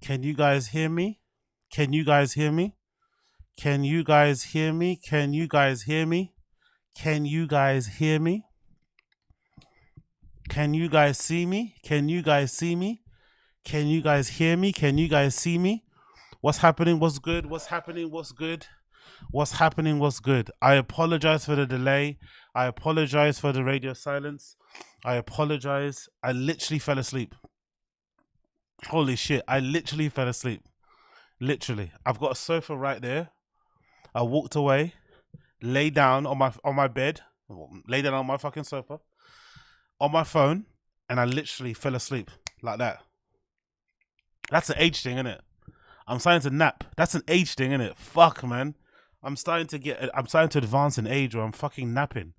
Can you guys hear me? Can you guys hear me? Can you guys hear me? Can you guys hear me? Can you guys hear me? Can you guys see me? Can you guys see me? Can you guys hear me? Can you guys see me? What's happening? What's good? What's happening? What's good? What's happening? What's good? I apologize for the delay. I apologize for the radio silence. I apologize. I literally fell asleep. Holy shit. I literally fell asleep. Literally. I've got a sofa right there. I walked away, lay down on my bed, lay down on my fucking sofa, on my phone, and I literally fell asleep like that. That's an age thing, isn't it? I'm starting to nap. That's an age thing, isn't it? Fuck, man. I'm starting to advance in age where I'm fucking napping.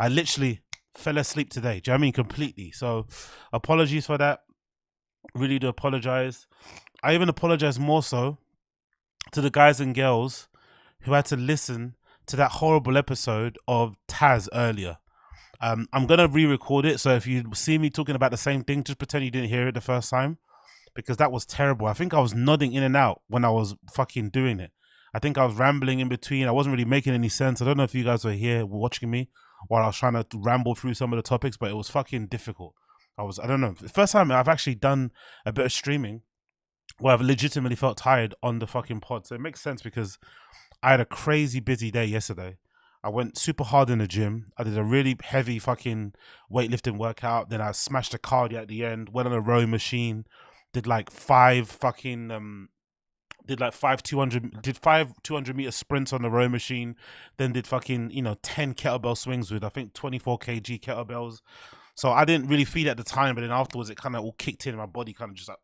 I literally fell asleep today. Do you know what I mean? Completely. So apologies for that. Really do apologize. I even apologize more so to the guys and girls who had to listen to that horrible episode of Taz earlier. I'm gonna re-record it, so if you see me talking about the same thing, just pretend you didn't hear it the first time, because that was terrible. I think I was nodding in and out when I was fucking doing it. I think I was rambling in between. I wasn't really making any sense. I don't know if you guys were here watching me while I was trying to ramble through some of the topics, but it was fucking difficult. I don't know. The first time I've actually done a bit of streaming where I've legitimately felt tired on the fucking pod. So it makes sense because I had a crazy busy day yesterday. I went super hard in the gym. I did a really heavy fucking weightlifting workout. Then I smashed a cardio at the end, went on a rowing machine, did like five 200-meter sprints on the row machine, then did fucking 10 kettlebell swings with I think 24 kg kettlebells. So I didn't really feel it at the time, but then afterwards it kind of all kicked in and my body kind of just like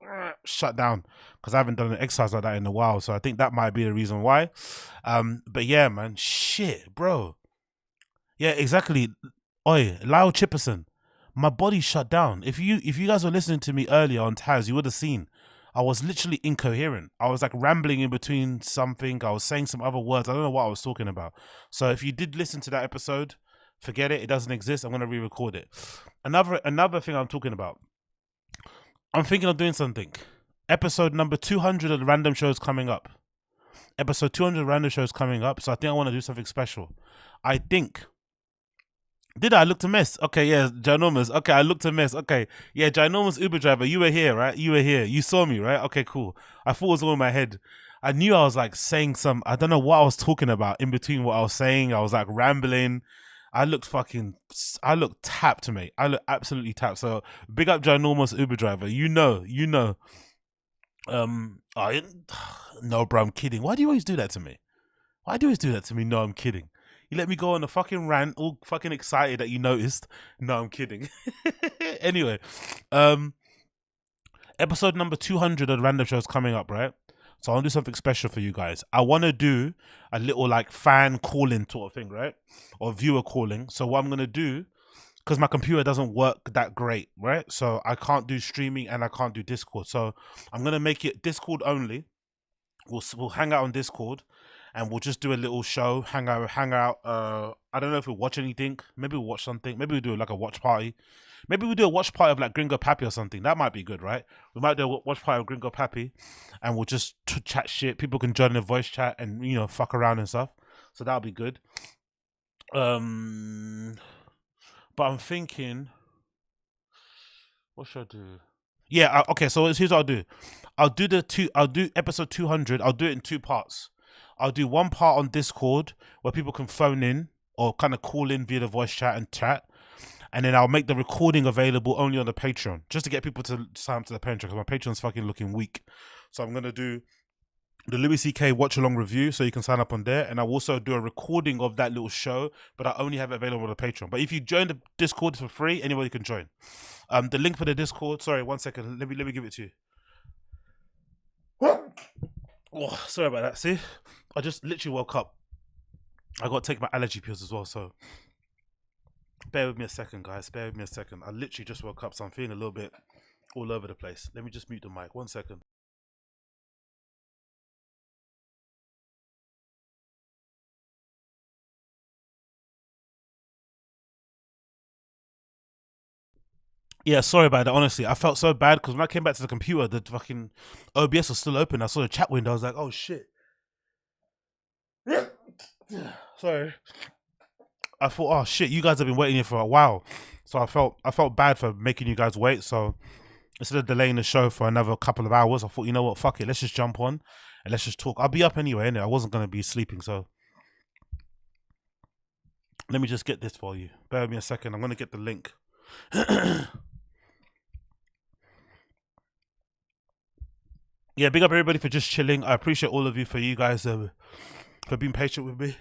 shut down because I haven't done an exercise like that in a while. So I think that might be the reason why. But yeah, man, shit, bro. Yeah, exactly. Oi, Lyle Chipperson, my body shut down. If you guys were listening to me earlier on Taz, you would have seen I was literally incoherent. I was like rambling in between something. I was saying some other words. I don't know what I was talking about. So if you did listen to that episode, forget it. It doesn't exist. I'm going to re-record it. Another thing I'm talking about. I'm thinking of doing something. Episode number 200 of the random shows coming up. Episode 200 random shows coming up. So I think I want to do something special. I think. Did I look a mess? Okay, yeah, Ginormous. Okay, I looked a mess. Okay, yeah, Ginormous Uber driver. You were here, right? You were here. You saw me, right? Okay, cool. I thought it was all in my head. I knew I was like saying I don't know what I was talking about in between what I was saying. I was like rambling. I looked tapped, mate. I look absolutely tapped. So big up Ginormous Uber driver. You know. No, bro, I'm kidding. Why do you always do that to me? Why do you always do that to me? No, I'm kidding. You let me go on a fucking rant, all fucking excited that you noticed. No, I'm kidding. Anyway, episode number 200 of the random show is coming up, right? So I want to do something special for you guys. I want to do a little like fan calling sort of thing, right? Or viewer calling. So what I'm going to do, because my computer doesn't work that great, right? So I can't do streaming and I can't do Discord. So I'm going to make it Discord only. We'll hang out on Discord and we'll just do a little show, hang out. I don't know if we'll watch anything. Maybe we'll watch something. Maybe we'll do like a watch party. Maybe we'll do a watch party of like Gringo Pappy or something. That might be good, right? We might do a watch party of Gringo Pappy and we'll just chat shit. People can join the voice chat and, fuck around and stuff. So that'll be good. But I'm thinking, what should I do? Yeah, okay, so here's what I'll do. I'll do episode 200. I'll do it in two parts. I'll do one part on Discord where people can phone in or kind of call in via the voice chat and chat. And then I'll make the recording available only on the Patreon, just to get people to sign up to the Patreon, because my Patreon's fucking looking weak. So I'm going to do the Louis C.K. watch along review, so you can sign up on there. And I'll also do a recording of that little show, but I only have it available on the Patreon. But if you join the Discord for free, anybody can join. The link for the Discord, sorry, 1 second. Let me give it to you. Oh, sorry about that. See, I just literally woke up. I got to take my allergy pills as well, so bear with me a second, guys. Bear with me a second. I literally just woke up, so I'm feeling a little bit all over the place. Let me just mute the mic. 1 second. Yeah, sorry about that. Honestly, I felt so bad because when I came back to the computer, the fucking OBS was still open. I saw the chat window. I was like, oh shit. Sorry. I thought, oh shit, you guys have been waiting here for a while. So I felt bad for making you guys wait. So instead of delaying the show for another couple of hours, I thought, you know what, fuck it, let's just jump on and let's just talk. I'll be up anyway, innit? I wasn't gonna be sleeping, so let me just get this for you. Bear with me a second. I'm gonna get the link. Yeah, big up everybody for just chilling. I appreciate all of you for you guys for being patient with me.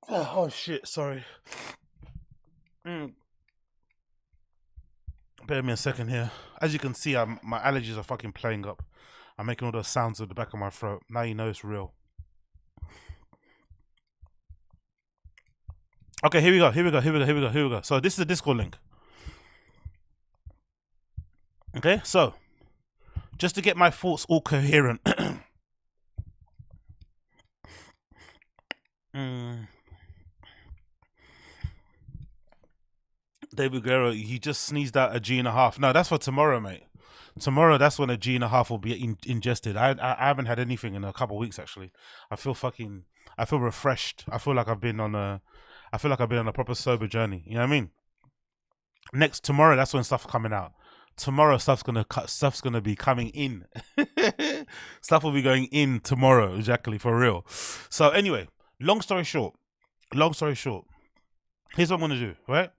Oh shit, sorry. Bear with me a second here. As you can see, my allergies are fucking playing up. I'm making all those sounds at the back of my throat. Now you know it's real. Okay, here we go. So this is the Discord link. Okay, so just to get my thoughts all coherent. David Guerrero, he just sneezed out a G1/2. No, that's for tomorrow, mate. Tomorrow, that's when a G1/2 will be ingested. I haven't had anything in a couple of weeks actually. I feel refreshed. I feel like I've been on a proper sober journey. You know what I mean? Tomorrow, that's when stuff's coming out. Tomorrow, stuff's gonna be coming in. Stuff will be going in tomorrow, exactly, for real. So anyway, long story short, here's what I'm gonna do, right?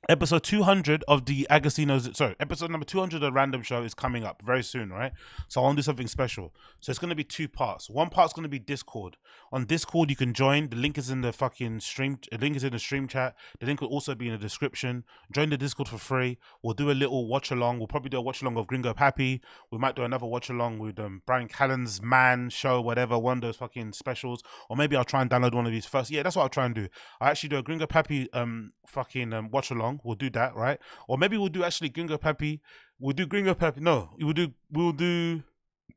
Episode 200 of the Agostino's, sorry, episode number 200 of the Random Show is coming up very soon, right? So I want to do something special. So it's going to be two parts. One part's going to be Discord. On Discord, you can join. The link is in the fucking stream. The link is in the stream chat. The link will also be in the description. Join the Discord for free. We'll do a little watch along. We'll probably do a watch along of Gringo Pappy. We might do another watch along with Brian Callen's Man Show, whatever, one of those fucking specials. Or maybe I'll try and download one of these first. Yeah, that's what I'll try and do. I'll actually do a Gringo Pappy watch along. We'll do that, right? Or maybe we'll do actually Gringo Pappy. We'll do Gringo Pappy. No, we'll do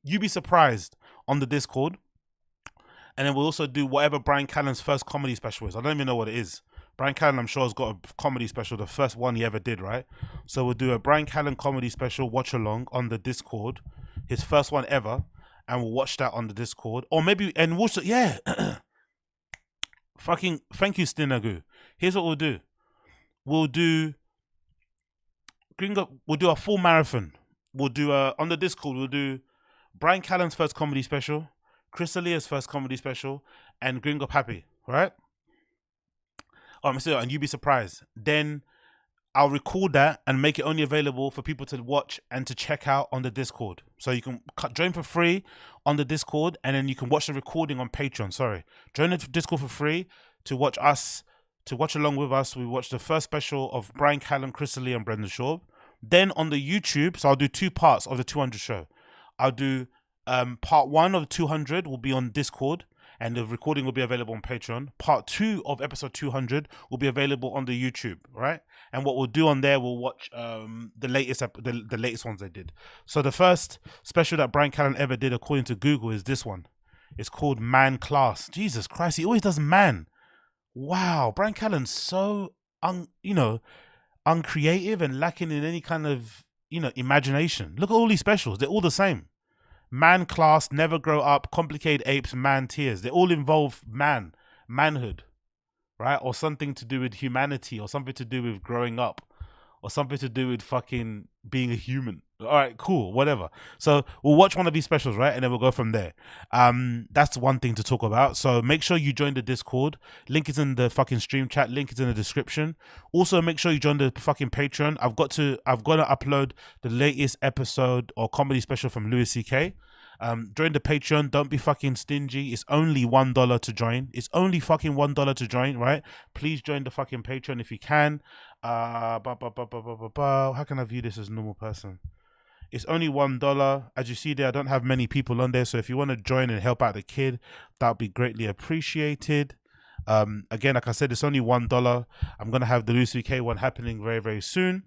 You Be Surprised on the Discord. And then we'll also do whatever Brian Callen's first comedy special is. I don't even know what it is. Brian Callen, I'm sure, has got a comedy special, the first one he ever did, right? So we'll do a Brian Callen comedy special watch along on the Discord, his first one ever, and we'll watch that on the Discord. Or maybe, and watch it, yeah. Fucking, thank you, Stinagu. Here's what we'll do. We'll do a full marathon. We'll do on the Discord, we'll do Brian Callen's first comedy special, Chris Alia's first comedy special, and Gringo Pappy, right? And You Be Surprised. Then I'll record that and make it only available for people to watch and to check out on the Discord. So you can join for free on the Discord, and then you can watch the recording on Patreon. Sorry. Join the Discord for free to watch us, to watch along with us. We watch the first special of Brian Callen, Chris Lee, and Brendan Schaub. Then on the YouTube, so I'll do two parts of the 200 show. I'll do part 1 of 200 will be on Discord, and the recording will be available on Patreon. Part 2 of episode 200 will be available on the YouTube, right? And what we'll do on there, we'll watch the latest ones they did. So the first special that Brian Callen ever did, according to Google, is this one. It's called Man Class. Jesus Christ, he always does man. Wow, Brian Callen's so uncreative and lacking in any kind of imagination. Look at all these specials; they're all the same. Man Class, Never Grow Up, Complicated Apes, Man Tears. They all involve manhood, right? Or something to do with humanity, or something to do with growing up, or something to do with fucking being a human. All right, cool, whatever. So we'll watch one of these specials, right? And then we'll go from there. That's one thing to talk about. So make sure you join the Discord. Link is in the fucking stream chat. Link is in the description. Also, make sure you join the fucking Patreon. I've got to upload the latest episode or comedy special from Louis C.K. Join the Patreon. Don't be fucking stingy. It's only $1 to join. It's only fucking $1 to join, right? Please join the fucking Patreon if you can. How can I view this as a normal person? It's only $1. As you see there, I don't have many people on there. So if you want to join and help out the kid, that would be greatly appreciated. Again, like I said, it's only $1. I'm going to have the Louis CK one happening very, very soon.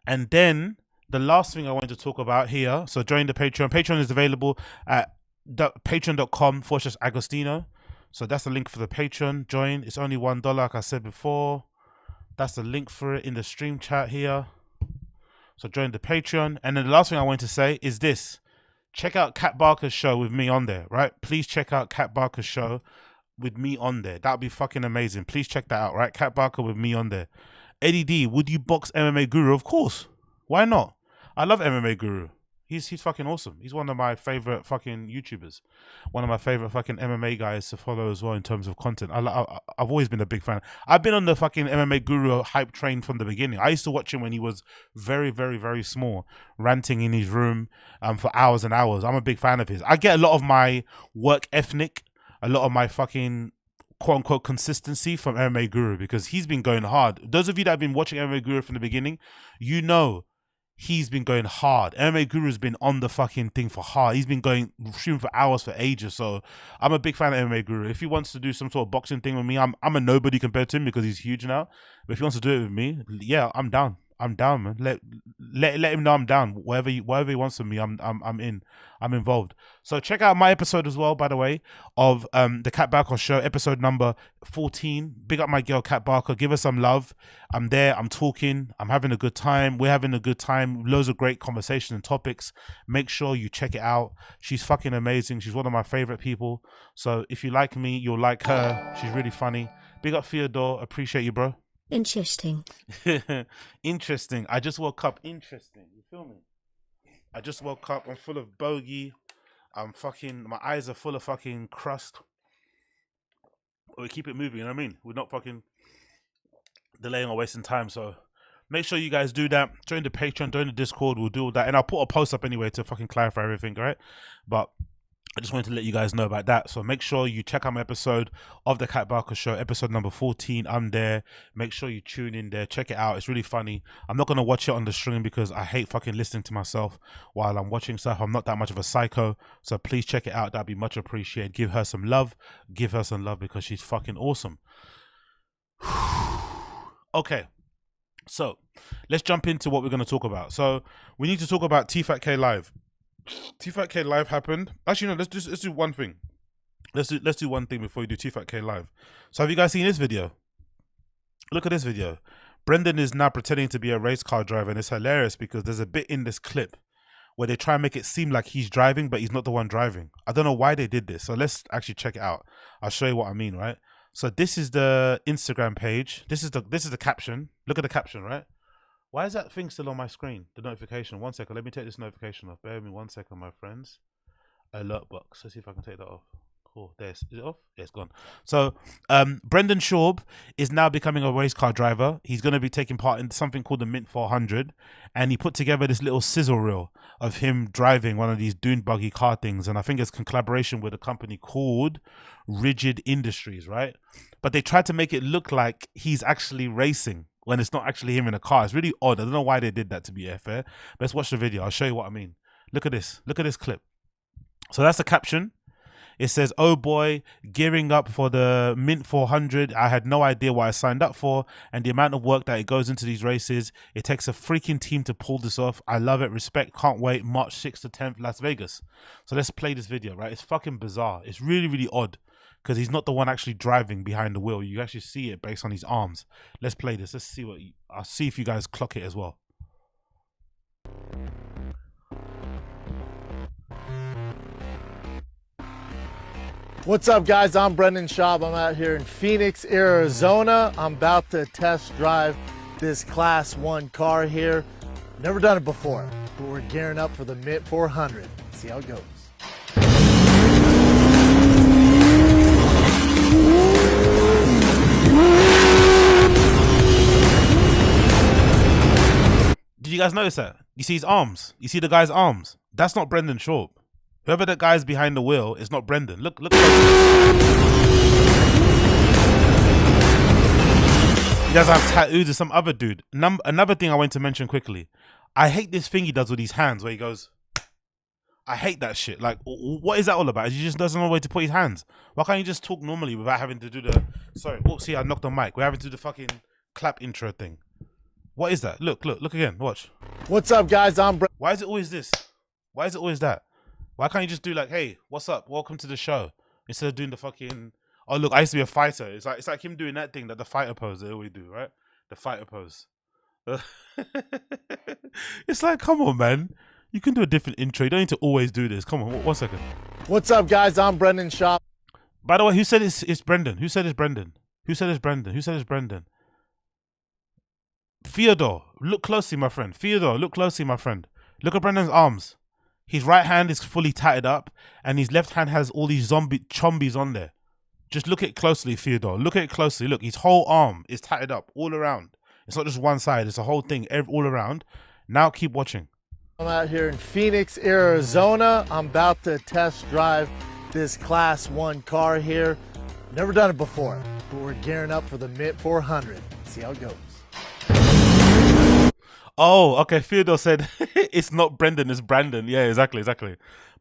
And then the last thing I wanted to talk about here. So join the Patreon. Patreon is available at patreon.com/Agostino. So that's the link for the Patreon. Join. It's only $1, like I said before. That's the link for it in the stream chat here. So join the Patreon. And then the last thing I want to say is this. Check out Kat Barker's show with me on there, right? Please check out Kat Barker's show with me on there. That would be fucking amazing. Please check that out, right? Kat Barker with me on there. Eddie D, would you box MMA Guru? Of course. Why not? I love MMA Guru. He's fucking awesome. He's one of my favorite fucking YouTubers. One of my favorite fucking MMA guys to follow as well in terms of content. I've always been a big fan. I've been on the fucking MMA Guru hype train from the beginning. I used to watch him when he was very, very, very small, ranting in his room for hours and hours. I'm a big fan of his. I get a lot of my work ethic, a lot of my fucking quote unquote consistency from MMA Guru because he's been going hard. Those of you that have been watching MMA Guru from the beginning, you know he's been going hard. MMA Guru's been on the fucking thing for hard. He's been going shooting for hours for ages. So I'm a big fan of MMA Guru. If he wants to do some sort of boxing thing with me, I'm a nobody compared to him because he's huge now. But if he wants to do it with me, yeah, I'm down. I'm down, man. Let him know I'm down. Whatever he wants from me, I'm in. I'm involved. So check out my episode as well, by the way, of the Kat Barker show, episode number 14. Big up my girl Kat Barker. Give her some love. I'm there. I'm talking. I'm having a good time. We're having a good time. Loads of great conversation and topics. Make sure you check it out. She's fucking amazing. She's one of my favorite people. So if you like me, you'll like her. She's really funny. Big up Theodore. Appreciate you, bro. Interesting. Interesting. I just woke up. Interesting. You feel me? I just woke up. I'm full of bogey. I'm fucking. My eyes are full of fucking crust. We keep it moving. You know what I mean? We're not fucking delaying or wasting time. So make sure you guys do that. Join the Patreon. Join the Discord. We'll do all that. And I'll put a post up anyway to fucking clarify everything. Right? But I just wanted to let you guys know about that. So make sure you check out my episode of the Kat Barker show, episode number 14. I'm there. Make sure you tune in there. Check it out. It's really funny. I'm not going to watch it on the stream because I hate fucking listening to myself while I'm watching stuff. I'm not that much of a psycho. So please check it out. That'd be much appreciated. Give her some love. Give her some love because she's fucking awesome. Okay. So let's jump into what we're going to talk about. So we need to talk about TFATK Live. TFATK Live happened. Actually, no. Let's do one thing. Let's do one thing before we do TFATK Live. So have you guys seen this video? Look at this video. Brendan is now pretending to be a race car driver, and it's hilarious because there's a bit in this clip where they try and make it seem like he's driving, but he's not the one driving. I don't know why they did this. So let's actually check it out. I'll show you what I mean, right? So this is the Instagram page. This is the caption. Look at the caption, right? Why is that thing still on my screen? The notification. 1 second. Let me take this notification off. Bear with me 1 second, my friends. Alert box. Let's see if I can take that off. Cool. Is it off? Yeah, it's gone. So, Brendan SCHAUB is now becoming a race car driver. He's going to be taking part in something called the Mint 400. And he put together this little sizzle reel of him driving one of these dune buggy car things. And I think it's in collaboration with a company called Rigid Industries, right? But they tried to make it look like he's actually racing when it's not actually him in a car. It's really odd. I don't know why they did that, to be fair. Let's watch the video. I'll show you what I mean. Look at this. Look at this clip. So that's the caption. It says, "Oh boy, gearing up for the Mint 400. I had no idea what I signed up for and the amount of work that it goes into these races. It takes a freaking team to pull this off. I love it. Respect. Can't wait. March 6th to 10th, Las Vegas." So let's play this video, right? It's fucking bizarre. It's really, really odd because he's not the one actually driving behind the wheel. You actually see it based on his arms. Let's play this. Let's see I'll see if you guys clock it as well. What's up, guys? I'm Brendan SCHAUB. I'm out here in Phoenix, Arizona. I'm about to test drive this Class 1 car here. Never done it before, but we're gearing up for the Mint 400. Let's see how it goes. Did you guys notice that? You see his arms? You see the guy's arms? That's not Brendan SCHAUB. Whoever that guy's behind the wheel is not Brendan. Look. He does have tattoos of some other dude. Another thing I want to mention quickly. I hate this thing he does with his hands where he goes, I hate that shit. Like, what is that all about? He just doesn't know where to put his hands. Why can't you just talk normally without having to do the... Sorry, see, I knocked the mic. We're having to do the fucking clap intro thing. What is that? Look again. Watch. What's up, guys? I'm Brendan. Why is it always this? Why is it always that? Why can't you just do like, hey, what's up? Welcome to the show. Instead of doing the fucking, oh look, I used to be a fighter. It's like him doing that thing that the fighter pose they always do, right? The fighter pose. It's like, come on, man. You can do a different intro. You don't need to always do this. Come on, 1 second. What's up, guys? I'm Brendan Schaub. By the way, who said it's Brendan? Who said it's Brendan? Who said it's Brendan? Who said it's Brendan? Theodore, look closely, my friend. Theodore, look closely, my friend. Look at Brendan's arms. His right hand is fully tatted up, and his left hand has all these chombies on there. Just look at it closely, Theodore. Look at it closely. Look, his whole arm is tatted up all around. It's not just one side. It's a whole thing all around. Now keep watching. I'm out here in Phoenix, Arizona. I'm about to test drive this Class 1 car here. Never done it before, but we're gearing up for the Mint 400. See how it goes. Oh, okay. Theodore said it's not Brendan, it's Brandon. Yeah, exactly.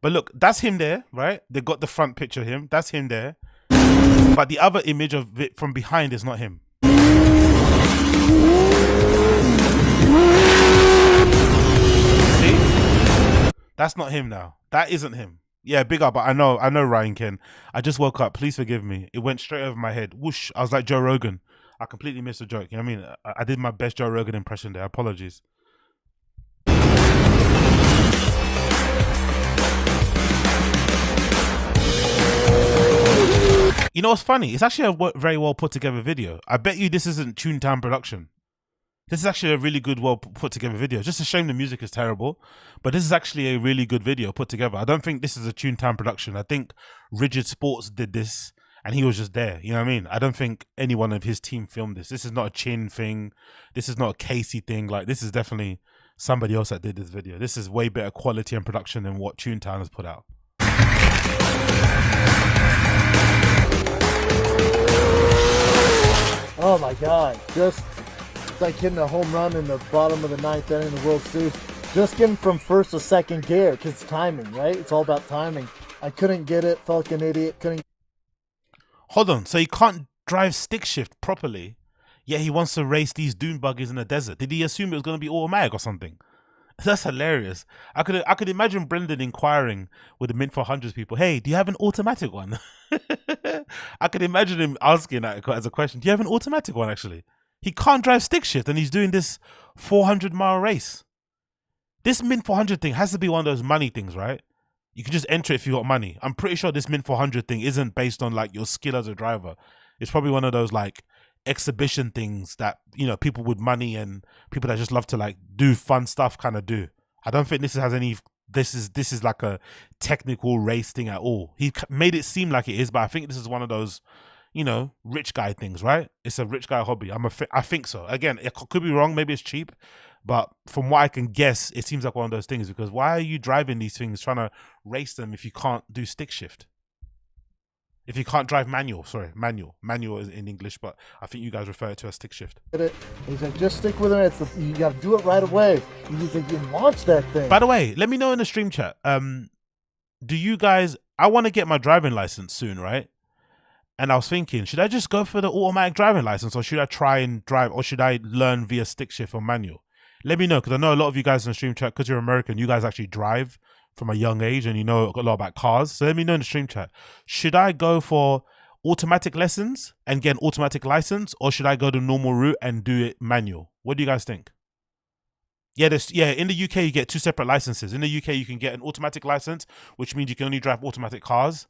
But look, that's him there, right? They got the front picture of him. That's him there. But the other image of it from behind is not him. See? That's not him now. That isn't him. Yeah, big up. But I know Ryan Ken. I just woke up. Please forgive me. It went straight over my head. Whoosh. I was like Joe Rogan. I completely missed the joke. You know what I mean? I did my best Joe Rogan impression there. Apologies. You know what's funny? It's actually a very well put together video. I bet you this isn't Toontown production. This is actually a really good, well put together video. It's just a shame the music is terrible, but this is actually a really good video put together. I don't think this is a Toontown production. I think Rigid Sports did this and he was just there. You know what I mean? I don't think anyone of his team filmed this. This is not a Chin thing. This is not a Casey thing. Like, this is definitely somebody else that did this video. This is way better quality and production than what Toontown has put out. Oh my God, just like hitting a home run in the bottom of the 9th inning in the World Series. Just getting from first to second gear, because it's timing, right? It's all about timing. I couldn't get it, felt like an idiot, couldn't. Hold on, so he can't drive stick shift properly, yet he wants to race these dune buggies in the desert. Did he assume it was going to be automatic or something? That's hilarious. I could imagine Brendan inquiring with the Mint 400s people, hey, do you have an automatic one? I could imagine him asking that as a question. Do you have an automatic one, actually? He can't drive stick shift and he's doing this 400-mile race. This Mint 400 thing has to be one of those money things, right? You can just enter it if you got money. I'm pretty sure this Mint 400 thing isn't based on like your skill as a driver. It's probably one of those like exhibition things that, you know, people with money and people that just love to like do fun stuff kind of do. I don't think this has any, this is like a technical race thing at all. He made it seem like it is, but I think this is one of those, you know, rich guy things, right? It's a rich guy hobby. I think so. Again, it could be wrong. Maybe it's cheap, but from what I can guess, it seems like one of those things, because why are you driving these things, trying to race them if you can't do stick shift? If you can't drive manual, sorry, manual is in English, but I think you guys refer it to as stick shift. He's like, just stick with it. You got to do it right away. You can launch that thing. By the way, let me know in the stream chat. Do you guys? I want to get my driving license soon, right? And I was thinking, should I just go for the automatic driving license, or should I try and drive, or should I learn via stick shift or manual? Let me know, because I know a lot of you guys in the stream chat, because you're American, you guys actually drive from a young age and you know a lot about cars. So let me know in the stream chat. Should I go for automatic lessons and get an automatic license, or should I go the normal route and do it manual? What do you guys think? Yeah, in the UK you get two separate licenses. In the UK you can get an automatic license, which means you can only drive automatic cars,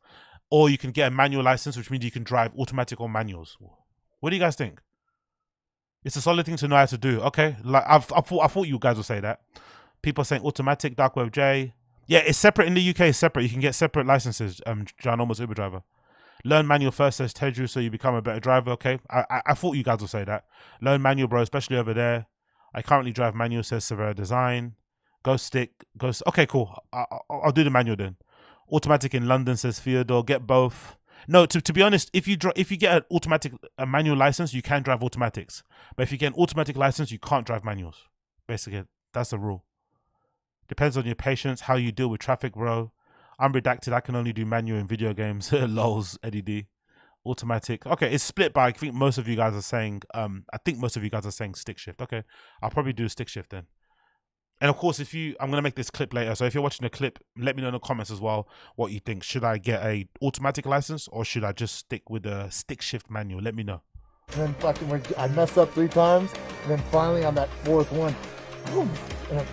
or you can get a manual license, which means you can drive automatic or manuals. What do you guys think? It's a solid thing to know how to do. Okay, like I thought you guys would say that. People are saying automatic, Dark Web J. Yeah, it's separate in the UK. It's separate. You can get separate licenses. John, almost Uber driver. Learn manual first, says Tedru, so you become a better driver. Okay, I thought you guys would say that. Learn manual, bro, especially over there. I currently drive manual, says Severe Design. Go stick. Okay, cool. I'll do the manual then. Automatic in London, says Theodore. Get both. No, to be honest, if you get a manual license, you can drive automatics. But if you get an automatic license, you can't drive manuals. Basically, that's the rule. Depends on your patience, how you deal with traffic, bro. I'm redacted. I can only do manual in video games. Lols, Eddie D. Automatic. Okay, it's split by, I think most of you guys are saying, stick shift. Okay, I'll probably do stick shift then. And of course, I'm going to make this clip later. So if you're watching the clip, let me know in the comments as well what you think. Should I get a automatic license, or should I just stick with a stick shift manual? Let me know. and then fucking I messed up 3 times, and then finally on that 4th one, boom, and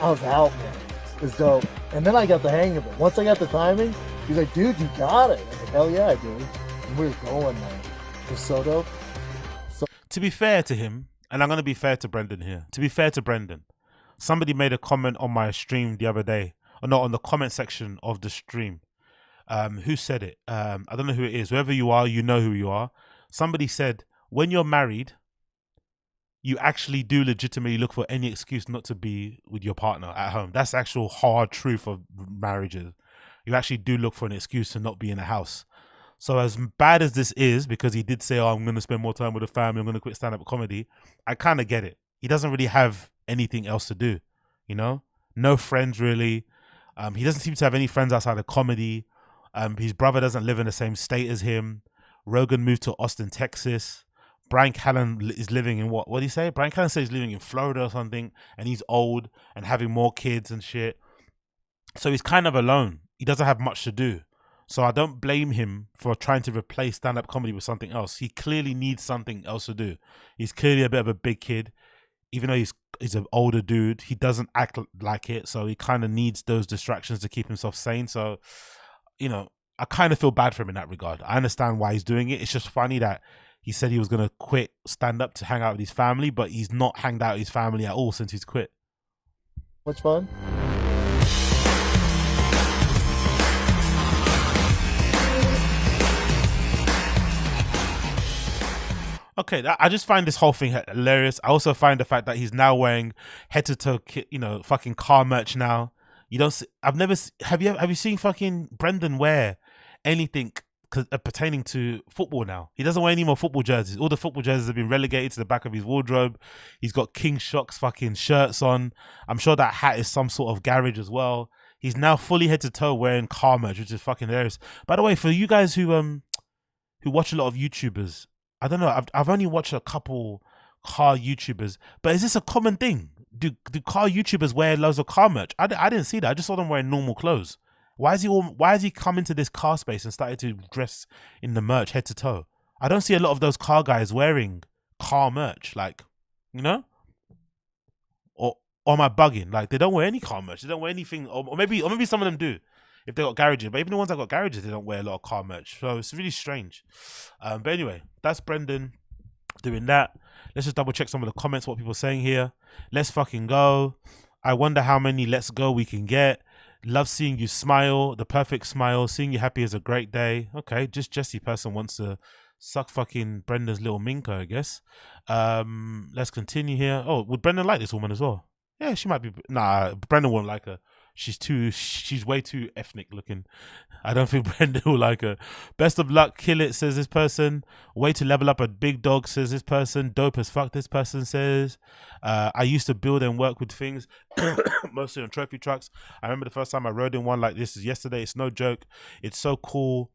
I was out, man. It was dope. And then I got the hang of it. Once I got the timing, he's like, dude, you got it. I was like, hell yeah, I did. And we were going, man. It was so dope. To be fair to him, and I'm going to be fair to Brendan here. To be fair to Brendan, somebody made a comment on my stream the other day, or not, on the comment section of the stream. Who said it? I don't know who it is. Whoever you are, you know who you are. Somebody said, when you're married, you actually do legitimately look for any excuse not to be with your partner at home. That's the actual hard truth of marriages. You actually do look for an excuse to not be in the house. So as bad as this is, because he did say, oh, I'm going to spend more time with the family, I'm going to quit stand-up comedy, I kind of get it. He doesn't really have anything else to do, you know? No friends, really. He doesn't seem to have any friends outside of comedy. His brother doesn't live in the same state as him. Rogan moved to Austin, Texas. Brian Callen is living in what did he say? Brian Callen says he's living in Florida or something, and he's old and having more kids and shit. So he's kind of alone. He doesn't have much to do. So I don't blame him for trying to replace stand-up comedy with something else. He clearly needs something else to do. He's clearly a bit of a big kid. Even though he's an older dude, he doesn't act like it. So he kind of needs those distractions to keep himself sane. So, you know, I kind of feel bad for him in that regard. I understand why he's doing it. It's just funny that he said he was going to quit stand-up to hang out with his family, but he's not hanged out with his family at all since he's quit. Much fun? Okay, I just find this whole thing hilarious. I also find the fact that he's now wearing head-to-toe, you know, fucking car merch now. You don't see, have you seen fucking Brendan wear anything pertaining to football now? He doesn't wear any more football jerseys. All the football jerseys have been relegated to the back of his wardrobe. He's got King Shock's fucking shirts on. I'm sure that hat is some sort of garage as well. He's now fully head to toe wearing car merch, which is fucking hilarious. By the way, for you guys who watch a lot of YouTubers, I don't know, I've only watched a couple car YouTubers, but is this a common thing? Do car YouTubers wear loads of car merch? I didn't see that. I just saw them wearing normal clothes. Why is he come into this car space and started to dress in the merch head to toe? I don't see a lot of those car guys wearing car merch, like, you know? Or am I bugging? Like, they don't wear any car merch. They don't wear anything, or maybe some of them do if they got garages. But even the ones that got garages, they don't wear a lot of car merch. So it's really strange. But anyway, that's Brendan doing that. Let's just double check some of the comments, what people are saying here. Let's fucking go. I wonder how many let's go we can get. Love seeing you smile, the perfect smile. Seeing you happy is a great day. Okay, just Jesse person wants to suck fucking Brendan's little minko, I guess. Let's continue here. Oh, would Brendan like this woman as well? Yeah, she might be. Nah, Brendan won't like her. She's way too ethnic looking. I don't think Brendan will like her. Best of luck, kill it, says this person. Way to level up a big dog, says this person. Dope as fuck, this person says. I used to build and work with things, mostly on trophy trucks. I remember the first time I rode in one like this is yesterday. It's no joke. It's so cool.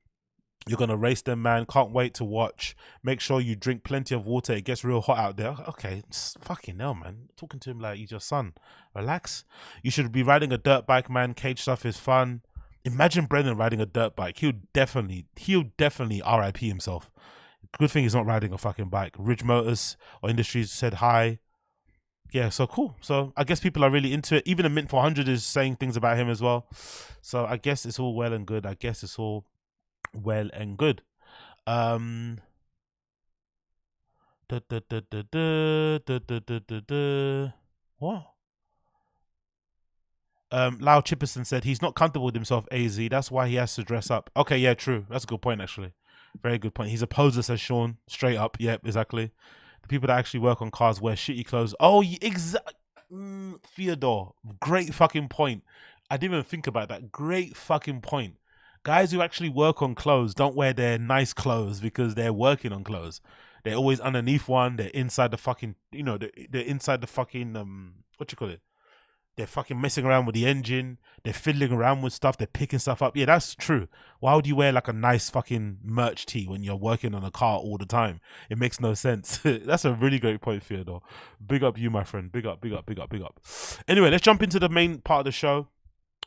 You're going to race them, man. Can't wait to watch. Make sure you drink plenty of water. It gets real hot out there. Okay, fucking hell, man. Talking to him like he's your son. Relax. You should be riding a dirt bike, man. Cage stuff is fun. Imagine Brendan riding a dirt bike. He'll definitely RIP himself. Good thing he's not riding a fucking bike. Ridge Motors or Industries said hi. Yeah, so cool. So I guess people are really into it. Even the Mint 400 is saying things about him as well. So I guess it's all well and good. Well and good. What? Lau Chipperson said he's not comfortable with himself, AZ. That's why he has to dress up. Okay, yeah, true. That's a good point, actually. Very good point. He's a poser, says Sean. Straight up. Yep, exactly. The people that actually work on cars wear shitty clothes. Oh, exactly. Theodore. Great fucking point. I didn't even think about that. Great fucking point. Guys who actually work on clothes don't wear their nice clothes because they're working on clothes. They're always underneath one. They're inside the fucking, you know, they're inside the fucking, what you call it? They're fucking messing around with the engine. They're fiddling around with stuff. They're picking stuff up. Yeah, that's true. Why would you wear like a nice fucking merch tee when you're working on a car all the time? It makes no sense. That's a really great point, Theodore. Big up you, my friend. Big up, big up, big up, big up. Anyway, let's jump into the main part of the show.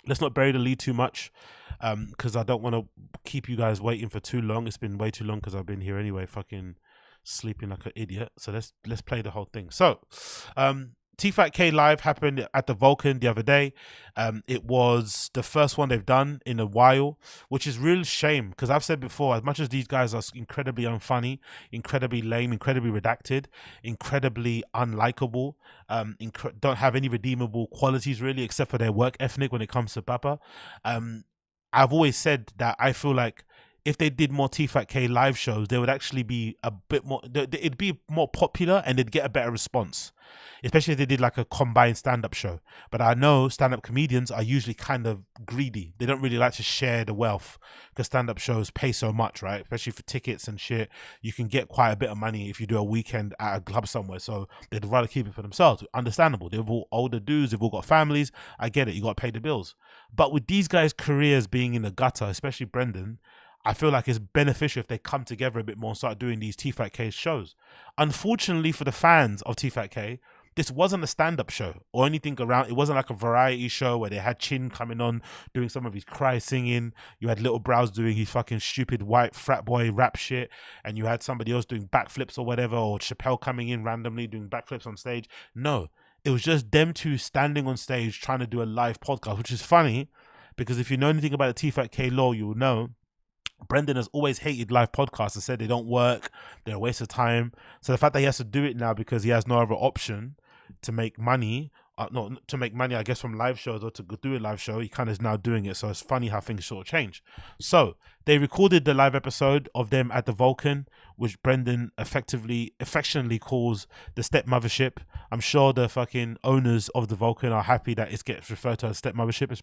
Let's not bury the lead too much, because I don't want to keep you guys waiting for too long. It's been way too long because I've been here anyway, fucking sleeping like an idiot. So let's play the whole thing. So, TFATK live happened at the Vulcan the other day. It was the first one they've done in a while, which is real shame because I've said before, as much as these guys are incredibly unfunny, incredibly lame, incredibly redacted, incredibly unlikable, don't have any redeemable qualities really, except for their work ethic when it comes to Papa. I've always said that I feel like if they did more TFATK live shows, they would actually be a bit more, it'd be more popular and they'd get a better response, especially if they did like a combined stand-up show. But I know stand-up comedians are usually kind of greedy. They don't really like to share the wealth because stand-up shows pay so much, right? Especially for tickets and shit. You can get quite a bit of money if you do a weekend at a club somewhere. So they'd rather keep it for themselves. Understandable. They're all older dudes. They've all got families. I get it. You got to pay the bills. But with these guys' careers being in the gutter, especially Brendan, I feel like it's beneficial if they come together a bit more and start doing these TFATK shows. Unfortunately for the fans of TFATK, this wasn't a stand-up show or anything around. It wasn't like a variety show where they had Chin coming on doing some of his cry singing. You had Little Brows doing his fucking stupid white frat boy rap shit, and you had somebody else doing backflips or whatever, or Chappelle coming in randomly doing backflips on stage. No, it was just them two standing on stage trying to do a live podcast, which is funny because if you know anything about the TFATK law, you will know Brendan has always hated live podcasts and said they don't work, they're a waste of time. So the fact that he has to do it now because he has no other option to make money, I guess, from live shows or to do a live show, he kind of is now doing it. So it's funny how things sort of change. So they recorded the live episode of them at the Vulcan, which Brendan affectionately calls the STEP-MOTHERSHIP. I'm sure the fucking owners of the Vulcan are happy that it gets referred to as STEP-MOTHERSHIP. It's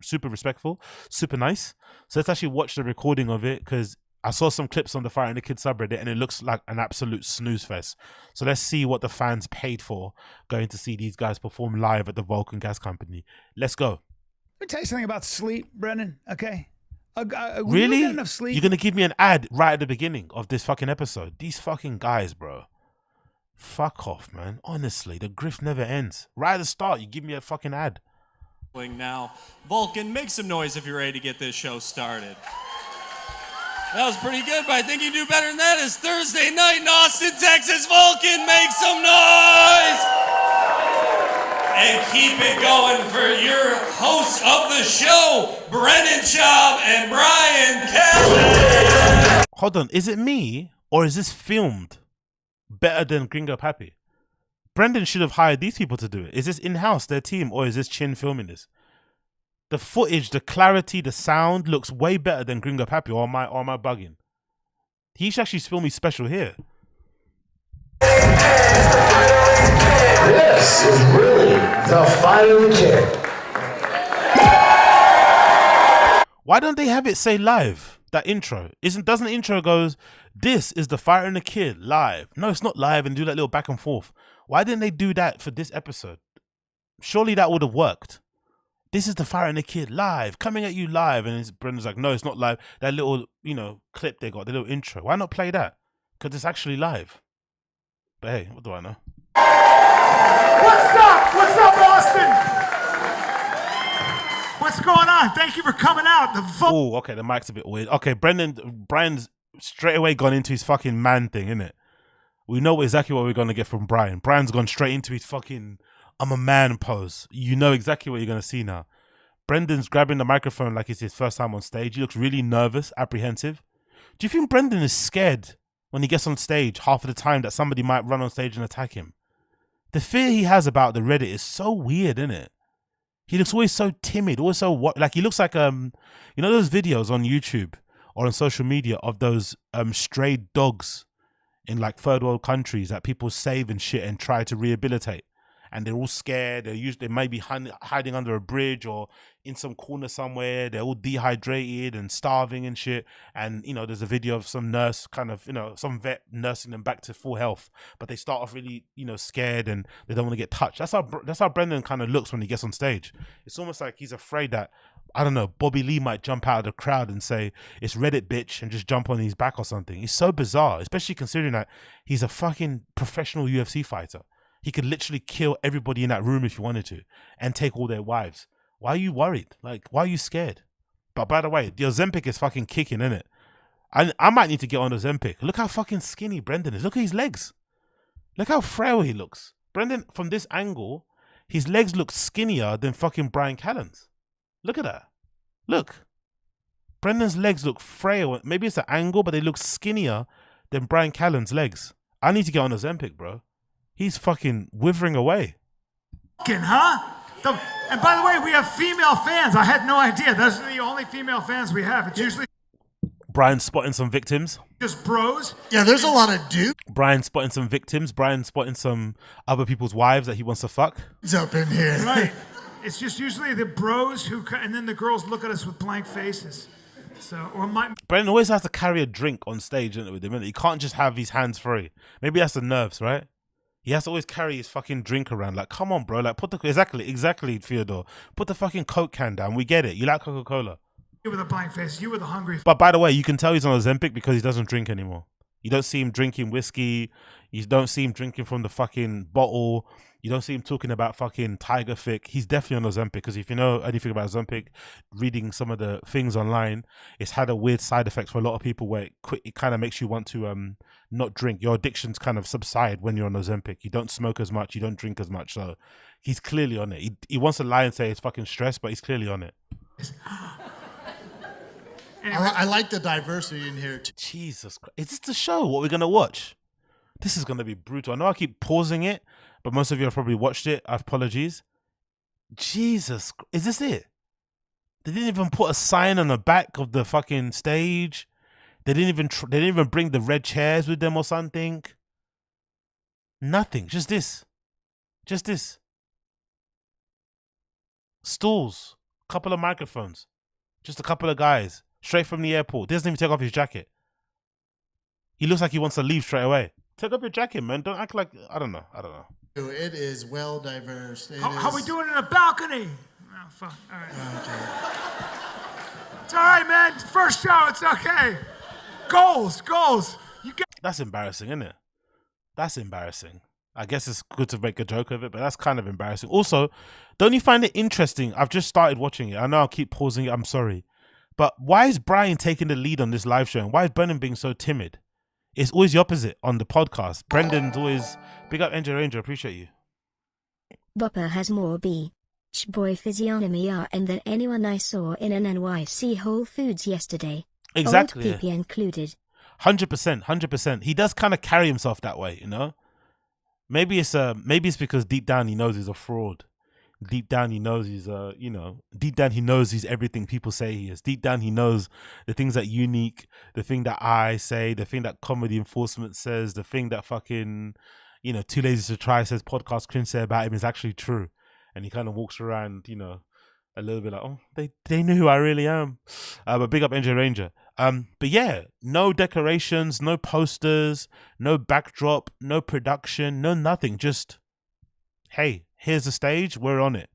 super respectful, super nice. So let's actually watch the recording of it because I saw some clips on the Fire and the Kid subreddit and it looks like an absolute snooze fest. So let's see what the fans paid for going to see these guys perform live at the Vulcan Gas Company. Let's go. Let me tell you something about sleep, Brendan, okay? Really? You enough sleep? You're going to give me an ad right at the beginning of this fucking episode? These fucking guys, bro. Fuck off, man. Honestly, the grift never ends. Right at the start, you give me a fucking ad. Now, Vulcan, make some noise if you're ready to get this show started. That was pretty good, but I think you do better than that. It's Thursday night in Austin, Texas. Vulcan, make some noise! And keep it going for your hosts of the show, Brennan SCHAUB and Brian Cassidy. Hold on, is it me or is this filmed better than Gringo Pappy? Brendan should have hired these people to do it. Is this in-house, their team, or is this Chin filming this? The footage, the clarity, the sound looks way better than Gringo Pappy, or am I bugging? He should actually film me special here. This is really the Fire and the Kid. Why don't they have it say live? That intro doesn't the intro goes, "This is the Fire and the Kid live"? No, it's not live, and do that little back and forth. Why didn't they do that for this episode? Surely that would have worked. This is the Fire and the Kid live, coming at you live. And Brendan's like, no, it's not live. That little, clip they got, the little intro. Why not play that? Because it's actually live. But hey, what do I know? What's up? What's up, Austin? What's going on? Thank you for coming out. Oh, okay, the mic's a bit weird. Okay, Brian's straight away gone into his fucking man thing, innit? We know exactly what we're going to get from Brian. Brian's gone straight into his fucking I'm a man pose. You know exactly what you're going to see now. Brendan's grabbing the microphone like it's his first time on stage. He looks really nervous, apprehensive. Do you think Brendan is scared when he gets on stage half of the time that somebody might run on stage and attack him? The fear he has about the Reddit is so weird, isn't it? He looks always so timid, always so like he looks like those videos on YouTube or on social media of those stray dogs in like third world countries that people save and shit and try to rehabilitate. And they're all scared. They might be hiding under a bridge or in some corner somewhere. They're all dehydrated and starving and shit. And, there's a video of some nurse some vet nursing them back to full health. But they start off really, scared and they don't want to get touched. That's how Brendan kind of looks when he gets on stage. It's almost like he's afraid that, I don't know, Bobby Lee might jump out of the crowd and say, "It's Reddit, bitch," and just jump on his back or something. It's so bizarre, especially considering that he's a fucking professional UFC fighter. He could literally kill everybody in that room if he wanted to and take all their wives. Why are you worried? Like, why are you scared? But by the way, the Ozempic is fucking kicking, isn't it? I might need to get on Ozempic. Look how fucking skinny Brendan is. Look at his legs. Look how frail he looks. Brendan, from this angle, his legs look skinnier than fucking Brian Callen's. Look at that. Look. Brendan's legs look frail. Maybe it's an angle, but they look skinnier than Brian Callen's legs. I need to get on Ozempic, bro. He's fucking withering away. Huh? And by the way, we have female fans. I had no idea. Those are the only female fans we have. It's usually Brian spotting some victims. just bros. Yeah, there's a lot of dudes Brian spotting some victims. Brian spotting some other people's wives that he wants to fuck. up in here. Right. It's just usually the bros who, and then the girls look at us with blank faces. So, or my. Brendan always has to carry a drink on stage, isn't it, with him? He can't just have his hands free. Maybe that's the nerves, right? He has to always carry his fucking drink around. Like, come on, bro. Like, put the exactly, Theodore. Put the fucking Coke can down. We get it. You like Coca-Cola. You with a blank face. You with a hungry. But by the way, you can tell he's on Ozempic because he doesn't drink anymore. You don't see him drinking whiskey. You don't see him drinking from the fucking bottle. You don't see him talking about fucking Tiger Thick. He's definitely on Ozempic because if you know anything about Ozempic, reading some of the things online, it's had a weird side effect for a lot of people where it kind of makes you want to not drink. Your addictions kind of subside when you're on Ozempic. You don't smoke as much. You don't drink as much. So he's clearly on it. He wants to lie and say it's fucking stress, but he's clearly on it. I like the diversity in here. Jesus Christ. Is this the show? What we're going to watch? This is going to be brutal. I know I keep pausing it, but most of you have probably watched it. Apologies. Jesus. Is this it? They didn't even put a sign on the back of the fucking stage. They didn't even bring the red chairs with them or something. Nothing. Just this. Just this. Stools. Couple of microphones. Just a couple of guys. Straight from the airport. Doesn't even take off his jacket. He looks like he wants to leave straight away. Take off your jacket, man. Don't act like... I don't know. It is well diverse. How we doing in a balcony? Oh, fuck. All right. It's all right, man. It's first show. It's okay. Goals. You get. That's embarrassing, isn't it? That's embarrassing. I guess it's good to make a joke of it, but that's kind of embarrassing. Also, don't you find it interesting? I've just started watching it. I know I'll keep pausing it. I'm sorry. But why is Brian taking the lead on this live show? And why is Brendan being so timid? It's always the opposite on the podcast. Brendan's always... Big up NJ Ranger. Appreciate you. Bopper has more beach boy physiognomy than anyone I saw in an NYC Whole Foods yesterday. Exactly. Old PP included. 100%. He does kind of carry himself that way, you know? Maybe it's because deep down he knows he's a fraud. Deep down he knows he's deep down he knows he's everything people say he is. Deep down he knows the things that Unique, the thing that I say, the thing that Comedy Enforcement says, the thing that fucking, Too Lazy to Try says podcast cringe say about him is actually true. And he kind of walks around, a little bit like, oh, they knew who I really am. But big up NJ Ranger. But yeah, no decorations, no posters, no backdrop, no production, no nothing. Just, hey, here's the stage, we're on it.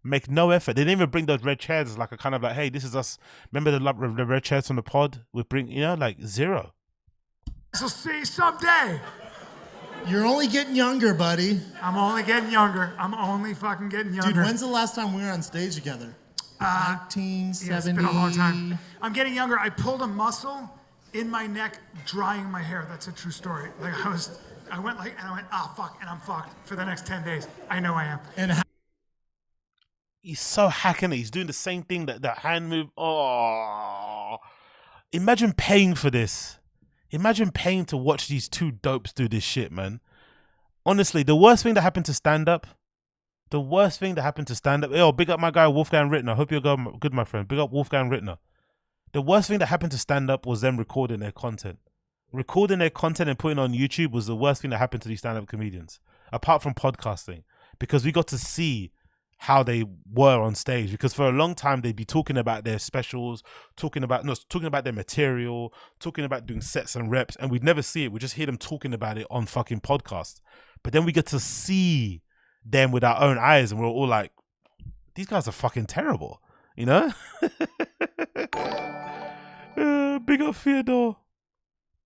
Make no effort. They didn't even bring those red chairs as like a kind of like, hey, this is us. Remember the red chairs from the pod? We bring, like zero. So see someday. You're only getting younger, buddy. I'm only getting younger. I'm only fucking getting younger. Dude, when's the last time we were on stage together? 1970. Yeah, it's been a long time. I'm getting younger. I pulled a muscle in my neck drying my hair. That's a true story. Like I went, ah, fuck, and I'm fucked for the next 10 days. I know I am. And he's so hacking it. He's doing the same thing, that hand move. Oh, imagine paying for this. Imagine paying to watch these two dopes do this shit, man. Honestly, the worst thing that happened to stand-up, yo, big up my guy Wolfgang Rittner. Hope you're good, my friend. Big up Wolfgang Rittner. The worst thing that happened to stand-up was them recording their content. Recording their content and putting it on YouTube was the worst thing that happened to these stand-up comedians, apart from podcasting, because we got to see how they were on stage. Because for a long time they'd be talking about their specials, talking about their material, talking about doing sets and reps, and we'd never see it. We just hear them talking about it on fucking podcasts. But then we get to see them with our own eyes, and we're all like, these guys are fucking terrible, Big up Theodore.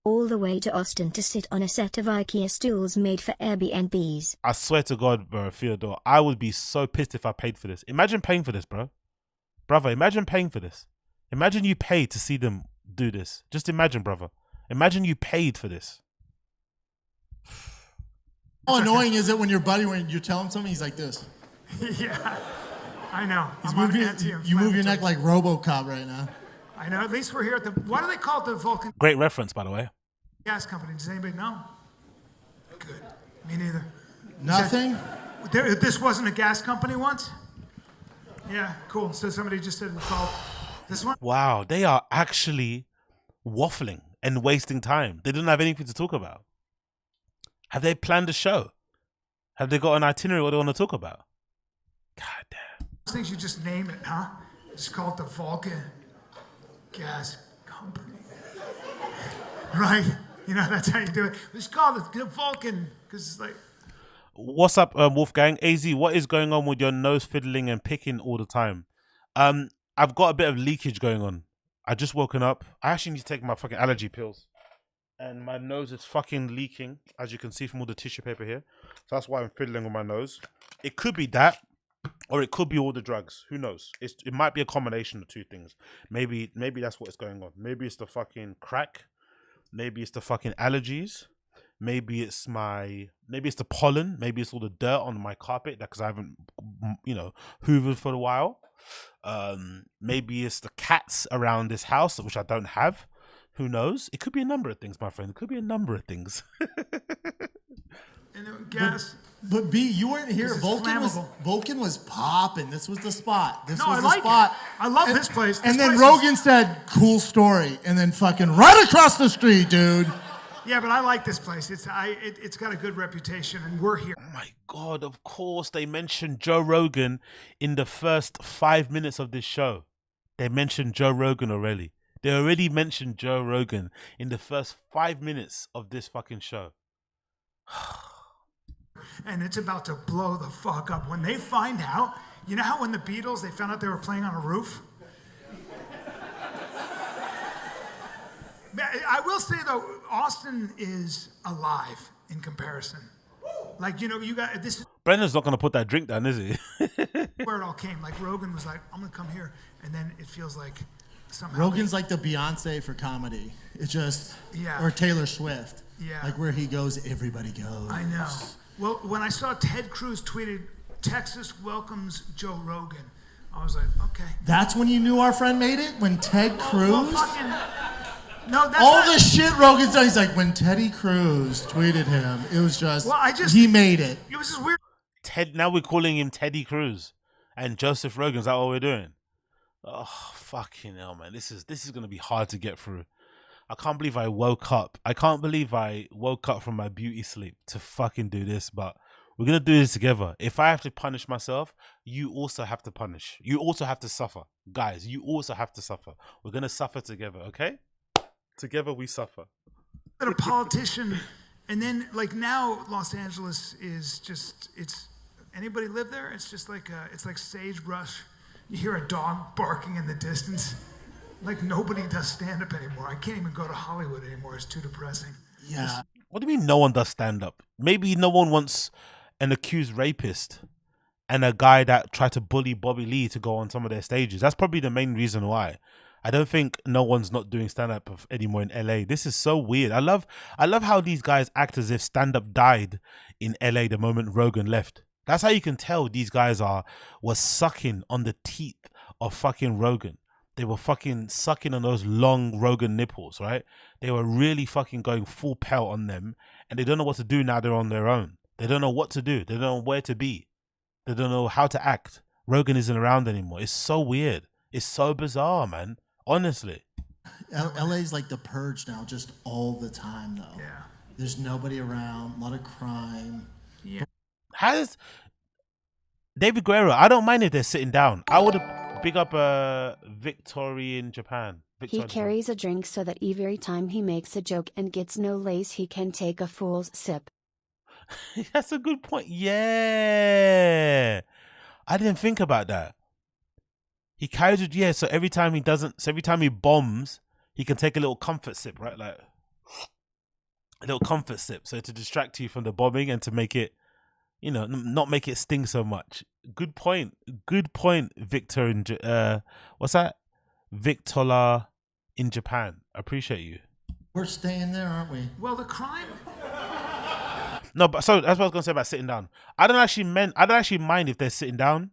All the way to Austin to sit on a set of IKEA stools made for Airbnbs. I swear to God, bro, Theodore, I would be so pissed if I paid for this. Imagine paying for this, bro. Brother, imagine paying for this. Imagine you pay to see them do this. Just imagine, brother. Imagine you paid for this. How annoying is it when your buddy, when you tell him something, he's like this? Yeah, I know. You move your neck like RoboCop right now. I know. At least we're here at the. What do they call it? The Vulcan Great reference, by the way. gas company. Does anybody know? Good. Me neither. Nothing? This wasn't a gas company once? Yeah, cool. So somebody just said we called this one? Wow, they are actually waffling and wasting time. They didn't have anything to talk about. Have they planned a show? Have they got an itinerary what they want to talk about? God damn. Those things you just name it, huh? Just call it the Vulcan Gas Company. Right? You know, that's how you do it. Just call it the Vulcan, because it's like... What's up, Wolfgang? AZ, what is going on with your nose fiddling and picking all the time? I've got a bit of leakage going on. I just woken up. I actually need to take my fucking allergy pills. And my nose is fucking leaking, as you can see from all the tissue paper here. So that's why I'm fiddling with my nose. It could be that, or it could be all the drugs. Who knows? It might be a combination of two things. Maybe that's what's going on. Maybe it's the fucking crack. Maybe it's the fucking allergies. Maybe it's the pollen. Maybe it's all the dirt on my carpet because I haven't, hoovered for a while. Maybe it's the cats around this house, which I don't have. Who knows? It could be a number of things, my friend. It could be a number of things. And gas. But B, you weren't here. Vulcan was popping. This was the spot. This was the spot. I love this place. And then Rogan said, "Cool story," and then fucking right across the street, dude. Yeah, but I like this place. It's got a good reputation, and we're here. Oh my God, of course they mentioned Joe Rogan in the first 5 minutes of this show. They mentioned Joe Rogan already. They already mentioned Joe Rogan in the first 5 minutes of this fucking show. And it's about to blow the fuck up. When they find out, you know how when the Beatles, they found out they were playing on a roof? I will say though, Austin is alive in comparison. Like, you got this. Brendan's not gonna put that drink down, is he? Where it all came. Like Rogan was like, "I'm gonna come here," and then it feels like somehow. Rogan's like the Beyonce for comedy. It just or Taylor Swift. Yeah. Like where he goes, everybody goes. I know. Well, when I saw Ted Cruz tweeted, "Texas welcomes Joe Rogan," I was like, okay. That's when you knew our friend made it? When Ted Cruz? No, that's all the shit Rogan's done. He's like, when Teddy Cruz tweeted him, it was just, he made it. It was just weird. Now we're calling him Teddy Cruz and Joseph Rogan. Is that what we're doing? Oh, fucking hell, man. This is going to be hard to get through. I can't believe I woke up. I can't believe I woke up from my beauty sleep to fucking do this, but we're going to do this together. If I have to punish myself, you also have to punish. You also have to suffer. Guys, you also have to suffer. We're going to suffer together, okay? Together we suffer. A politician, and then like now Los Angeles is just, anybody live there? It's just like, it's like sagebrush. You hear a dog barking in the distance. Like nobody does stand-up anymore. I can't even go to Hollywood anymore. It's too depressing. Yeah. What do you mean no one does stand-up? Maybe no one wants an accused rapist and a guy that tried to bully Bobby Lee to go on some of their stages. That's probably the main reason why. I don't think no one's not doing stand-up anymore in LA. This is so weird. I love how these guys act as if stand-up died in LA the moment Rogan left. That's how you can tell these guys were sucking on the teeth of fucking Rogan. They were fucking sucking on those long Rogan nipples, right? They were really fucking going full pelt on them, and they don't know what to do now they're on their own. They don't know what to do. They don't know where to be. They don't know how to act. Rogan isn't around anymore. It's so weird. It's so bizarre, man. Honestly. LA's like the purge now, just all the time, though. Yeah. There's nobody around, a lot of crime. Yeah. Has David Guerrero, I don't mind if they're sitting down. I would have big up Victory in Japan. He carries a drink so that every time he makes a joke and gets no lace, he can take a fool's sip. That's a good point. Yeah. I didn't think about that. He carries it, yeah, so every time he bombs, he can take a little comfort sip, right? Like a little comfort sip. So to distract you from the bombing and to make it, not make it sting so much. Good point. Good point, Victor. What's that? Victola in Japan. Appreciate you. We're staying there, aren't we? Well, the crime. No, but so that's what I was gonna say about sitting down. I don't actually mind if they're sitting down.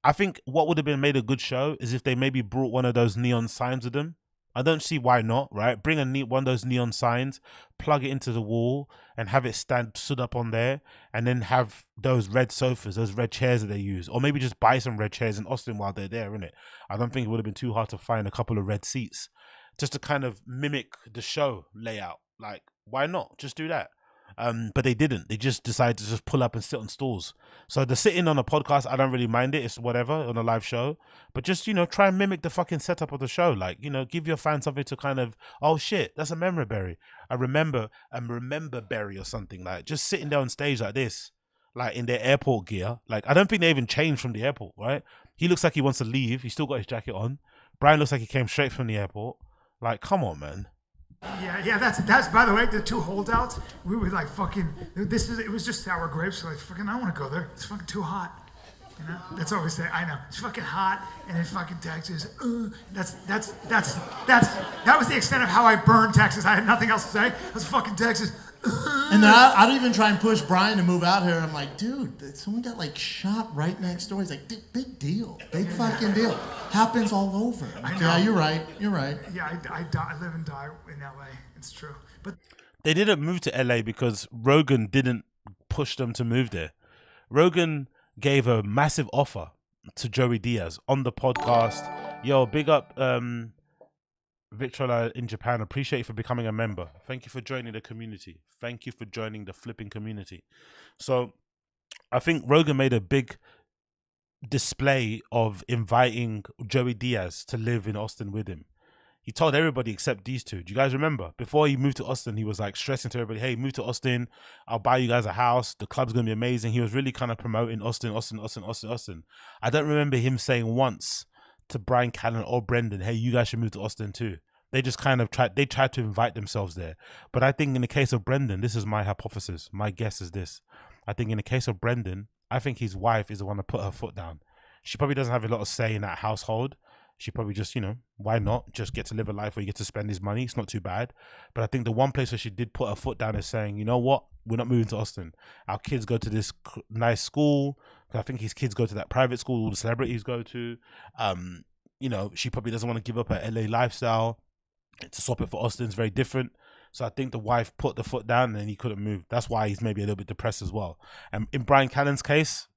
I think what would have been made a good show is if they maybe brought one of those neon signs with them. I don't see why not, right? Bring one of those neon signs, plug it into the wall, and have it stood up on there, and then have those red sofas, those red chairs that they use, or maybe just buy some red chairs in Austin while they're there, innit? I don't think it would have been too hard to find a couple of red seats, just to kind of mimic the show layout. Like, why not? Just do that. But they didn't. They just decided to just pull up and sit on stools. So the sitting on a podcast, I don't really mind it. It's whatever on a live show. But just, try and mimic the fucking setup of the show. Like, give your fans something to kind of, oh shit, that's a memory berry. I remember berry or something. Like, just sitting there on stage like this, like in their airport gear. Like, I don't think they even changed from the airport, right? He looks like he wants to leave. He's still got his jacket on. Brian looks like he came straight from the airport. Like, come on, man. Yeah, that's by the way, the two holdouts, we were like fucking, it was just sour grapes, so like fucking, I don't want to go there, it's fucking too hot, that's all we say, I know, it's fucking hot, and in fucking Texas, that was the extent of how I burned Texas. I had nothing else to say, it was fucking Texas. And then I'd even try and push Brian to move out here. I'm like, dude, someone got like shot right next door. He's like, big deal, big fucking deal. Happens all over. Like, yeah, you're right. Yeah, I live and die in LA. It's true. But they didn't move to LA because Rogan didn't push them to move there. Rogan gave a massive offer to Joey Diaz on the podcast. Yo, big up Victrola in Japan. Appreciate you for becoming a member. Thank you for joining the community. Thank you for joining the flipping community. So I think Rogan made a big display of inviting Joey Diaz to live in Austin with him. He told everybody except these two. Do you guys remember? Before he moved to Austin, he was like stressing to everybody, hey, move to Austin. I'll buy you guys a house. The club's going to be amazing. He was really kind of promoting Austin. I don't remember him saying once to Brian Callen or Brendan, hey, you guys should move to Austin too. They just kind of tried to invite themselves there. But I think in the case of Brendan, this is my hypothesis. My guess is this. I think in the case of Brendan, I think his wife is the one to put her foot down. She probably doesn't have a lot of say in that household. She probably just, why not just get to live a life where you get to spend his money? It's not too bad. But I think the one place where she did put her foot down is saying, you know what? We're not moving to Austin. Our kids go to this nice school. I think his kids go to that private school all the celebrities go to. She probably doesn't want to give up her LA lifestyle to swap it for Austin. It's very different. So I think the wife put the foot down and then he couldn't move. That's why he's maybe a little bit depressed as well. And in Brian Callen's case,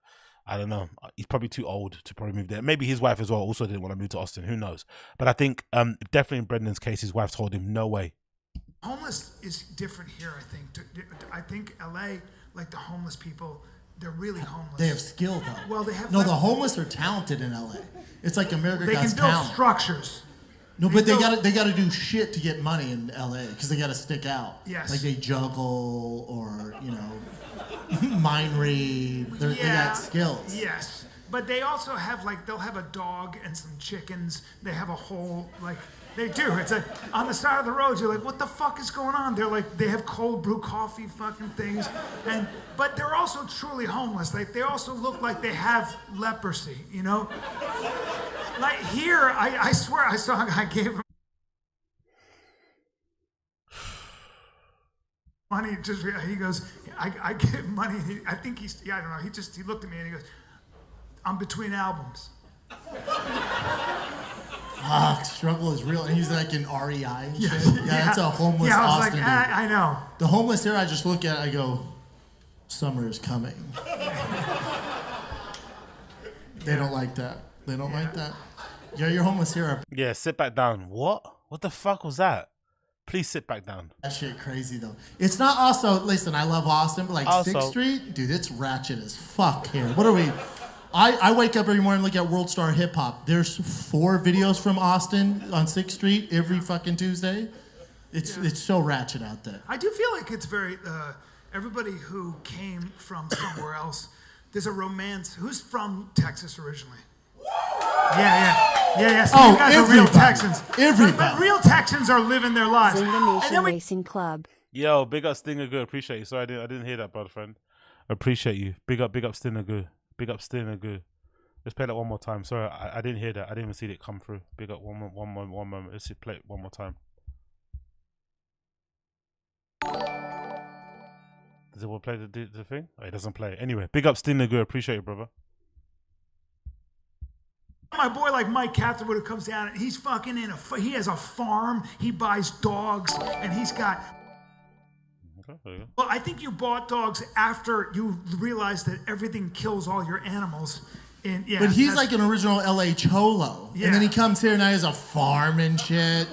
I don't know. He's probably too old to probably move there. Maybe his wife as well also didn't want to move to Austin. Who knows? But I think definitely in Brendan's case, his wife told him, no way. Homeless is different here, I think. I think LA, like the homeless people, they're really homeless. They have skill though. Well, they have. No, the homeless are talented in LA. It's like America They Got can build Talent. structures. No, but they gotta do shit to get money in LA because they gotta stick out. Yes. Like they juggle or mind read. They got skills. Yes, but they also have they'll have a dog and some chickens. They have a whole they do. It's on the side of the road. You're like, what the fuck is going on? They're they have cold brew coffee fucking things, but they're also truly homeless. They also look like they have leprosy. Like here, I swear I saw a guy gave him money. He goes, I give money. I think I don't know. He looked at me and he goes, I'm between albums. Struggle is real. And he's like in REI and shit. Yeah, that's a homeless Yeah, I was Austin dude. I know. The homeless here, I just look at it, I go, summer is coming. They don't like that. They don't like that. Yeah, you're homeless here. Yeah, sit back down. What? What the fuck was that? Please sit back down. That shit crazy though. It's not also, listen, I love Austin, but Also- 6th Street, dude, it's ratchet as fuck here. What are we? I wake up every morning and look at World Star Hip Hop. There's 4 videos from Austin on 6th Street every fucking Tuesday. It's so ratchet out there. I do feel like it's very, everybody who came from somewhere else, there's a romance. Who's from Texas originally? Yeah. So you guys are real Texans. Everybody. But real Texans are living their lives. Zynga And then Nation Racing Club. Yo, big up Stinger Good. Appreciate you. Sorry, I didn't hear that, brother friend. Appreciate you. Big up Stinger Good. Big up Stinger Good. Let's play that one more time. Sorry, I didn't hear that. I didn't even see it come through. Big up one moment. Let's see, play it one more time. Does it want to play the thing? Oh, it doesn't play. Anyway, big up Stin Nagu. Appreciate it, brother. My boy like Mike Catherwood who comes down and he's fucking he has a farm, he buys dogs, and he's got... Okay, there you go. Well, I think you bought dogs after you realized that everything kills all your animals. And, yeah, but he's like an original LA Cholo. Yeah. And then he comes here now, he has a farm and shit.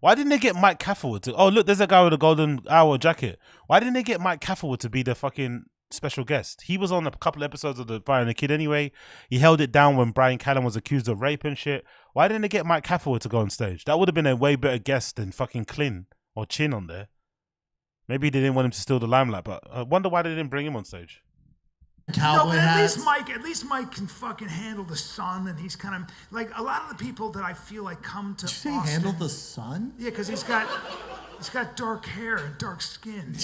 Why didn't they get Mike Catherwood to... Oh, look, there's a guy with a golden hour jacket. Why didn't they get Mike Catherwood to be the fucking special guest? He was on a couple episodes of the Fire and the Kid anyway. He held it down when Brian Callen was accused of rape and shit. Why didn't they get Mike Catherwood to go on stage? That would have been a way better guest than fucking Clint or Chin on there. Maybe they didn't want him to steal the limelight, but I wonder why they didn't bring him on stage. No, but at least Mike can fucking handle the sun, and he's kind of like a lot of the people that I feel like come to Austin. Handle the sun? Yeah, because he's got dark hair and dark skin.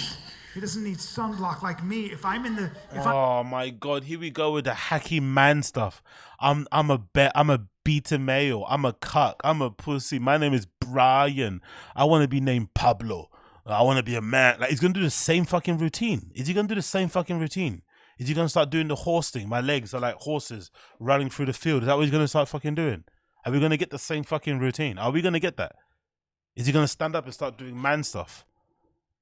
He doesn't need sunblock like me. If I'm in the, Oh my god, here we go with the hacky man stuff. I'm a beta male. I'm a cuck. I'm a pussy. My name is Brian. I want to be named Pablo. I want to be a man. Like, he's gonna do the same fucking routine. Is he gonna do the same fucking routine? Is he gonna start doing the horse thing? My legs are like horses running through the field. Is that what he's gonna start fucking doing? Are we gonna get the same fucking routine? Are we gonna get that? Is he gonna stand up and start doing man stuff?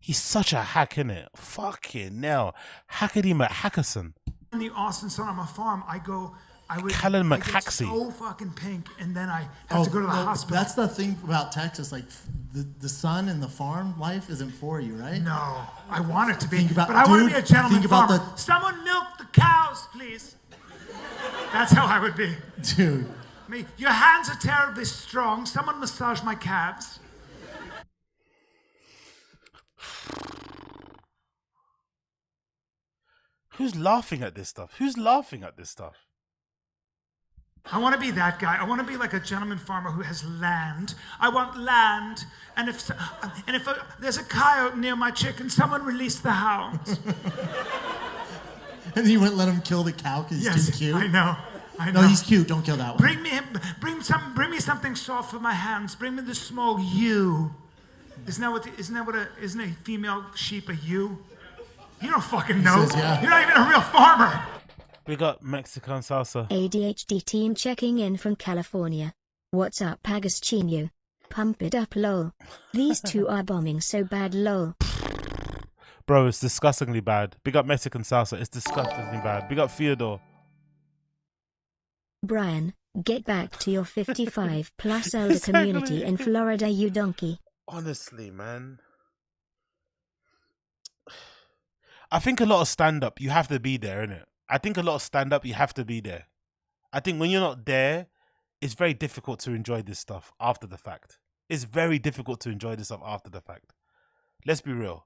He's such a hack, innit? Fucking hell. Hackety McHackerson. in the Austin Sun on my farm, I would Callan I get McHaxey. so fucking pink, and then I have to go to the hospital. That's the thing about Texas. Like the sun and the farm life isn't for you, right? No, I want it to be, About, but I want to be a gentleman farmer. The, Someone milk the cows, please. That's how I would be. Dude. Your hands are terribly strong. Someone massage my calves. Who's laughing at this stuff? Who's laughing at this stuff? I want to be that guy. I want to be like a gentleman farmer who has land. I want land, and if there's a coyote near my chicken, someone release the hounds. And you wouldn't let him kill the cow because he's too cute. I know. No, he's cute. Don't kill that one. Bring me something soft for my hands. Bring me the small ewe. Isn't a female sheep a ewe? You don't fucking know. Says, yeah. You're not even a real farmer. We got Mexican salsa. ADHD team checking in from California. What's up, Agostinho? Pump it up, lol. These two are bombing so bad, lol. Bro, it's disgustingly bad. Big up Mexican salsa. It's disgustingly bad. Big up Theodore. Brian, get back to your 55 plus elder community in Florida, you donkey. Honestly, man. I think a lot of stand-up, you have to be there, innit? I think a lot of stand-up, you have to be there. I think when you're not there, it's very difficult to enjoy this stuff after the fact. It's very difficult to enjoy this stuff after the fact. Let's be real.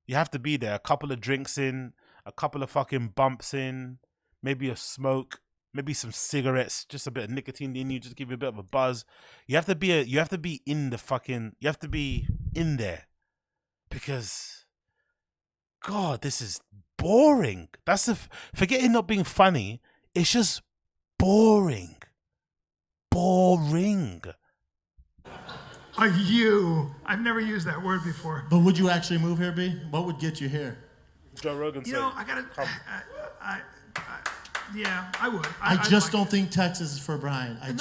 You have to be there. A couple of drinks in, a couple of fucking bumps in, maybe a smoke, maybe some cigarettes, just a bit of nicotine in you, just give you a bit of a buzz. You have to be in there. Because, God, this is boring. Forget it not being funny. It's just boring. Boring. A ewe. I've never used that word before. But would you actually move here, B? What would get you here? Joe Rogan said. I gotta. Yeah, I would. I just don't think Texas is for Brian. I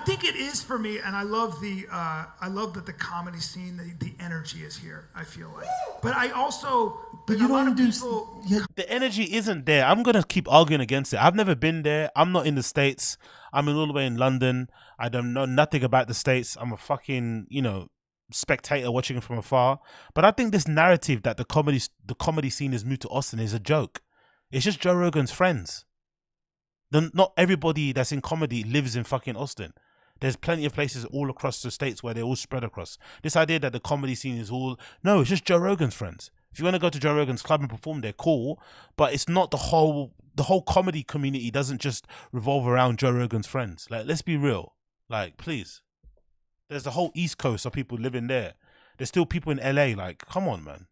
think it is for me, and I love that the comedy scene, the energy is here. I feel like, but I also, but you don't do. The energy isn't there. I'm gonna keep arguing against it. I've never been there. I'm not in the States. I'm all the way in London. I don't know nothing about the States. I'm a fucking spectator watching it from afar. But I think this narrative that the comedy scene has moved to Austin is a joke. It's just Joe Rogan's friends. Not everybody that's in comedy lives in fucking Austin. There's plenty of places all across the States where they're all spread across. This idea that the comedy scene is no, it's just Joe Rogan's friends. If you want to go to Joe Rogan's club and perform, they're cool, but it's not the whole comedy community doesn't just revolve around Joe Rogan's friends. Like, let's be real. Like, please. There's the whole East Coast of people living there. There's still people in LA. Like, come on, man.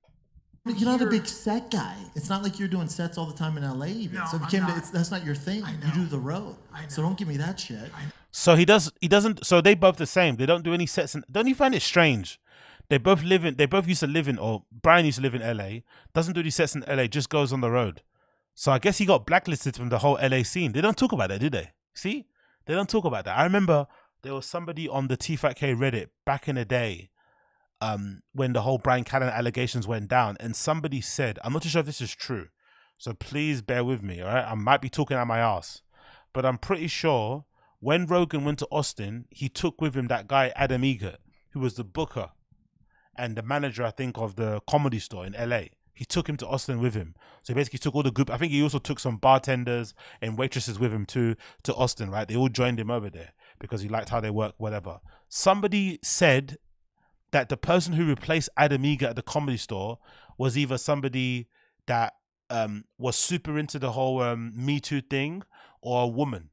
You're not a big set guy. It's not like you're doing sets all the time in LA even. No, so if you I'm came not. to, that's not your thing. You do the road. So don't give me that shit. So he doesn't. So they both the same. They don't do any sets. Don't you find it strange? They both used to live in, or Brian used to live in LA. Doesn't do any sets in LA. Just goes on the road. So I guess he got blacklisted from the whole LA scene. They don't talk about that, do they? See, they don't talk about that. I remember there was somebody on the TFATK Reddit back in the day, when the whole Brian Callen allegations went down, and somebody said, I'm not too sure if this is true, so please bear with me, all right? I might be talking out my ass, but I'm pretty sure when Rogan went to Austin, he took with him that guy Adam Egert, who was the booker and the manager, I think, of the Comedy Store in LA. He took him to Austin with him. So he basically took all the group. I think he also took some bartenders and waitresses with him too to Austin, right? They all joined him over there because he liked how they work, whatever. Somebody said that the person who replaced Adam Egert at the Comedy Store was either somebody that was super into the whole Me Too thing, or a woman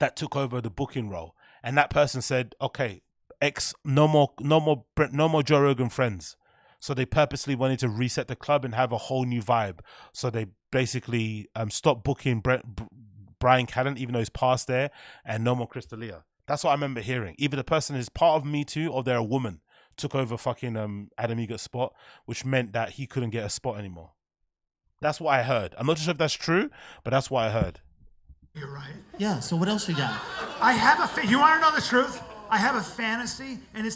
that took over the booking role. And that person said, okay, no more Joe Rogan friends. So they purposely wanted to reset the club and have a whole new vibe. So they basically stopped booking Brian Callen, even though he's past there, and no more Chris D'Elia. That's what I remember hearing. Either the person is part of Me Too or they're a woman. Took over fucking Adam Egert's spot, which meant that he couldn't get a spot anymore. That's what I heard. I'm not sure if that's true, but that's what I heard. You're right. Yeah, so what else you got? I have you want to know the truth? I have a fantasy, and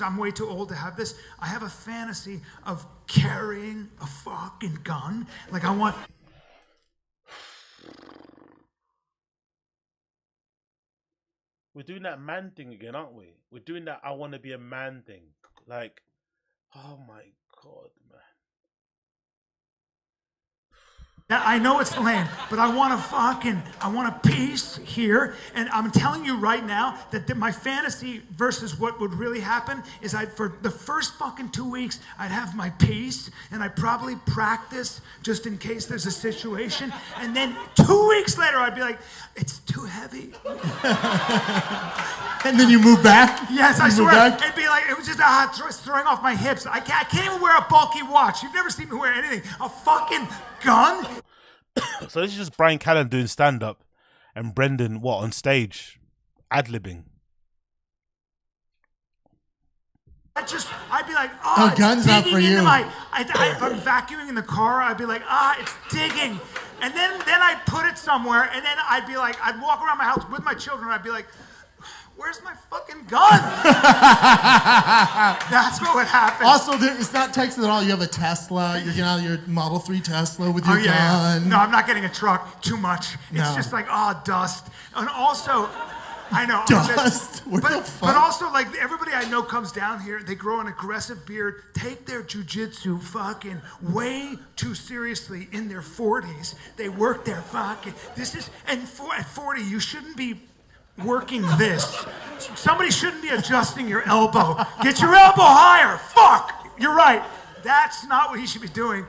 I'm way too old to have this. I have a fantasy of carrying a fucking gun. Like, I want... We're doing that man thing again, aren't we? We're doing that I want to be a man thing. Like, oh my God, man. I know it's lame, but I want a piece here. And I'm telling you right now that my fantasy versus what would really happen is for the first fucking 2 weeks, I'd have my piece and I'd probably practice just in case there's a situation. And then 2 weeks later, I'd be like, it's too heavy. And then you move back? Yes, I swear. It'd be like, it was just throwing off my hips. I can't even wear a bulky watch. You've never seen me wear anything. A fucking gun? So this is just Brian Callen doing stand-up and Brendan, on stage, ad-libbing. I'd be like, oh, gun's not for you. If I'm vacuuming in the car, I'd be like, it's digging. And then I'd put it somewhere, and then I'd be like, I'd walk around my house with my children, I'd be like, where's my fucking gun? That's what would happen. Also, it's not Texas at all. You have a Tesla. You're getting out of your Model 3 Tesla with your gun. No, I'm not getting a truck. Too much. It's just like, dust. And also, I know. Dust? What the fuck? But also, like, everybody I know comes down here, they grow an aggressive beard, take their jujitsu fucking way too seriously in their 40s. They work their fucking... at 40, you shouldn't be working this. Somebody shouldn't be adjusting your elbow. Get your elbow higher. Fuck. You're right. That's not what he should be doing.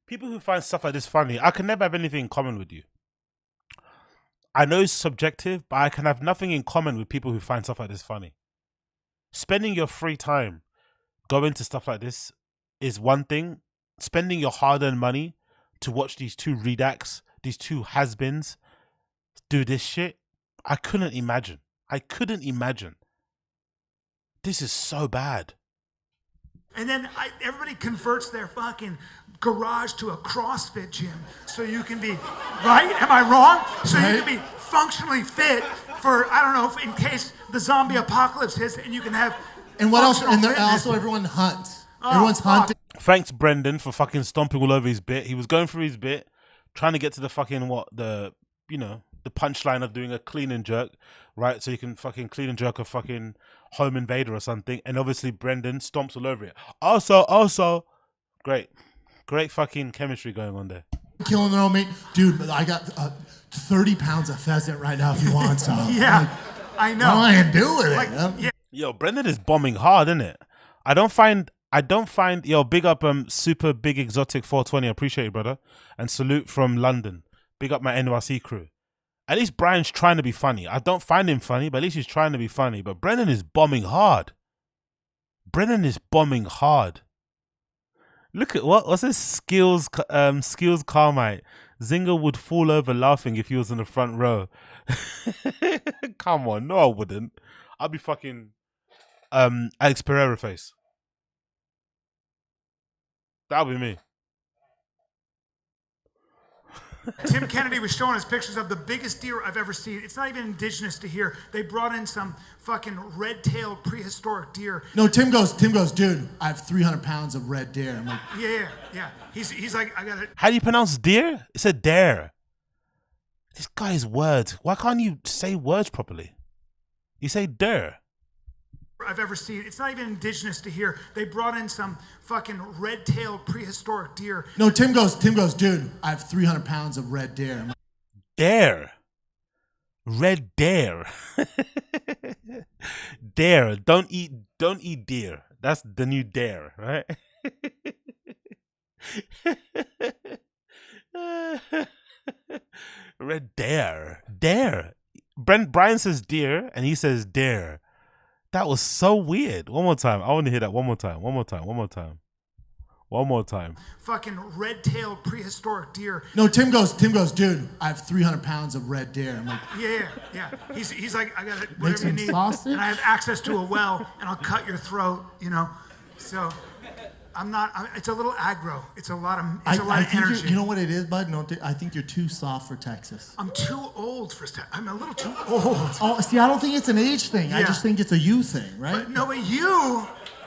People who find stuff like this funny, I can never have anything in common with you. I know it's subjective, but I can have nothing in common with people who find stuff like this funny. Spending your free time going to stuff like this is one thing. Spending your hard-earned money to watch these two redacts, these two has-beens do this shit, I couldn't imagine. This is so bad. And then everybody converts their fucking garage to a CrossFit gym so you can be, right? Am I wrong? So you can be functionally fit for, I don't know, in case the zombie apocalypse hits and you can have And what else? And fitness. also everyone hunts. Everyone's hunting. Thanks, Brendan, for fucking stomping all over his bit. He was going through his bit, trying to get to the fucking the punchline of doing a clean and jerk, right? So you can fucking clean and jerk a fucking home invader or something. And obviously Brendan stomps all over it. Also, great fucking chemistry going on there. Killing their own meat. Dude, I got 30 pounds of pheasant right now if you want some. Yeah, I know. I ain't doing it. Yeah. Yo, Brendan is bombing hard, isn't it? I don't find, yo, big up Super Big Exotic 420. I appreciate it, brother. And salute from London. Big up my NYC crew. At least Brian's trying to be funny. I don't find him funny, but at least he's trying to be funny. But Brennan is bombing hard. Brennan is bombing hard. Look at what's his skills Carmite. Zinger would fall over laughing if he was in the front row. Come on, no I wouldn't. I'd be fucking Alex Pereira face. That would be me. Tim Kennedy was showing us pictures of the biggest deer I've ever seen. It's not even indigenous to here. They brought in some fucking red-tailed prehistoric deer. No, Tim goes, dude, I have 300 pounds of red deer. I'm like, Yeah. He's like, I got it. How do you pronounce deer? It's a dare. This guy's words. Why can't you say words properly? You say dare. I've ever seen. It's not even indigenous to here. They brought in some fucking red-tailed prehistoric deer. no, Tim goes, dude, I have 300 pounds of red deer. I'm like, Dare. Red dare. Dare. Don't eat deer. That's the new dare, right? Red dare. Dare. Brian says deer and he says dare. That was so weird. One more time. I want to hear that one more time. One more time. Fucking red-tailed prehistoric deer. no, Tim goes, dude, I have 300 pounds of red deer. I'm like, Yeah. He's like, I got it. Make Whatever you some need. sausage? And I have access to a well, and I'll cut your throat. You know, so it's a little aggro. It's a lot of think energy. you know what it is, bud? No, I think you're too soft for Texas. I'm too old for. I'm a little too old. Oh, see, I don't think it's an age thing. I Yeah. just think it's a you thing, right? But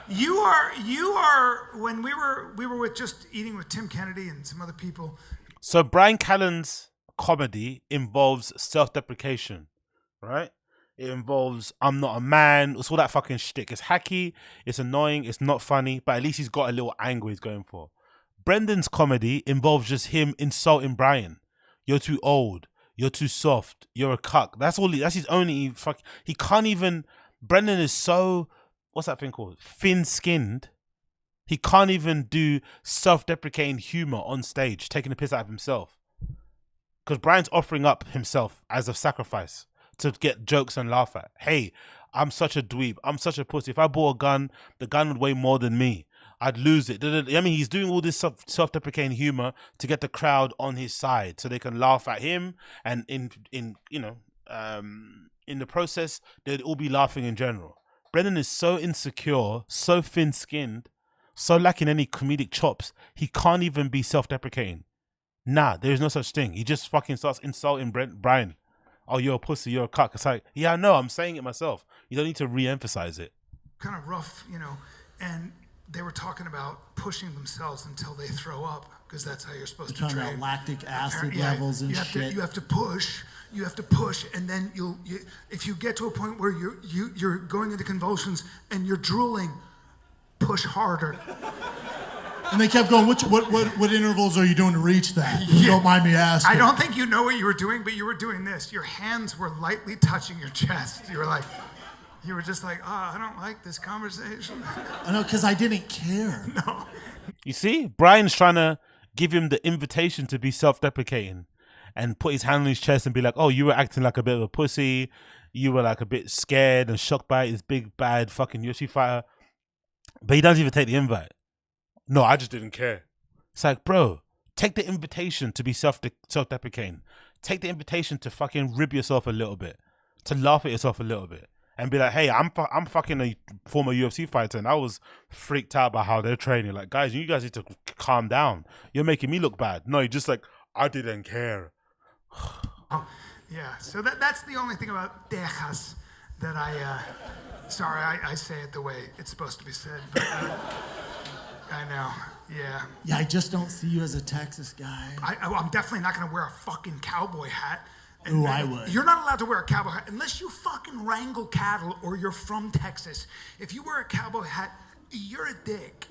you are. When we were with just eating with Tim Kennedy and some other people. So Brian Callen's comedy involves self-deprecation, right? It involves I'm not a man. It's all that fucking shtick. It's hacky. It's annoying. It's not funny. But at least he's got a little angle he's going for. Brendan's comedy involves just him insulting Brian. You're too old. You're too soft. You're a cuck. That's all. That's his only fuck. He can't even. Brendan is so. What's that thing called? Thin-skinned. He can't even do self-deprecating humor on stage, taking the piss out of himself. Because Brian's offering up himself as a sacrifice to get jokes and laugh at. Hey, I'm such a dweeb. I'm such a pussy. If I bought a gun, the gun would weigh more than me. I'd lose it. I mean, he's doing all this self-deprecating humor to get the crowd on his side so they can laugh at him. And in the process, they'd all be laughing in general. Brendan is so insecure, so thin-skinned, so lacking any comedic chops, he can't even be self-deprecating. Nah, there is no such thing. He just fucking starts insulting Brian. Oh, you're a pussy, you're a cuck. It's like, yeah, I know, I'm saying it myself. You don't need to re-emphasize it. Kind of rough, and they were talking about pushing themselves until they throw up, because that's how you're supposed to train. Talking about lactic acid levels and shit. You have to push, and then if you get to a point where you're going into convulsions and you're drooling, push harder. And they kept going, what intervals are you doing to reach that? If you don't mind me asking. I don't think you know what you were doing, but you were doing this. Your hands were lightly touching your chest. You were just like, oh, I don't like this conversation. I know, because I didn't care. No. You see, Brian's trying to give him the invitation to be self-deprecating and put his hand on his chest and be like, oh, you were acting like a bit of a pussy. You were like a bit scared and shocked by this big, bad fucking UFC fighter. But he doesn't even take the invite. No, I just didn't care. It's like, bro, take the invitation to be self-deprecating. Take the invitation to fucking rib yourself a little bit, to laugh at yourself a little bit, and be like, hey, I'm fucking a former UFC fighter, and I was freaked out by how they're training. Like, guys, you guys need to calm down. You're making me look bad. No, you're just like, I didn't care. Yeah, so that's the only thing about Texas that sorry, I say it the way it's supposed to be said, but I know, yeah. Yeah, I just don't see you as a Texas guy. I'm definitely not going to wear a fucking cowboy hat. Ooh, I would. You're not allowed to wear a cowboy hat unless you fucking wrangle cattle or you're from Texas. If you wear a cowboy hat, you're a dick.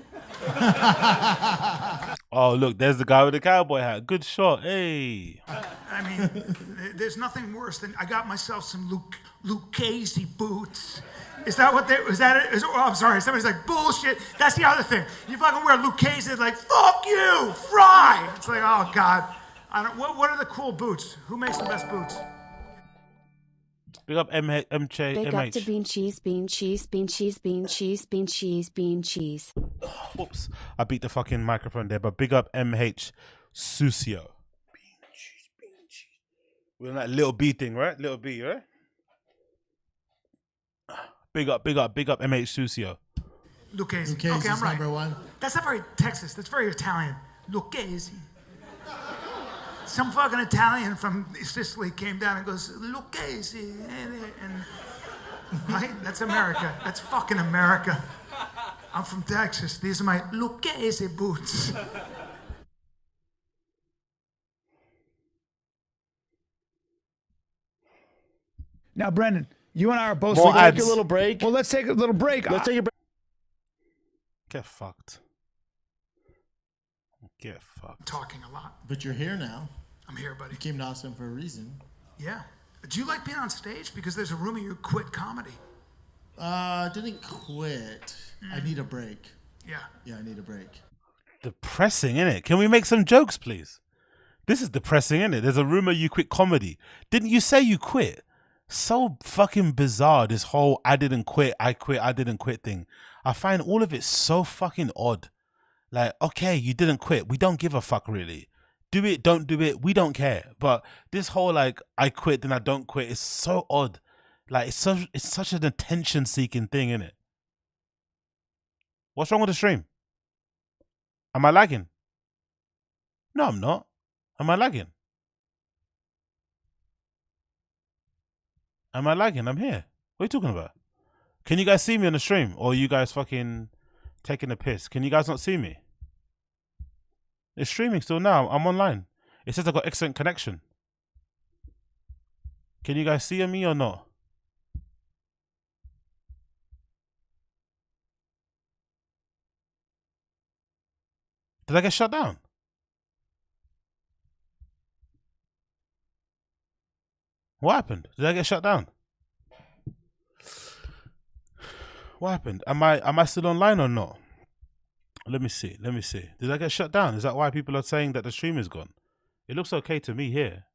Oh, look, there's the guy with the cowboy hat. Good shot, hey. I mean, there's nothing worse than I got myself some Lucchese boots. Is that what they, is that it? Oh, I'm sorry, somebody's like, bullshit. That's the other thing. You fucking wear Lucchese, it's like, fuck you, fry. It's like, oh God. What are the cool boots? Who makes the best boots? Big up MH. Big up to bean cheese, bean cheese, bean cheese, bean cheese, bean cheese, bean cheese. Whoops, I beat the fucking microphone there, but big up MH Susio. Bean cheese, bean cheese. We're on that little B thing, right? Little B, right? Big up MH Susio. Lucchese. Lucchese Okay, I'm is right. number one. That's not very Texas. That's very Italian. Lucchese. Some fucking Italian from Sicily came down and goes, Lucchese. And right? That's America. That's fucking America. I'm from Texas. These are my Lucchese boots. Now, Brendan, you and I are both. We'll ads. take a little break. Well, let's take a little break. Let's take a break. Get fucked. Get fucked. Talking a lot. But you're here now. I'm here, buddy. You came to Austin for a reason. Yeah. Do you like being on stage? Because there's a rumor you quit comedy. Didn't quit. I need a break. Yeah. Yeah, I need a break. Depressing, innit? Can we make some jokes, please? This is depressing, innit? There's a rumor you quit comedy. Didn't you say you quit? So fucking bizarre, this whole I didn't quit, I didn't quit thing. I find all of it so fucking odd. Like, okay, you didn't quit. We don't give a fuck, really. Do it, don't do it, we don't care. But this whole like I quit then I don't quit is so odd. Like it's such an attention seeking thing, innit? What's wrong with the stream? Am I lagging? No, I'm not. Am I lagging? Am I lagging? I'm here. What are you talking about? Can you guys see me on the stream? Or are you guys fucking taking a piss? Can you guys not see me? It's streaming still now. I'm online. It says I got excellent connection. Can you guys see me or not? Did I get shut down? What happened? Did I get shut down? What happened? Am I still online or not? Let me see. Did I get shut down? Is that why people are saying that the stream is gone? It looks okay to me here.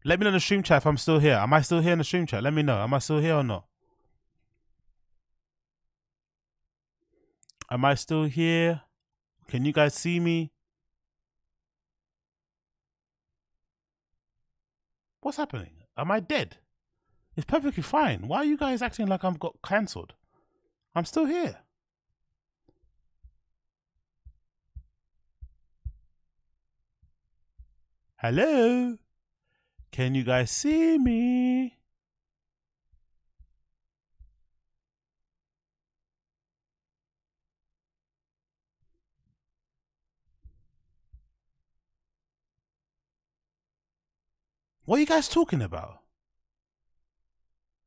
Let me know in the stream chat if I'm still here. Am I still here in the stream chat? Let me know. Am I still here or not? Am I still here? Can you guys see me? What's happening? Am I dead? It's perfectly fine. Why are you guys acting like I've got cancelled? I'm still here. Hello? Can you guys see me? What are you guys talking about?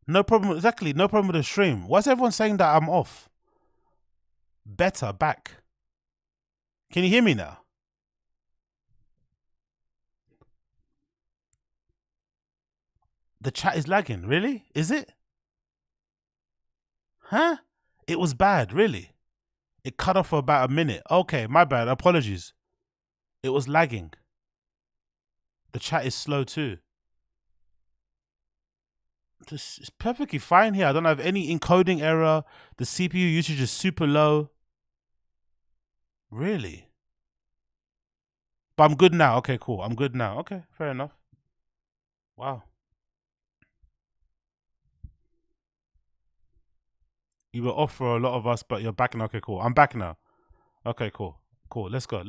No problem. Exactly. No problem with the stream. Why's everyone saying that I'm off? Better back. Can you hear me now? The chat is lagging. Really? Is it? Huh? It was bad. Really? It cut off for about a minute. Okay, my bad. Apologies. It was lagging. The chat is slow too. This is perfectly fine here. I don't have any encoding error. The CPU usage is super low. Really? But I'm good now. Okay, cool. I'm good now. Okay, fair enough. Wow. You were off for a lot of us, but you're back now. Okay, cool. I'm back now. Okay, cool. Cool. Let's go.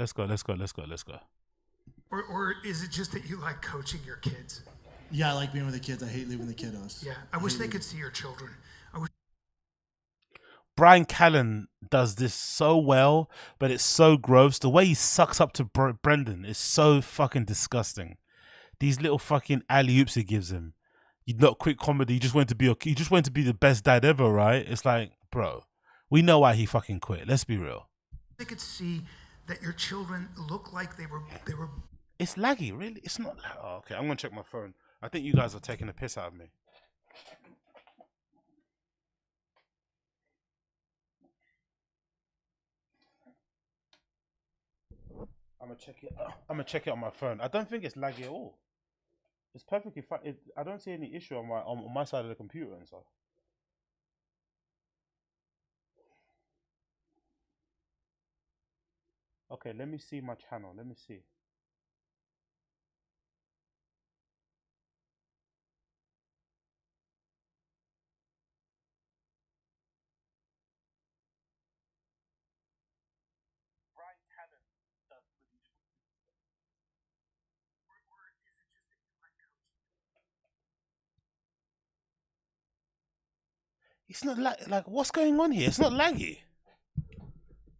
Or is it just that you like coaching your kids? Yeah, I like being with the kids. I hate leaving the kiddos. Yeah, I wish they could see your children. Brian Callen does this so well, but it's so gross. The way he sucks up to Brendan is so fucking disgusting. These little fucking alley-oops he gives him. You not quit comedy. You just want to be the best dad ever, right? It's like, bro, we know why he fucking quit. Let's be real. They could see that your children look like they were. It's laggy, really. It's not. Oh, okay, I'm gonna check my phone. I think you guys are taking a piss out of me. I'm gonna check it on my phone. I don't think it's laggy at all. It's perfectly fine. I don't see any issue on my side of the computer and stuff. Okay, let me see my channel. Let me see. It's not like what's going on here? It's not laggy.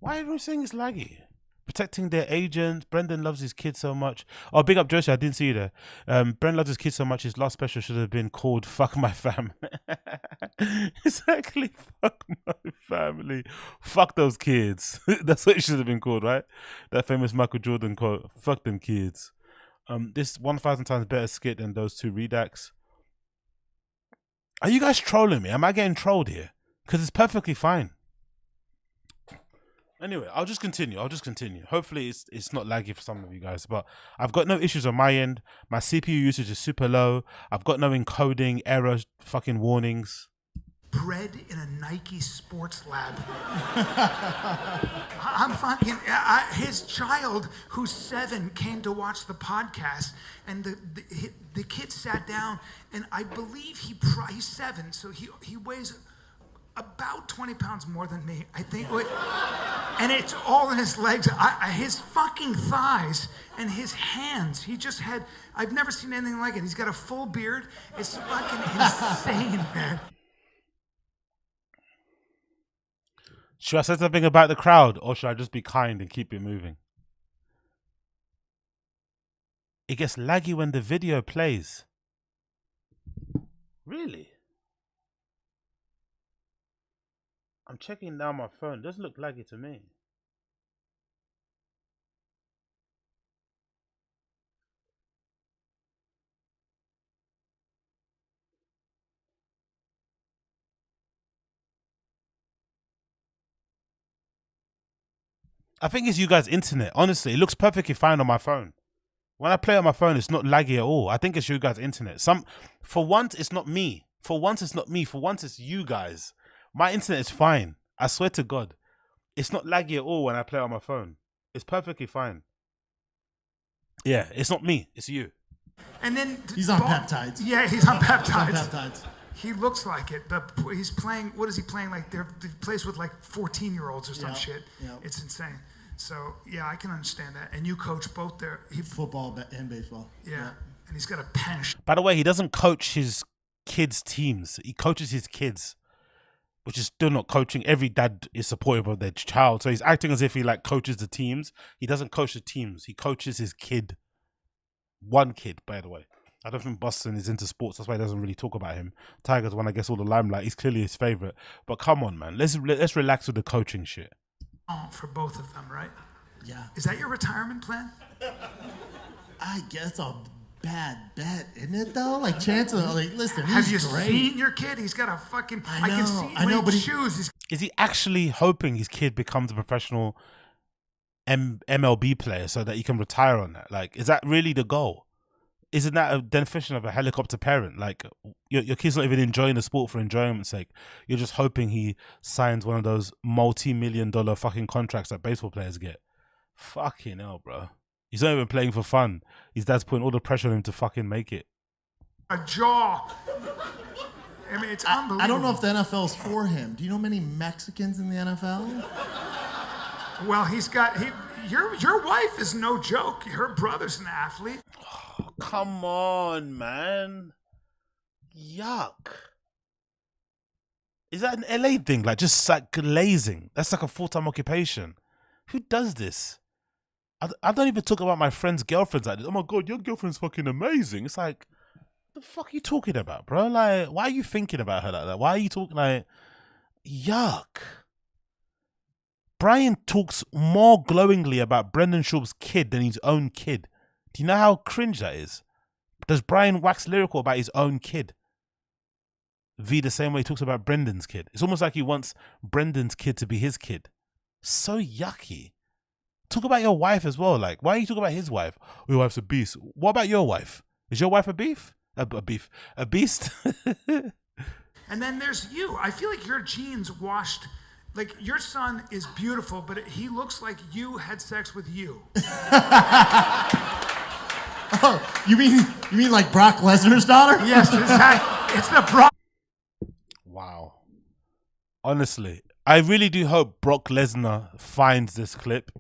Why are everyone saying it's laggy? Protecting their agents. Brendan loves his kids so much. Oh, big up Josie. I didn't see you there. Brendan loves his kids so much. His last special should have been called "Fuck My Family." Exactly. Fuck my family. Fuck those kids. That's what it should have been called, right? That famous Michael Jordan quote. Fuck them kids. This 1,000 times better skit than those two redacts. Are you guys trolling me? Am I getting trolled here? Because it's perfectly fine. Anyway, I'll just continue. Hopefully it's not laggy for some of you guys, but I've got no issues on my end. My CPU usage is super low. I've got no encoding, error, fucking warnings. Bred in a Nike sports lab. I'm fucking. His child, who's 7, came to watch the podcast, and the kid sat down, and I believe he's 7, so he weighs about 20 pounds more than me, I think. And it's all in his legs, his fucking thighs, and his hands. He just had. I've never seen anything like it. He's got a full beard. It's fucking insane, man. Should I say something about the crowd, or should I just be kind and keep it moving? It gets laggy when the video plays. Really? I'm checking now my phone. It doesn't look laggy to me. I think it's you guys' internet. Honestly, it looks perfectly fine on my phone. When I play on my phone, it's not laggy at all. I think it's you guys' internet. For once, it's not me. For once, it's not me. For once, it's you guys. My internet is fine. I swear to God. It's not laggy at all when I play on my phone. It's perfectly fine. Yeah, it's not me. It's you. And then He's on peptides. Yeah, he's on peptides. He's on peptides. He looks like it, but he's playing. What is he playing? Like he plays with like 14-year-olds or some shit. Yep. It's insane. So yeah, I can understand that. And you coach both there. Football and baseball. Yeah, and he's got a penchant. By the way, he doesn't coach his kids' teams. He coaches his kids, which is still not coaching. Every dad is supportive of their child, so he's acting as if he like coaches the teams. He doesn't coach the teams. He coaches his kid. One kid, by the way. I don't think Boston is into sports. That's why he doesn't really talk about him. Tiger's one, I guess, all the limelight. He's clearly his favorite. But come on, man. Let's relax with the coaching shit. Oh, for both of them, right? Yeah. Is that your retirement plan? I guess a bad bet, isn't it though? Like chances, like listen. Have you great. seen your kid? He's got a fucking. I can see when he chews. Is he actually hoping his kid becomes a professional MLB player so that he can retire on that? Like, is that really the goal? Isn't that a definition of a helicopter parent? Like, your kid's not even enjoying the sport for enjoyment's sake. You're just hoping he signs one of those multi-million-dollar fucking contracts that baseball players get. Fucking hell, bro. He's not even playing for fun. His dad's putting all the pressure on him to fucking make it. A jaw. I mean, it's unbelievable. I don't know if the NFL's for him. Do you know many Mexicans in the NFL? Well, he's got. Your wife is no joke. Her brother's an athlete. Oh, come on, man. Yuck. Is that an LA thing? Like, just like glazing? That's like a full-time occupation. Who does this? I don't even talk about my friends' girlfriends like this. Oh my God, your girlfriend's fucking amazing. It's like, what the fuck are you talking about, bro? Like, why are you thinking about her like that? Why are you talking like, yuck? Brian talks more glowingly about Brendan Schaub's kid than his own kid. Do you know how cringe that is? Does Brian wax lyrical about his own kid? The same way he talks about Brendan's kid. It's almost like he wants Brendan's kid to be his kid. So yucky. Talk about your wife as well. Like, why are you talking about his wife? Oh, your wife's a beast. What about your wife? Is your wife a beef? A beast. And then there's you. I feel like your genes washed. Like your son is beautiful, but he looks like you had sex with you. Oh, you mean like Brock Lesnar's daughter? Yes, exactly. It's the Brock. Wow. Honestly, I really do hope Brock Lesnar finds this clip.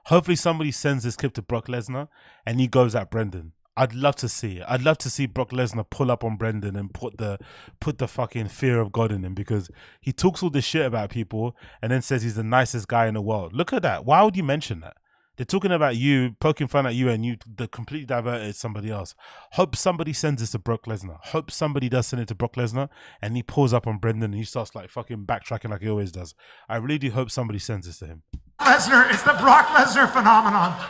Hopefully somebody sends this clip to Brock Lesnar and he goes at Brendan. I'd love to see it. I'd love to see Brock Lesnar pull up on Brendan and put the fucking fear of God in him, because he talks all this shit about people and then says he's the nicest guy in the world. Look at that. Why would you mention that? They're talking about you, poking fun at you, and you completely diverted somebody else. Hope somebody sends this to Brock Lesnar. Hope somebody does send it to Brock Lesnar and he pulls up on Brendan and he starts like fucking backtracking like he always does. I really do hope somebody sends this to him. Lesnar, it's the Brock Lesnar phenomenon.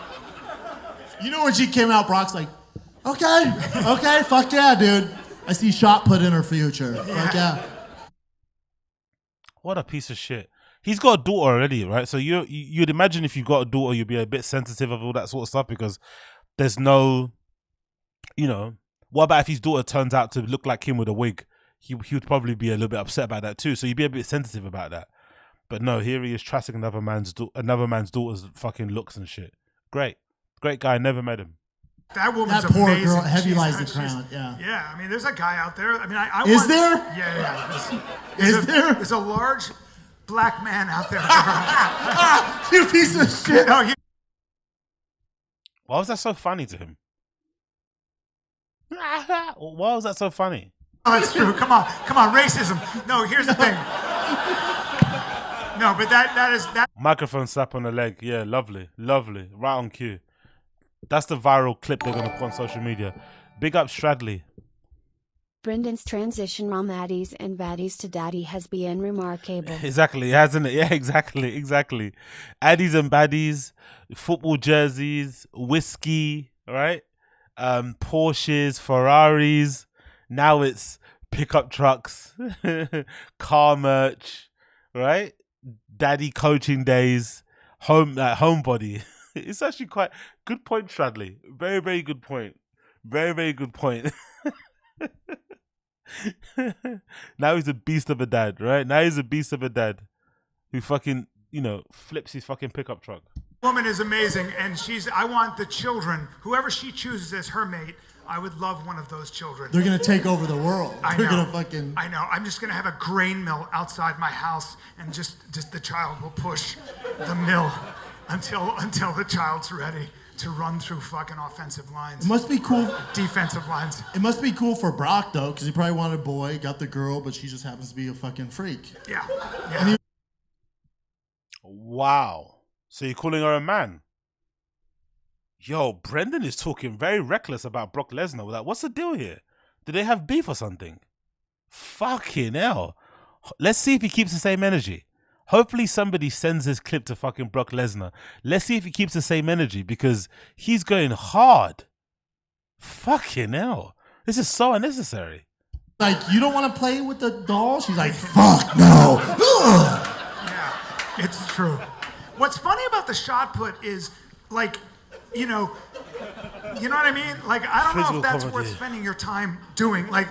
You know when she came out, Brock's like, okay, fuck yeah, dude. I see shot put in her future. Fuck yeah. What a piece of shit. He's got a daughter already, right? So you'd imagine if you've got a daughter, you'd be a bit sensitive of all that sort of stuff, because there's no, what about if his daughter turns out to look like him with a wig? He would probably be a little bit upset about that too. So you'd be a bit sensitive about that. But no, here he is trashing another man's daughter's fucking looks and shit. Great guy. Never met him. That woman's that poor amazing. girl, heavy lies the crown. Yeah. Yeah, I mean, there's a guy out there. I mean, I Is want, there? Yeah. Is there? There's a large black man out there. You piece of shit. No, Why was that so funny to him? Why was that so funny? that's true. Come on, racism. No, here's the thing. No, but that is. Microphone slap on the leg. Yeah, lovely. Right on cue. That's the viral clip they're going to put on social media. Big up Stradley. Brendan's transition from addies and baddies to daddy has been remarkable. Exactly, hasn't it? Yeah, exactly. Addies and baddies, football jerseys, whiskey, right? Porsches, Ferraris. Now it's pickup trucks, car merch, right? Daddy coaching days, homebody. It's actually quite good point, Stradley. Very, very good point. Very, very good point. Now he's a beast of a dad, right? Now he's a beast of a dad who fucking, flips his fucking pickup truck. Woman is amazing, and I want the children, whoever she chooses as her mate, I would love one of those children. They're going to take over the world. I They're know. going to fucking... I know. I'm just going to have a grain mill outside my house, and just the child will push the mill until the child's ready to run through fucking offensive lines. It must be cool. Defensive lines. It must be cool for Brock, though, because he probably wanted a boy, got the girl, but she just happens to be a fucking freak. Yeah. Wow. So you're calling her a man? Yo, Brendan is talking very reckless about Brock Lesnar. Like, what's the deal here? Do they have beef or something? Fucking hell. Let's see if he keeps the same energy. Hopefully somebody sends this clip to fucking Brock Lesnar. Let's see if he keeps the same energy, because he's going hard. Fucking hell. This is so unnecessary. Like, you don't want to play with the doll? She's like, fuck no. Yeah, it's true. What's funny about the shot put is, like, you know what I mean? Like, I don't know if that's worth spending your time doing. Like,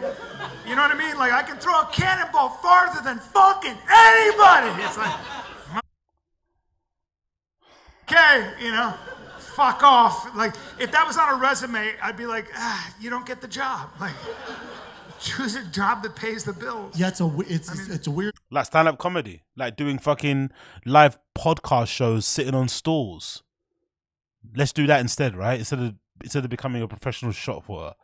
you know what I mean? Like, I can throw a cannonball farther than fucking anybody. It's like, okay, fuck off. Like, if that was on a resume, I'd be like, you don't get the job. Like, choose a job that pays the bills. Yeah, it's a weird... Like stand-up comedy. Like doing fucking live podcast shows, sitting on stools. Let's do that instead, right? Instead of becoming a professional shot putter,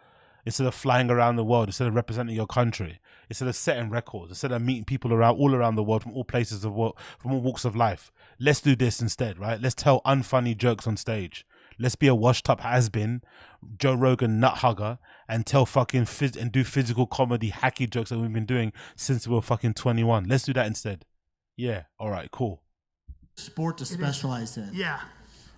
instead of flying around the world, instead of representing your country, instead of setting records, instead of meeting people all around the world from all places of world, from all walks of life. Let's do this instead, right? Let's tell unfunny jokes on stage. Let's be a washed-up has-been, Joe Rogan nut hugger, and tell fucking and do physical comedy hacky jokes that we've been doing since we were fucking 21. Let's do that instead. Yeah. All right. Cool. Sport to specialize in. Yeah.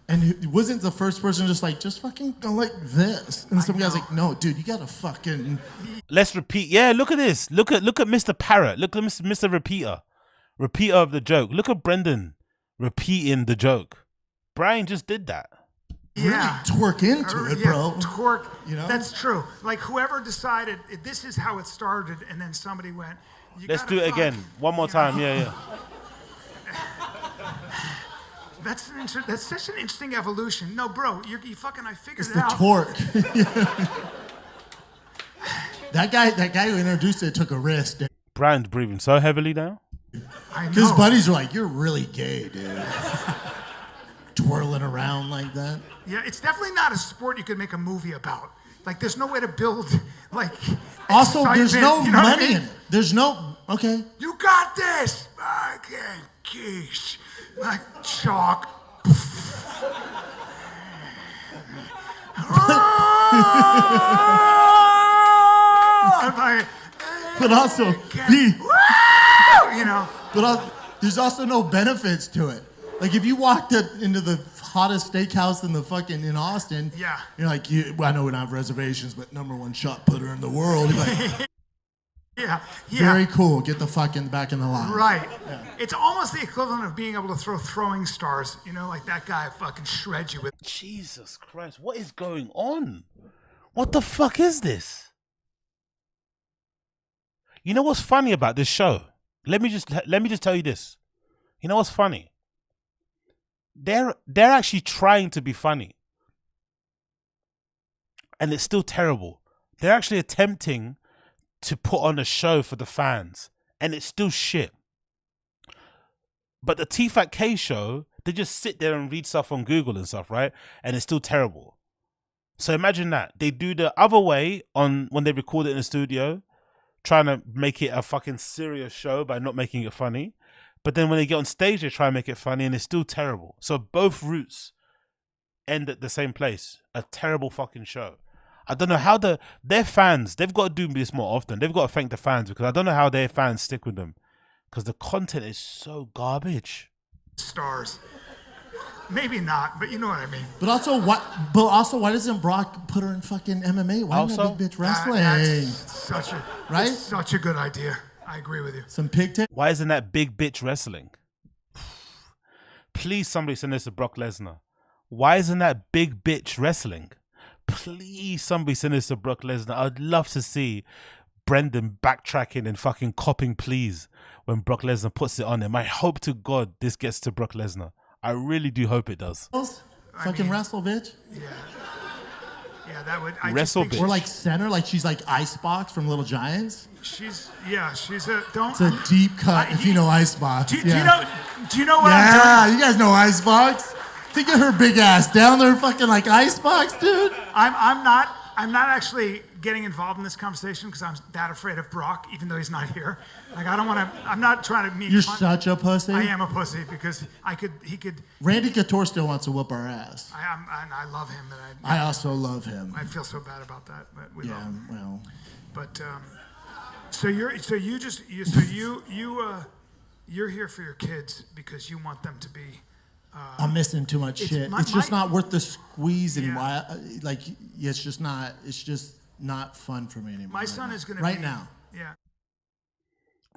And he wasn't the first person just fucking go like this. And some guy's like, no, dude, you gotta fucking... Let's repeat. Yeah, look at this. Look at Mr. Parrot. Look at Mr. Repeater. Repeater of the joke. Look at Brendan repeating the joke. Brian just did that. Yeah. twerk into it, bro. Twerk. You know? That's true. Like whoever decided this is how it started, and then somebody went. Let's do it again. One more time. Yeah. That's such an interesting evolution. No, bro, you fucking I figured It's it the out. torque. That guy who introduced it took a risk. Brand breathing so heavily now. I know. His buddies were like, "You're really gay, dude." Twirling around like that. Yeah, it's definitely not a sport you could make a movie about. Like, there's no way to build like. Also, there's no you know what I money mean? in it. There's no okay. You got this, fucking quiche, like chalk. But also, you know. but there's also no benefits to it. Like if you walked into the hottest steakhouse in Austin, Yeah. you're like, I know we don't have reservations, but #1 shot putter in the world. You're like, Yeah. very cool. Get the fuck back in the line. Right. Yeah. It's almost the equivalent of being able to throw throwing stars. You know, like that guy fucking shreds you with. Jesus Christ, what is going on? What the fuck is this? You know what's funny about this show? Let me just tell you this. You know what's funny? They're actually trying to be funny. And it's still terrible. They're actually attempting to put on a show for the fans. And it's still shit. But the TFATK show, they just sit there and read stuff on Google and stuff, right? And it's still terrible. So imagine that. They do the other way on when they record it in the studio, trying to make it a fucking serious show by not making it funny. But then when they get on stage, they try and make it funny and it's still terrible. So both routes end at the same place. A terrible fucking show. I don't know how their fans, they've got to do this more often. They've got to thank the fans because I don't know how their fans stick with them. Because the content is so garbage. Stars. Maybe not, but you know what I mean. But also, why doesn't Brock put her in fucking MMA? Why Also? not big bitch wrestling? That's such a good idea. I agree with you. Some pigtail. Why isn't that big bitch wrestling? Please, somebody send this to Brock Lesnar. Why isn't that big bitch wrestling? Please, somebody send this to Brock Lesnar. I'd love to see Brendan backtracking and fucking copping please when Brock Lesnar puts it on him. I hope to God this gets to Brock Lesnar. I really do hope it does. Fucking wrestle, bitch. Yeah, that would. I Wrestle, just bitch. think Or like center, like she's like Icebox from Little Giants. she's a don't. It's a deep cut if you know Icebox. Do you know what I'm Yeah, doing? you guys know Icebox. Think of her big ass down there, fucking like Icebox, dude. I'm not actually getting involved in this conversation because I'm that afraid of Brock, even though he's not here. Like I don't want to. I'm not trying to meet. You're fun. such a pussy. I am a pussy because he could. Randy Couture still wants to whoop our ass. I love him, and I also love him. I feel so bad about that, but we love him. Well. But you're here for your kids because you want them to be. I'm missing too much shit. It's just not worth the squeeze anymore. It's just not fun for me anymore. My son is going to right be, now. Yeah.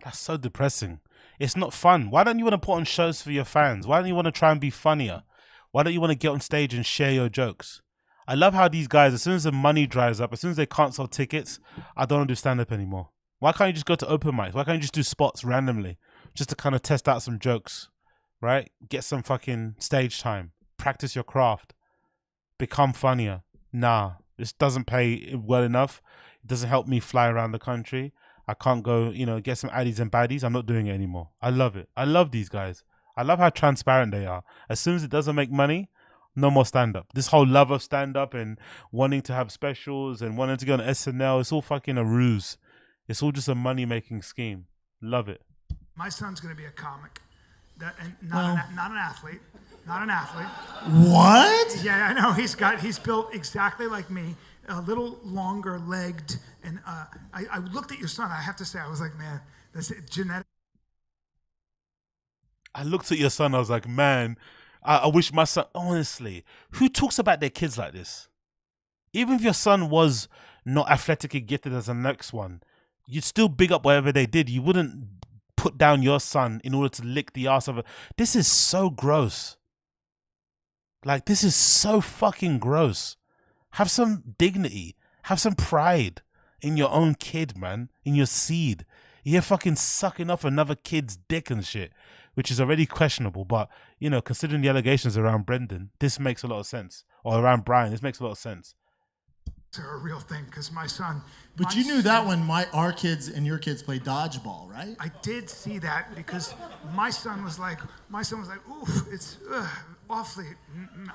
That's so depressing. It's not fun. Why don't you want to put on shows for your fans? Why don't you want to try and be funnier? Why don't you want to get on stage and share your jokes? I love how these guys, as soon as the money dries up, as soon as they can't sell tickets, I don't want to do stand-up anymore. Why can't you just go to open mics? Why can't you just do spots randomly? Just to kind of test out some jokes, right? Get some fucking stage time. Practice your craft. Become funnier. Nah, this doesn't pay well enough. It doesn't help me fly around the country. I can't go, get some addies and baddies. I'm not doing it anymore. I love it. I love these guys. I love how transparent they are. As soon as it doesn't make money, no more stand-up. This whole love of stand-up and wanting to have specials and wanting to go on SNL, it's all fucking a ruse. It's all just a money-making scheme. Love it. My son's going to be a comic, not an athlete. Not an athlete. What? Yeah, I know. He's built exactly like me, a little longer legged. And I looked at your son. I have to say, I was like, man, that's genetic. I looked at your son. I was like, man, I wish my son. Honestly, who talks about their kids like this? Even if your son was not athletically gifted as the next one, you'd still big up whatever they did. You wouldn't put down your son in order to lick the ass of a. This is so gross. Like, this is so fucking gross. Have some dignity. Have some pride in your own kid, man. In your seed. You're fucking sucking off another kid's dick and shit, which is already questionable. But, you know, considering the allegations around Brendan, this makes a lot of sense. Or around Brian, this makes a lot of sense. It's a real thing, because my son... But you knew that when our kids and your kids played dodgeball, right? I did see that, because my son was like, oof, it's awfully... And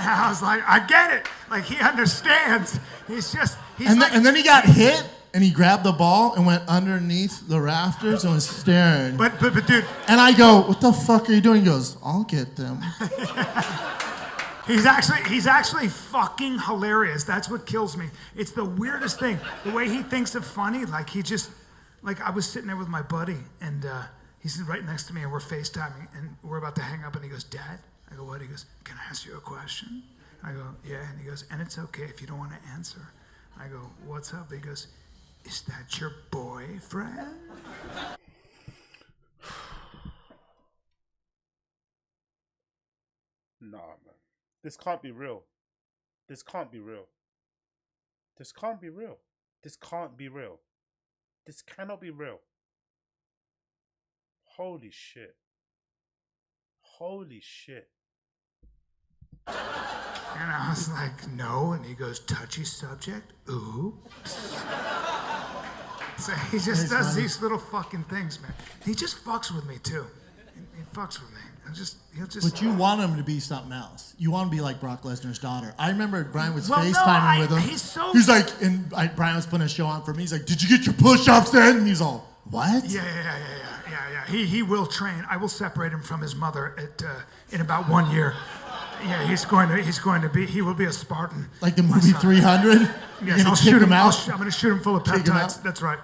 I was like, I get it. Like, he understands. And then he got hit, and he grabbed the ball and went underneath the rafters and was staring. But dude... And I go, what the fuck are you doing? He goes, I'll get them. He's actually fucking hilarious. That's what kills me. It's the weirdest thing. The way he thinks of funny, like I was sitting there with my buddy, and he's right next to me, and we're FaceTiming, and we're about to hang up, and he goes, Dad? I go, what? He goes, can I ask you a question? I go, yeah. And he goes, and it's okay if you don't want to answer. I go, what's up? He goes, is that your boyfriend? Nah, man. This can't be real. This can't be real. This can't be real. This can't be real. This cannot be real. Holy shit. Holy shit. And I was like, no. And he goes, touchy subject? Oops. So he just does these little fucking things, man. He just fucks with me, too. He fucks with me. He'll just. But you want him to be something else. You want to be like Brock Lesnar's daughter. I remember Brian was FaceTiming with him. He's like, and Brian was putting a show on for me. He's like, did you get your push-ups in? And he's all, what? Yeah. He will train. I will separate him from his mother in about 1 year. Yeah, he will be a Spartan. Like the movie 300? Yes, I'll shoot him out. I'm going to shoot him full of peptides. That's right.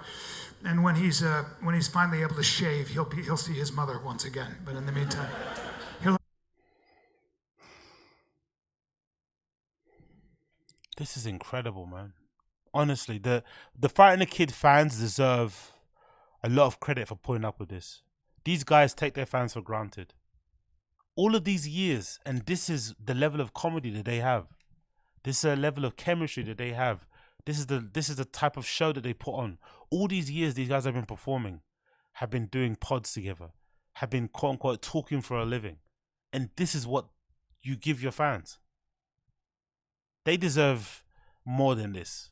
And when he's finally able to shave, he'll see his mother once again. But in the meantime, This is incredible, man. Honestly, the Fight and the Kid fans deserve a lot of credit for putting up with this. These guys take their fans for granted. All of these years, and this is the level of comedy that they have. This is a level of chemistry that they have. This is the type of show that they put on. All these years these guys have been performing, have been doing pods together, have been quote unquote talking for a living. And this is what you give your fans. They deserve more than this.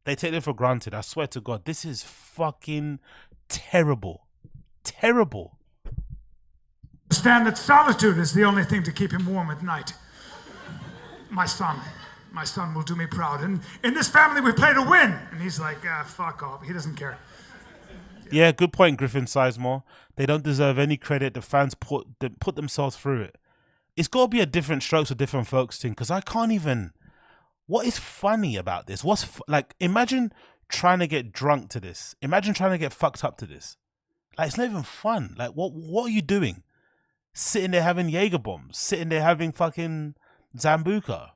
They take them for granted. I swear to God, this is fucking terrible. Terrible. Understand that solitude is the only thing to keep him warm at night. My son will do me proud. And in this family, we play to win. And he's like, fuck off. He doesn't care. Yeah, good point, Griffin Sizemore. They don't deserve any credit. The fans put themselves through it. It's got to be a different strokes for different folks thing, because I can't even... What is funny about this? Like, imagine trying to get drunk to this. Imagine trying to get fucked up to this. Like, it's not even fun. Like, what are you doing? Sitting there having Jaeger bombs. Sitting there having fucking Zambuca.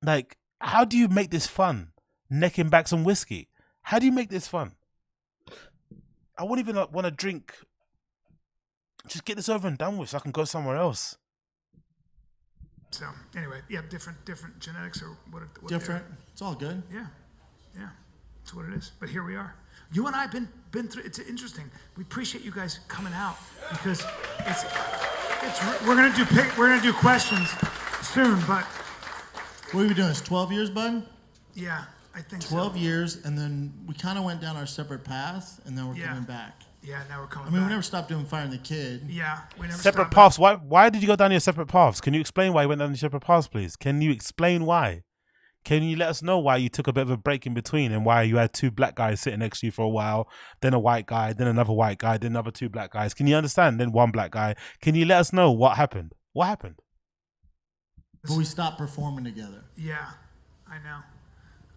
Like, how do you make this fun? Necking back some whiskey. How do you make this fun? I wouldn't even want to drink. Just get this over and done with so I can go somewhere else. So anyway, yeah, different genetics or what different. It's all good. Yeah, that's what it is. But here we are. You and I have been through. It's interesting. We appreciate you guys coming out, because we're gonna do questions soon. But what are we doing? It's 12 years, bud. Yeah, I think 12 years, and then we kind of went down our separate paths, and then we're coming back. Yeah, now we're coming back. I mean, back. we never stopped doing Fire and the Kid. Yeah, we never separate paths. Why did you go down your separate paths? Can you explain why you went down your separate paths, please? Can you explain why? Can you let us know why you took a bit of a break in between, and why you had two black guys sitting next to you for a while, then a white guy, then another white guy, then another two black guys? Can you understand? Then one black guy. Can you let us know what happened? What happened? But we stopped performing together. Yeah, I know.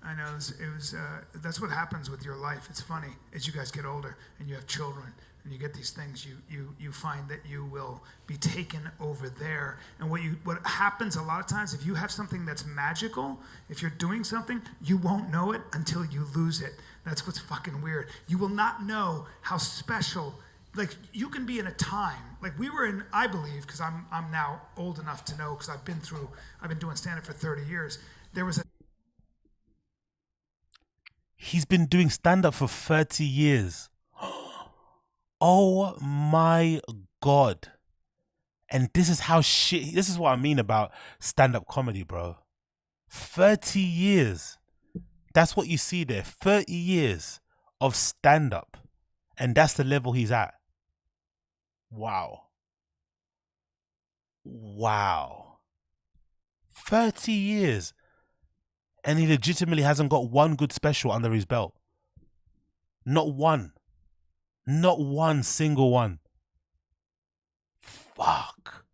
It was that's what happens with your life. It's funny, as you guys get older and you have children and you get these things, you find that you will be taken over there. And what happens a lot of times, if you have something that's magical, if you're doing something, you won't know it until you lose it. That's what's fucking weird. You will not know how special like you can be in a time like we were in. I believe because I'm now old enough to know because I've been doing stand-up for 30 years. There was a. He's been doing stand-up for 30 years. Oh my God. And this is how shit, this is what I mean about stand-up comedy, bro. 30 years. That's what you see there. 30 years of stand-up. And that's the level he's at. Wow. Wow. 30 years. And he legitimately hasn't got one good special under his belt. Not one. Not one single one. Fuck.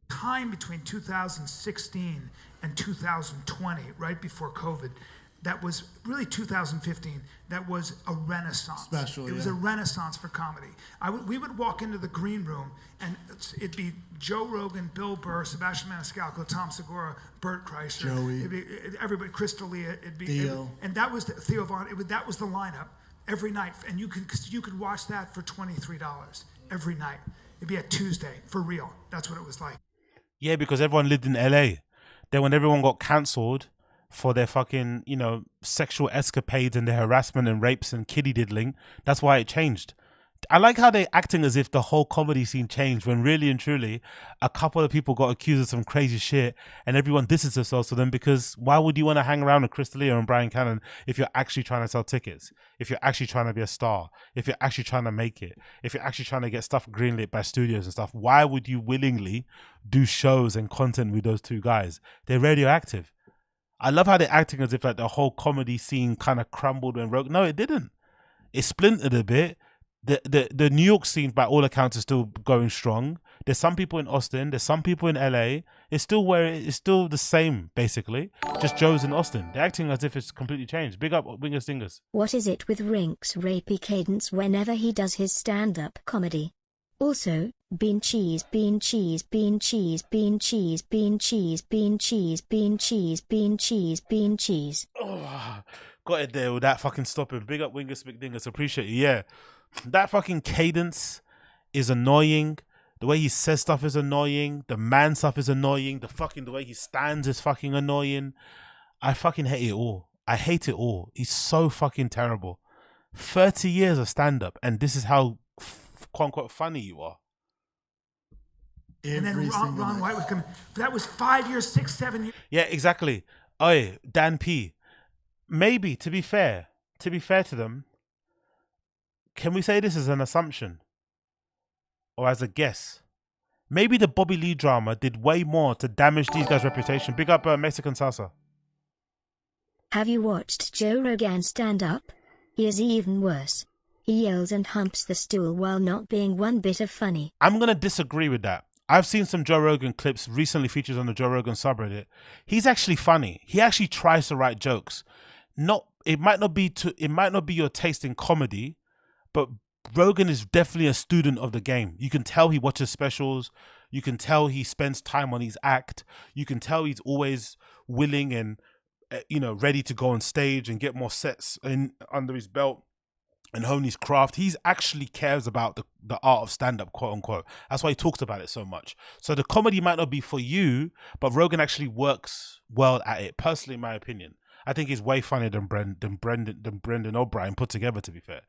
Time between 2016 and 2020, right before COVID, that was really 2015. That was a renaissance. Special, it was a renaissance for comedy. We would walk into the green room and it'd be Joe Rogan, Bill Burr, Sebastian Maniscalco, Tom Segura, BERT KREISCHER, Joey, it'd be everybody, Chris D'Elia, it'd be Theo. and that was Theo Vaughn. That was the lineup every night, and you could watch that for $23 every night. It'd be a Tuesday for real. That's what it was like. Yeah, because everyone lived in LA. Then when everyone got cancelled for their fucking, you know, sexual escapades and their harassment and rapes and kiddie diddling, that's why it changed. I like how they're acting as if the whole comedy scene changed when really and truly a couple of people got accused of some crazy shit and everyone distances themselves to them because why would you want to hang around with Chris D'Elia and Brian Cannon if you're actually trying to sell tickets, if you're actually trying to be a star, if you're actually trying to make it, if you're actually trying to get stuff greenlit by studios and stuff? Why would you willingly do shows and content with those two guys? They're radioactive. I love how they're acting as if like the whole comedy scene kind of crumbled when Rogan. No, it didn't. It splintered a bit. The New York scene, by all accounts, is still going strong. There's some people in Austin. There's some people in LA. It's still the same, basically. Just Joe's in Austin. They're acting as if it's completely changed. Big up, Wingers Singers. What is it with Rink's rapey cadence whenever he does his stand-up comedy? Also, bean cheese, bean cheese, bean cheese, bean cheese, bean cheese, bean cheese, bean cheese, bean cheese, bean cheese. Oh, got it there with that fucking stopping. Big up Wingers McDingers. Appreciate you. Yeah. That fucking cadence is annoying. The way he says stuff is annoying. The man stuff is annoying. The way he stands is fucking annoying. I fucking hate it all. I hate it all. He's so fucking terrible. 30 years of stand-up and this is how quote-unquote funny you are. And then Ron White was coming. That was 5 years, 6, 7 years. Yeah, exactly. Oh, Dan P. Maybe, to be fair to them, can we say this as an assumption or as a guess? Maybe the Bobby Lee drama did way more to damage these guys' reputation. Big up Mexican Salsa. Have you watched Joe Rogan stand up? He is even worse. He yells and humps the stool while not being one bit of funny. I'm going to disagree with that. I've seen some Joe Rogan clips recently featured on the Joe Rogan subreddit. He's actually funny. He actually tries to write jokes. It might not be your taste in comedy, but Rogan is definitely a student of the game. You can tell he watches specials. You can tell he spends time on his act. You can tell he's always willing and ready to go on stage and get more sets under his belt and hone his craft. He's actually cares about the art of stand-up, quote unquote. That's why he talks about it so much. So the comedy might not be for you, but Rogan actually works well at it. Personally, in my opinion, I think he's way funnier than Brendan O'Brien put together, to be fair.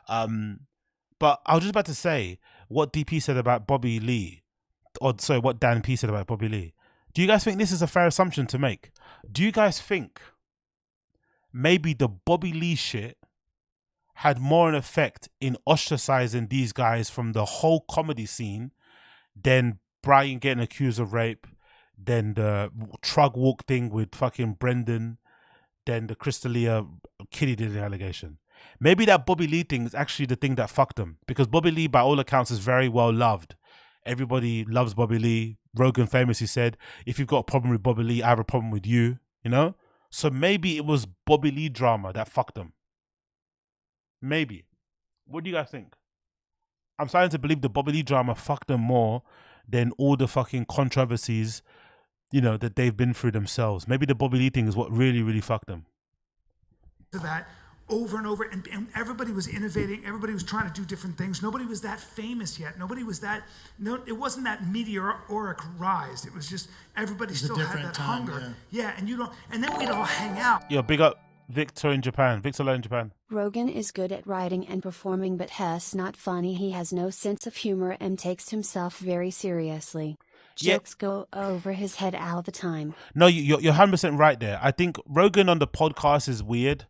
But I was just about to say what DP said about Bobby Lee, what Dan P said about Bobby Lee. Do you guys think this is a fair assumption to make? Do you guys think maybe the Bobby Lee shit had more an effect in ostracizing these guys from the whole comedy scene than Brian getting accused of rape, than the Trug Walk thing with fucking Brendan, than the Chris D'Elia kiddie diddling allegation? Maybe that Bobby Lee thing is actually the thing that fucked them, because Bobby Lee, by all accounts, is very well loved. Everybody loves Bobby Lee. Rogan famously said, if you've got a problem with Bobby Lee, I have a problem with you, So maybe it was Bobby Lee drama that fucked them. Maybe. What do you guys think? I'm starting to believe the Bobby Lee drama fucked them more than all the fucking controversies, that they've been through themselves. Maybe the Bobby Lee thing is what really, really fucked them. To that, over and over, and everybody was innovating. Everybody was trying to do different things. Nobody was that famous yet. Nobody was that. No, it wasn't that meteoric rise. It was just everybody still had that hunger. Yeah, and you don't. And then we'd all hang out. Yo, big up Victor in Japan. Victor in Japan. Rogan is good at writing and performing, but Hess not funny. He has no sense of humor and takes himself very seriously. Jokes go over his head all the time. No, you're 100% right there. I think Rogan on the podcast is weird.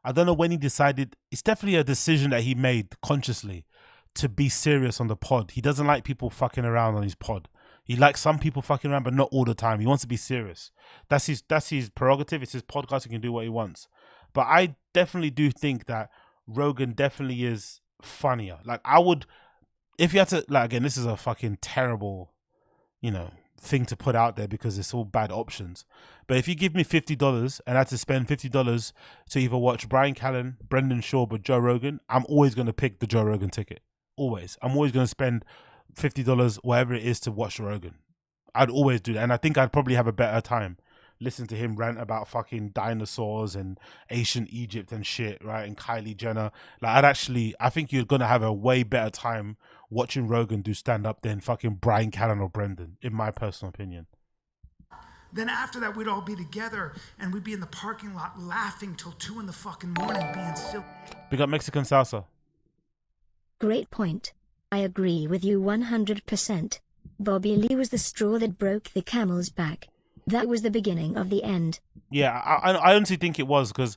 I don't know when he decided. It's definitely a decision that he made consciously to be serious on the pod. He doesn't like people fucking around on his pod. He likes some people fucking around, but not all the time. He wants to be serious. That's his prerogative. It's his podcast. He can do what he wants. But I definitely do think that Rogan definitely is funnier. Like, I would, if you had to, like, again, this is a fucking terrible, thing to put out there because it's all bad options. But if you give me $50 and I had to spend $50 to either watch Brian Callen, Brendan Schaub, or Joe Rogan, I'm always going to pick the Joe Rogan ticket. Always. I'm always going to spend $50, whatever it is, to watch Rogan. I'd always do that. And I think I'd probably have a better time listening to him rant about fucking dinosaurs and ancient Egypt and shit, right? And Kylie Jenner. Like, I think you're going to have a way better time watching Rogan do stand-up than fucking Brian Callen or Brendan, in my personal opinion. Then after that, we'd all be together and we'd be in the parking lot laughing till 2 in the fucking morning being silly. Big up Mexican salsa. Great point. I agree with you 100%. Bobby Lee was the straw that broke the camel's back. That was the beginning of the end. Yeah, I honestly think it was, because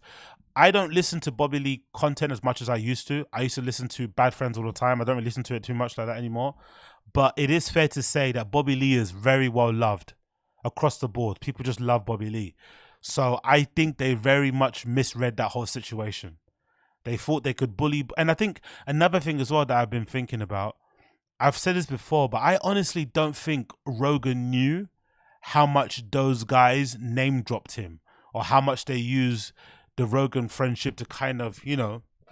I don't listen to Bobby Lee content as much as I used to. I used to listen to Bad Friends all the time. I don't really listen to it too much like that anymore. But it is fair to say that Bobby Lee is very well loved across the board. People just love Bobby Lee. So I think they very much misread that whole situation. They thought they could bully. And I think another thing as well that I've been thinking about, I've said this before, but I honestly don't think Rogan knew how much those guys name dropped him, or how much they use the Rogan friendship to kind of,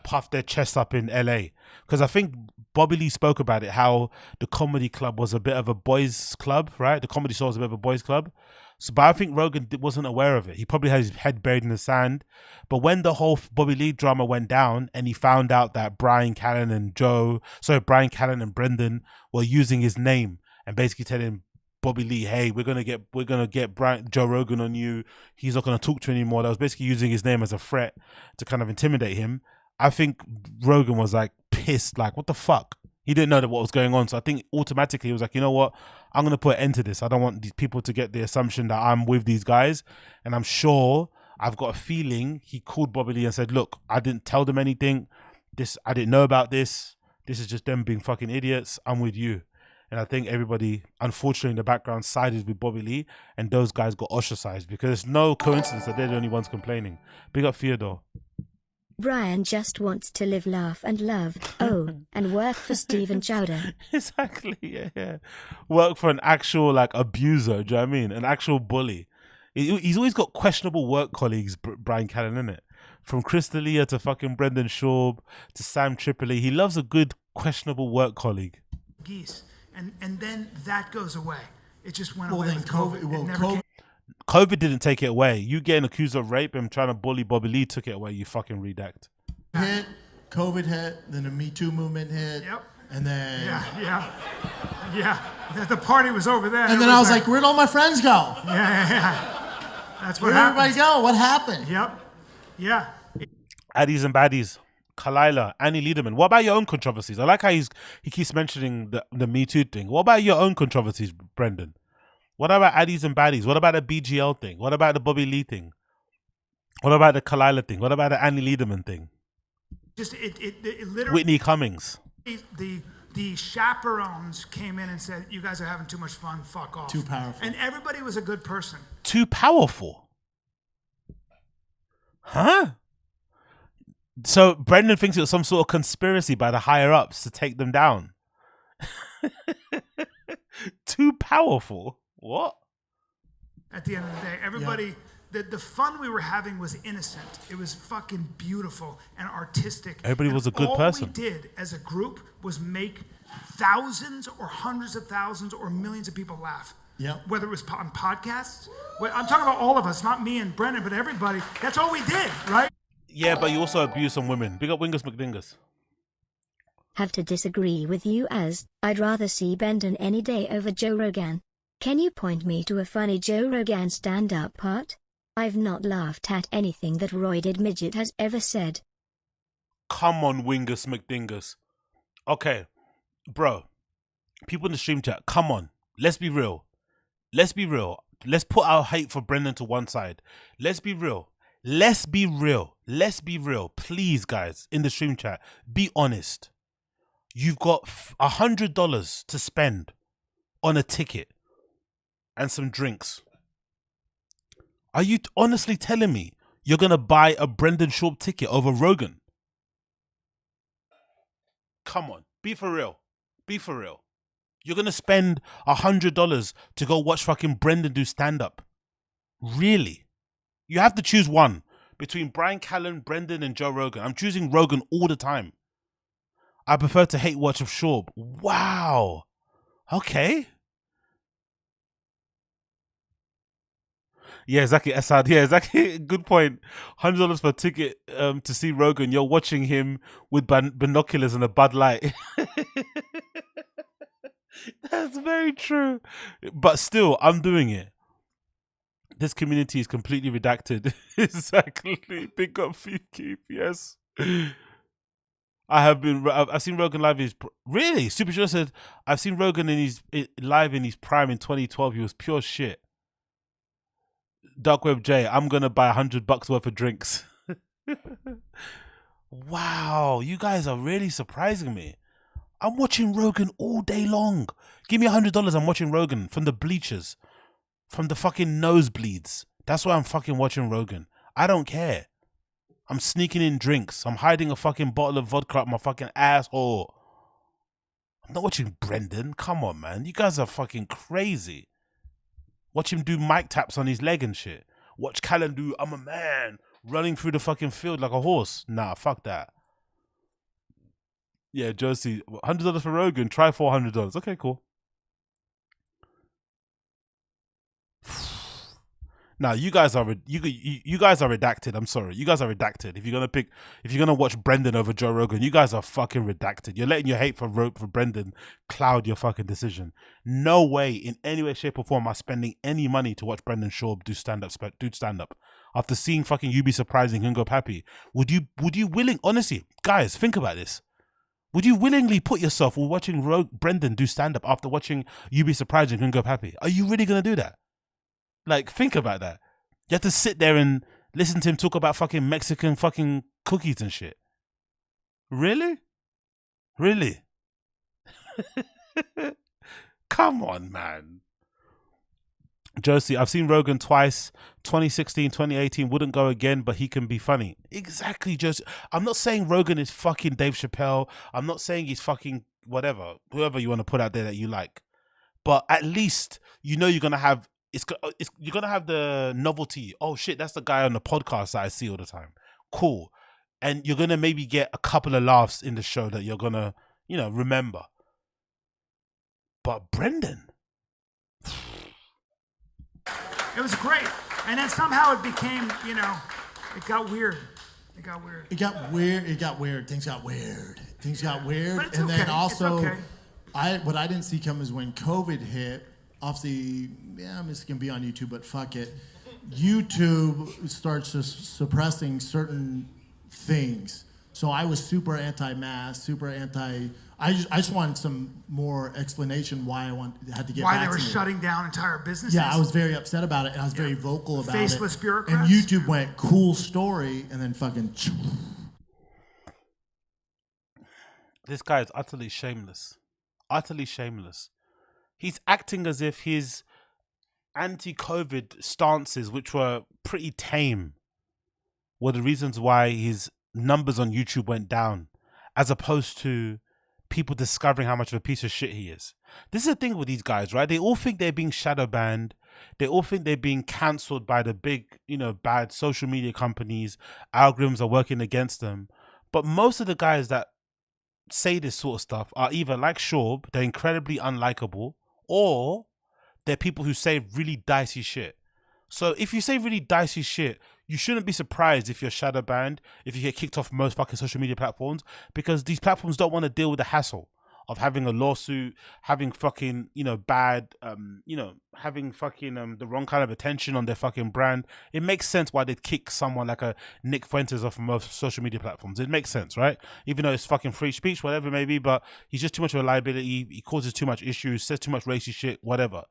puff their chest up in LA. Because I think Bobby Lee spoke about it, how the comedy club was a bit of a boys club, right? The comedy store was a bit of a boys club. So, but I think Rogan wasn't aware of it. He probably had his head buried in the sand. But when the whole Bobby Lee drama went down and he found out that Brian Callen and Brendan were using his name and basically telling Bobby Lee, hey, we're gonna get Joe Rogan on you. He's not gonna talk to you anymore. That was basically using his name as a threat to kind of intimidate him. I think Rogan was like pissed, like, what the fuck? He didn't know what was going on. So I think automatically he was like, you know what? I'm gonna put an end to this. I don't want these people to get the assumption that I'm with these guys. And I'm sure, I've got a feeling he called Bobby Lee and said, look, I didn't tell them anything. I didn't know about this. This is just them being fucking idiots. I'm with you. And I think everybody, unfortunately, in the background sided with Bobby Lee, and those guys got ostracized, because it's no coincidence that they're the only ones complaining. Big up Theodore. Brian just wants to live, laugh, and love. Oh, and work for Steven Chowder. Exactly, yeah. Work for an actual, like, abuser, do you know what I mean? An actual bully. He's always got questionable work colleagues, Brian Callen, innit? From Chris D'Elia to fucking Brendan Schaub to Sam Tripoli. He loves a good questionable work colleague. Geese. And then that goes away. It just went away with COVID. COVID didn't take it away. You getting accused of rape and trying to bully Bobby Lee took it away, you fucking redact. COVID hit, then the Me Too movement hit. Yep. And then... Yeah. The party was over there. And then I was like, where'd all my friends go? Yeah. That's what happened. Where'd everybody go? What happened? Yep. Yeah. Addies and baddies. Kalila, Annie Liederman. What about your own controversies? I like how he keeps mentioning the Me Too thing. What about your own controversies, Brendan? What about Addies and baddies? What about the BGL thing? What about the Bobby Lee thing? What about the Kalila thing? What about the Annie Liederman thing? Just it literally. Whitney Cummings. The chaperones came in and said, "You guys are having too much fun. Fuck off." Too powerful. And everybody was a good person. Too powerful. Huh? So Brendan thinks it was some sort of conspiracy by the higher ups to take them down. Too powerful. What? At the end of the day, everybody, the fun we were having was innocent. It was fucking beautiful and artistic. Everybody was a good person. All we did as a group was make thousands or hundreds of thousands or millions of people laugh. Yeah. Whether it was on podcasts. I'm talking about all of us, not me and Brendan, but everybody. That's all we did, right? Yeah, but you also abuse some women. Big up Wingus McDingus. Have to disagree with you as I'd rather see Brendan any day over Joe Rogan. Can you point me to a funny Joe Rogan stand-up part? I've not laughed at anything that roided midget has ever said. Come on, Wingus McDingus. Okay, bro. People in the stream chat, come on. Let's be real. Let's be real. Let's put our hate for Brendan to one side. Let's be real. Let's be real. Let's be real. Please, guys, in the stream chat, be honest. You've got $100 to spend on a ticket and some drinks. Are you honestly telling me you're going to buy a Brendan Schaub ticket over Rogan? Come on. Be for real. Be for real. You're going to spend $100 to go watch fucking Brendan do stand-up. Really? You have to choose one between Brian Callen, Brendan, and Joe Rogan. I'm choosing Rogan all the time. I prefer to hate watch of Schaub. Wow. Okay. Yeah, exactly. Assad. Yeah, exactly. Good point. $100 for a ticket to see Rogan. You're watching him with binoculars and a Bud Light. That's very true. But still, I'm doing it. This community is completely redacted. Exactly. Big up Keith. Yes. I've seen Rogan live. Really? Super Joe said, I've seen Rogan live in his prime in 2012. He was pure shit. Dark Web J, I'm going to buy $100 worth of drinks. Wow. You guys are really surprising me. I'm watching Rogan all day long. Give me $100. I'm watching Rogan from the bleachers, from the fucking nosebleeds. That's why I'm fucking watching Rogan. I don't care. I'm sneaking in drinks. I'm hiding a fucking bottle of vodka up my fucking asshole. I'm not watching Brendan. Come on, man. You guys are fucking crazy. Watch him do mic taps on his leg and shit. Watch Callan do, I'm a man, running through the fucking field like a horse. Nah, fuck that. Yeah, Josie, $100 for Rogan, try $400. Okay, cool. Now you guys are redacted. I'm sorry, you guys are redacted. If you're gonna watch Brendan over Joe Rogan, you guys are fucking redacted. You're letting your hate for Brendan cloud your fucking decision. No way, in any way, shape, or form, am I spending any money to watch Brendan Schaub do stand up. After seeing fucking You Be Surprising and Go Pappy, would you honestly, guys, think about this. Would you willingly put yourself while watching Brendan do stand up after watching You Be Surprising and Go Pappy? Are you really gonna do that? Like, think about that. You have to sit there and listen to him talk about fucking Mexican fucking cookies and shit. Really? Really? Come on, man. Josie, I've seen Rogan twice. 2016, 2018, wouldn't go again, but he can be funny. Exactly, Josie. I'm not saying Rogan is fucking Dave Chappelle. I'm not saying he's fucking whatever, whoever you want to put out there that you like. But at least you know you're going to have you're gonna have the novelty. Oh shit, that's the guy on the podcast that I see all the time. Cool. And you're gonna maybe get a couple of laughs in the show that you're gonna, remember. But Brendan, it was great. And then somehow it became, it got weird. It got weird. Things got weird. But it's okay. Then also, it's okay. What I didn't see come is when COVID hit. Obviously, this can be on YouTube, but fuck it. YouTube starts just suppressing certain things. So I was super anti-mask, super anti. I just wanted some more explanation why had to get why vaccinated. They were shutting down entire businesses. Yeah, I was very upset about it, and I was very vocal about Faceless it. bureaucrats. And YouTube went cool story, and then fucking. This guy is utterly shameless. Utterly shameless. He's acting as if his anti-COVID stances, which were pretty tame, were the reasons why his numbers on YouTube went down, as opposed to people discovering how much of a piece of shit he is. This is the thing with these guys, right? They all think they're being shadow banned. They all think they're being cancelled by the big, bad social media companies. Algorithms are working against them. But most of the guys that say this sort of stuff are either like Schaub, they're incredibly unlikable, or they're people who say really dicey shit. So if you say really dicey shit, you shouldn't be surprised if you're shadow banned, if you get kicked off most fucking social media platforms, because these platforms don't want to deal with the hassle of having a lawsuit, having fucking, bad, having fucking the wrong kind of attention on their fucking brand. It makes sense why they'd kick someone like a Nick Fuentes off of most social media platforms. It makes sense, right? Even though it's fucking free speech, whatever it may be, but he's just too much of a liability. He causes too much issues, says too much racist shit, whatever.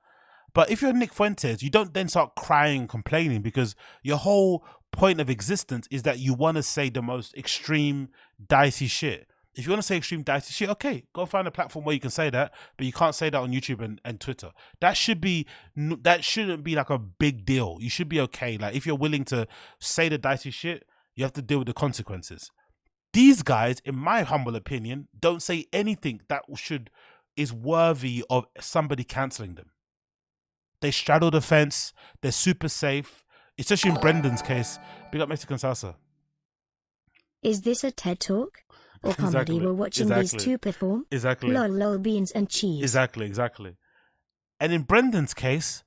But if you're Nick Fuentes, you don't then start crying and complaining, because your whole point of existence is that you want to say the most extreme, dicey shit. If you want to say extreme dicey shit, okay, go find a platform where you can say that, but you can't say that on YouTube and Twitter. That shouldn't be like a big deal. You should be okay. Like, if you're willing to say the dicey shit, you have to deal with the consequences. These guys, in my humble opinion, don't say anything that is worthy of somebody cancelling them. They straddle the fence. They're super safe, especially in Brendan's case. Big up Mexican Salsa. Is this a TED Talk? Or comedy? Exactly. We're watching these two perform? Exactly. Lol, beans and cheese. Exactly. And in Brendan's case,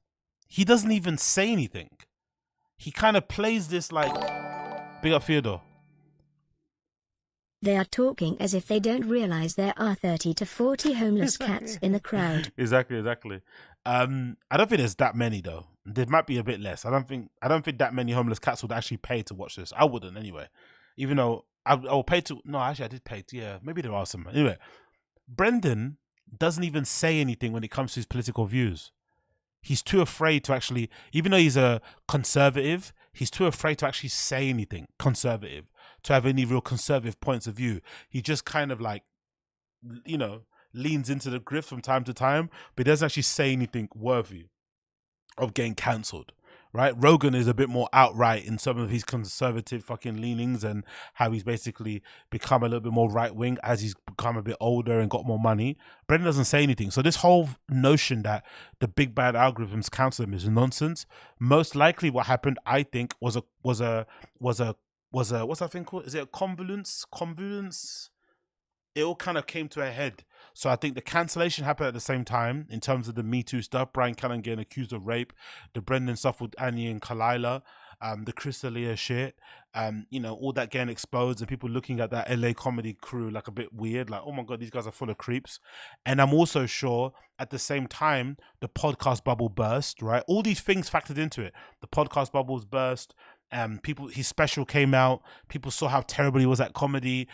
he doesn't even say anything. He kind of plays this like, big up Theodore. They are talking as if they don't realize there are 30 to 40 homeless cats in the crowd. Exactly. I don't think there's that many though. There might be a bit less. I don't think that many homeless cats would actually pay to watch this. I wouldn't anyway. Even though I'll pay to. No, actually, I did pay to. Yeah, maybe there are some. Anyway, Brendan doesn't even say anything when it comes to his political views. He's too afraid to actually, even though he's a conservative, he's too afraid to actually say anything conservative, to have any real conservative points of view. He just kind of like, leans into the grift from time to time, but he doesn't actually say anything worthy of getting cancelled. Right, Rogan is a bit more outright in some of his conservative fucking leanings and how he's basically become a little bit more right wing as he's become a bit older and got more money. Brendan doesn't say anything, so this whole notion that the big bad algorithms cancel him is nonsense. Most likely, what happened, I think, was a what's that thing called? Is it a convolence? It all kind of came to a head. So I think the cancellation happened at the same time in terms of the Me Too stuff, Brian Callen getting accused of rape, the Brendan stuff with Annie and Kalila, the Chris D'Elia shit, all that getting exposed and people looking at that LA comedy crew like a bit weird, like, oh my God, these guys are full of creeps. And I'm also sure at the same time, the podcast bubble burst, right? All these things factored into it. The podcast bubbles burst. His special came out. People saw how terrible he was at comedy.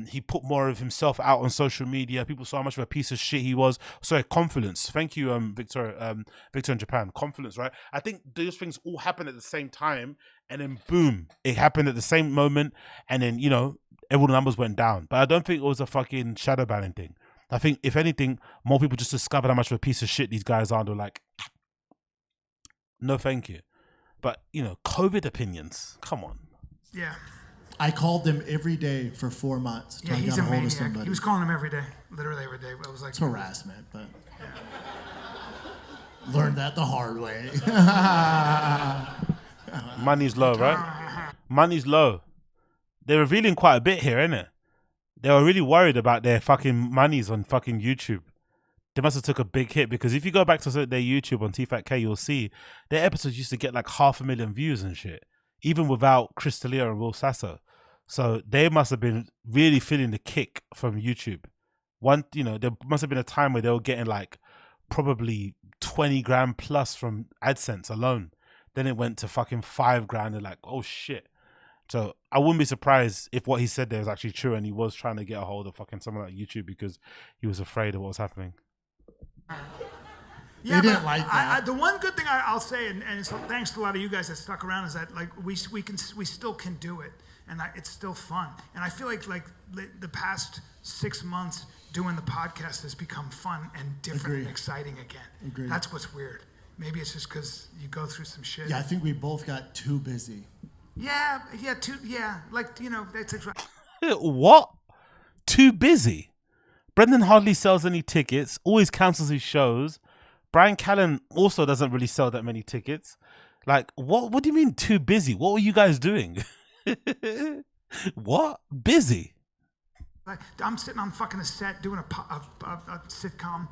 He put more of himself out on social media. People saw how much of a piece of shit he was. Sorry, confidence. Thank you, Victor in Japan. Confidence, right? I think those things all happened at the same time, and then boom, it happened at the same moment, and then all the numbers went down. But I don't think it was a fucking shadow banning thing. I think if anything, more people just discovered how much of a piece of shit these guys are. They're like, no, thank you. But, COVID opinions, come on. Yeah. I called them every day for 4 months. Yeah, he's a maniac. He was calling them every day, literally every day. I was like, it's harassment, but learned that the hard way. Money's low, right? Money's low. They're revealing quite a bit here, innit? They were really worried about their fucking monies on fucking YouTube. They must have took a big hit, because if you go back to their YouTube on TFATK, you'll see their episodes used to get like 500,000 views and shit, even without Chris D'Elia and Will Sasso. So they must have been really feeling the kick from YouTube. There must have been a time where they were getting like probably 20 grand plus from AdSense alone. Then it went to fucking 5 grand and like, oh shit. So I wouldn't be surprised if what he said there was actually true and he was trying to get a hold of fucking someone like YouTube because he was afraid of what was happening. Yeah, they didn't like that. The one good thing I'll say, and it's thanks to a lot of you guys that stuck around, is that like we still can do it, and it's still fun. And I feel like the past 6 months doing the podcast has become fun and different and exciting again. Agreed. That's what's weird. Maybe it's just because you go through some shit. Yeah, I think we both got too busy. Yeah, that's What? Too busy? Brendan hardly sells any tickets, always cancels his shows. Brian Callen also doesn't really sell that many tickets. Like, what do you mean too busy? What were you guys doing? What? Busy? I'm sitting on fucking a set doing a sitcom.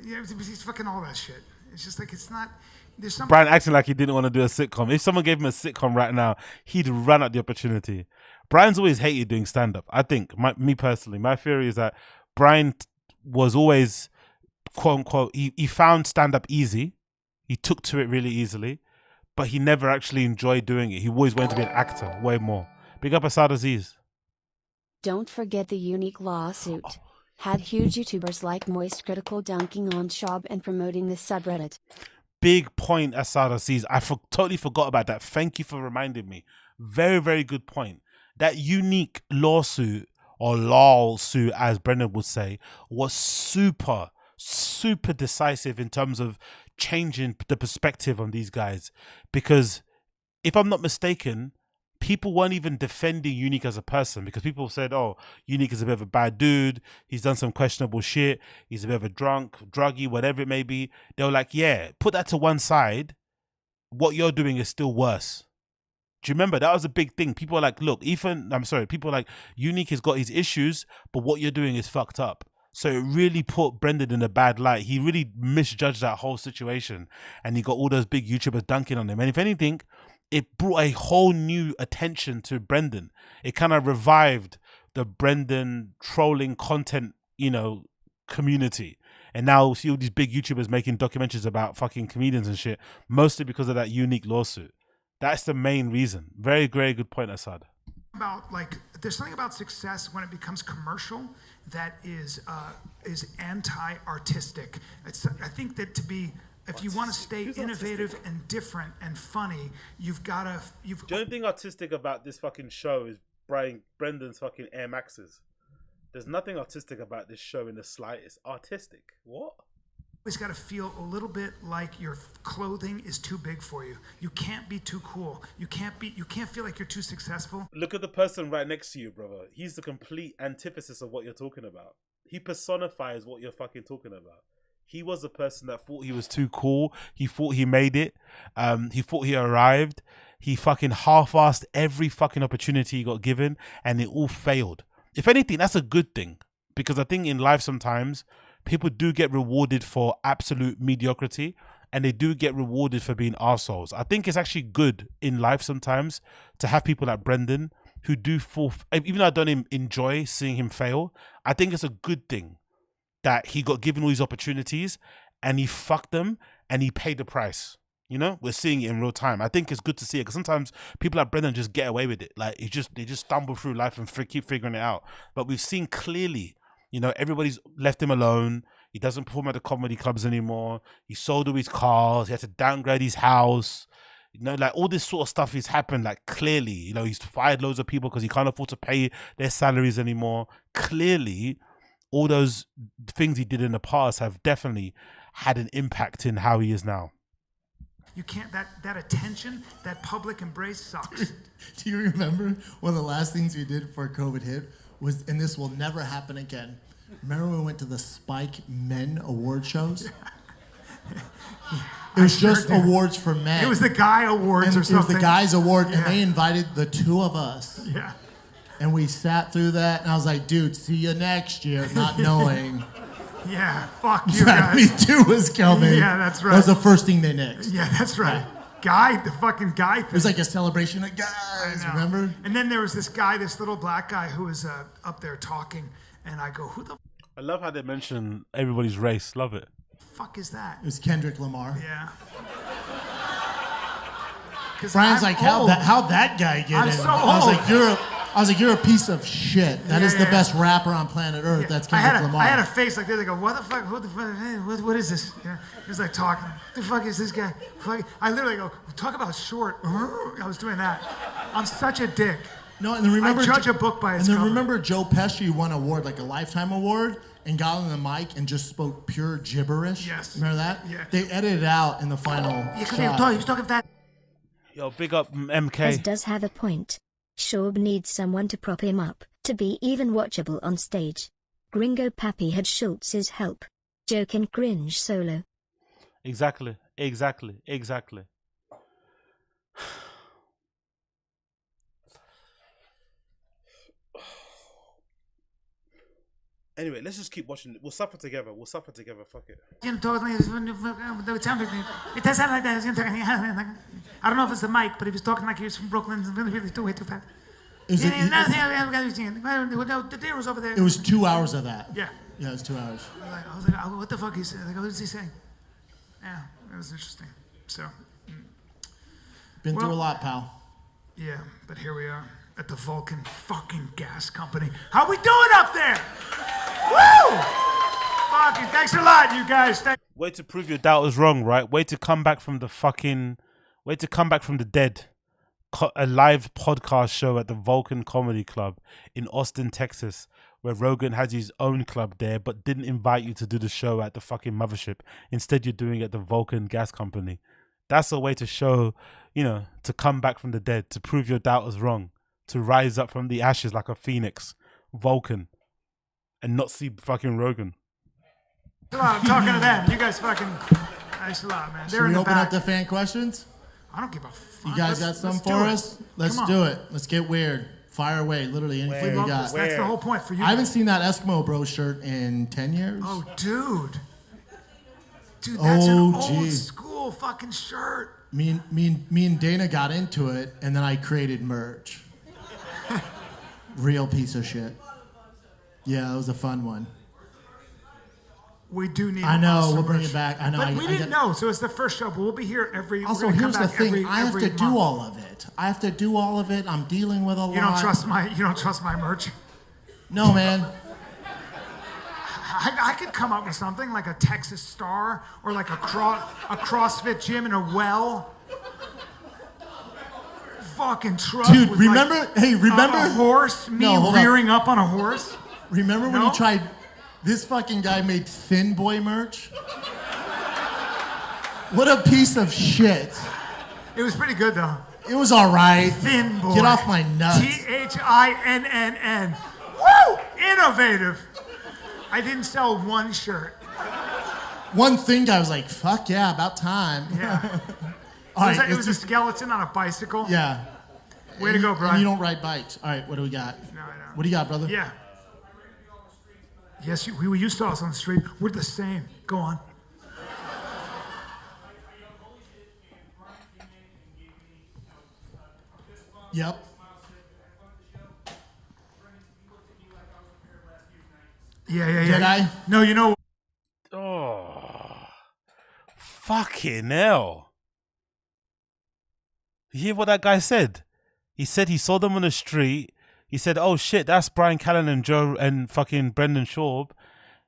He's fucking all that shit. It's just like, it's not, there's something. Brian acting like he didn't want to do a sitcom. If someone gave him a sitcom right now, he'd run at the opportunity. Brian's always hated doing stand-up. I think, me personally, my theory is that Brian was always, quote unquote, he found stand-up easy. He took to it really easily, but he never actually enjoyed doing it. He always wanted to be an actor, way more. Big up Asad Aziz. Don't forget the unique lawsuit. Had huge YouTubers like Moist Critical dunking on SCHAUB and promoting the subreddit. Big point, Asad Aziz. I totally forgot about that. Thank you for reminding me. Very, very good point. That unique lawsuit, or lawsuit as Brendan would say, was super, super decisive in terms of changing the perspective on these guys. Because if I'm not mistaken, people weren't even defending Unique as a person, because people said, oh, Unique is a bit of a bad dude. He's done some questionable shit. He's a bit of a druggie, whatever it may be. They were like, yeah, put that to one side. What you're doing is still worse. Do you remember? That was a big thing. People are like, look, people are like, Unique has got his issues, but what you're doing is fucked up. So it really put Brendan in a bad light. He really misjudged that whole situation, and he got all those big YouTubers dunking on him. And if anything, it brought a whole new attention to Brendan. It kind of revived the Brendan trolling content, community. And now see all these big YouTubers making documentaries about fucking comedians and shit, mostly because of that Unique lawsuit. That's the main reason. Very, very good point, Asad. There's something about success when it becomes commercial that is anti-artistic. I think that if you want to stay innovative and different and funny, you've got to. The only thing artistic about this fucking show is Brendan's fucking Air Maxes. There's nothing artistic about this show in the slightest. Artistic? What? Always got to feel a little bit like your clothing is too big for you. You can't be too cool. You can't feel like you're too successful. Look at the person right next to you, brother. He's the complete antithesis of what you're talking about. He personifies what you're fucking talking about. He was the person that thought he was too cool. He thought he made it. He thought he arrived. He fucking half-assed every fucking opportunity he got given, and it all failed. If anything, that's a good thing, because I think in life sometimes people do get rewarded for absolute mediocrity, and they do get rewarded for being arseholes. I think it's actually good in life sometimes to have people like Brendan who do even though I don't enjoy seeing him fail, I think it's a good thing that he got given all these opportunities and he fucked them and he paid the price. We're seeing it in real time. I think it's good to see it, because sometimes people like Brendan just get away with it. Like they just stumble through life and keep figuring it out. But we've seen clearly, everybody's left him alone. He doesn't perform at the comedy clubs anymore. He sold all his cars. He had to downgrade his house. Like all this sort of stuff has happened, like clearly. He's fired loads of people because he can't afford to pay their salaries anymore. Clearly, all those things he did in the past have definitely had an impact in how he is now. You can't, that attention, that public embrace sucks. Do you remember one of the last things we did before COVID hit was, and this will never happen again, remember when we went to the Spike Men award shows? It was just awards for men. It was the Guy Awards or something. It was the Guys Award, and they invited the two of us. Yeah. And we sat through that, and I was like, dude, see you next year, not knowing. Yeah, fuck you guys. Me Too was coming. Yeah, that's right. That was the first thing they nixed. Yeah, that's right. Guy, the fucking Guy thing. It was like a celebration of guys, remember? And then there was this guy, this little black guy who was up there talking, and I go, who the I love how they mention everybody's race. Love it. fuck is that? It was Kendrick Lamar. Yeah. Brian's like, how'd that guy get I'm in? so I was like, you're a piece of shit. That is the best rapper on planet Earth. That's Kendrick Lamar. I had a face like this. I go, what the fuck? Who the fuck? Hey, what is this? Yeah. He was like talking. What the fuck is this guy? I literally go, talk about short. I was doing that. I'm such a dick. No, and then remember, I judge a book by its cover. Remember Joe Pesci won an award, like a Lifetime Award, and got on the mic and just spoke pure gibberish. Yes. Remember that? Yeah. They edited it out in the final shot. He was talking that. Yo, big up MK. As does have a point. SCHAUB needs someone to prop him up, to be even watchable on stage. Gringo Pappy had Schultz's help. Joke and cringe solo. Exactly. Anyway, let's just keep watching. We'll suffer together. We'll suffer together. Fuck it. It does sound like that. I don't know if it's the mic, but he was talking like he was from Brooklyn. It's really way too fast. The deer was over there. It was 2 hours of that. Yeah. Yeah, it was 2 hours. I was like, oh, what the fuck he said? Like, what is he saying? Yeah, it was interesting. So. Been through a lot, pal. Yeah, but here we are at the Vulcan fucking gas company. How we doing up there? Woo! Fucking thanks a lot, you guys. Way to prove your doubt was wrong, right? Way to come back from the dead. A live podcast show at the Vulcan Comedy Club in Austin, Texas, where Rogan has his own club there, but didn't invite you to do the show at the fucking mothership. Instead, you're doing it at the Vulcan Gas Company. That's a way to show, to come back from the dead, to prove your doubt was wrong, to rise up from the ashes like a phoenix, Vulcan, and not see fucking Rogan. I'm talking to them. You guys fucking, thanks a lot, man. Should we open up the fan questions? I don't give a fuck. You guys got some for us? Let's do it. Let's get weird. Fire away. Literally anything you got. That's the whole point for you. I haven't seen that Eskimo Bro shirt in 10 years. Oh, dude. Dude, that's an old school fucking shirt. Me and Dana got into it, and then I created merch. Real piece of shit. Yeah, it was a fun one. We do need. I know. We'll merch. bring it back. I know. But we didn't know, so it's the first show. But we'll be here every. Also, here's the thing. I have to do all of it. I'm dealing with a lot. You don't trust my merch. No, man. I could come up with something like a Texas Star or like a CrossFit gym in a well. Fucking truck. Dude, with remember? a horse? Rearing up on a horse? Remember when you tried? This fucking guy made Thin Boy merch. What a piece of shit. It was pretty good though. It was all right. Thin Boy. Get off my nuts. THINNN. Woo! Innovative. I didn't sell one shirt. One thing, I was like, fuck yeah, about time. Yeah. It was a skeleton on a bicycle. Yeah. Way to go, Brian. And you don't ride bikes. All right, what do we got? No, I don't. What do you got, brother? Yeah. Yes, you saw us on the street. We're the same. Go on. Yep. Yeah. Did I? No, you know. Oh, fucking hell. You hear what that guy said? He said he saw them on the street. He said, "Oh shit, that's Brian Callen and Joe and fucking Brendan Schaub."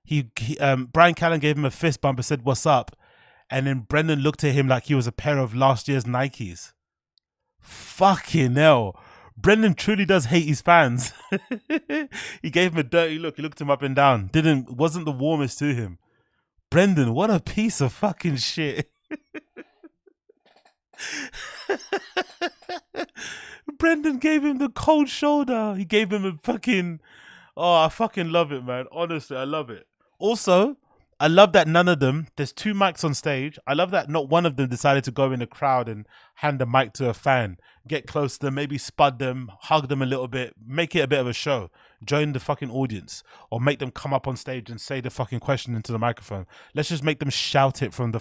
Brian Callen gave him a fist bump and said, "What's up?" And then Brendan looked at him like he was a pair of last year's Nikes. Fucking hell. Brendan truly does hate his fans. He gave him a dirty look. He looked him up and down. Wasn't the warmest to him. Brendan, what a piece of fucking shit. Brendan gave him the cold shoulder. He gave him a fucking... Oh, I fucking love it, man. Honestly, I love it. Also, I love that none of them... There's 2 mics on stage. I love that not one of them decided to go in the crowd and hand the mic to a fan. Get close to them, maybe spud them, hug them a little bit, make it a bit of a show. Join the fucking audience. Or make them come up on stage and say the fucking question into the microphone. Let's just make them shout it from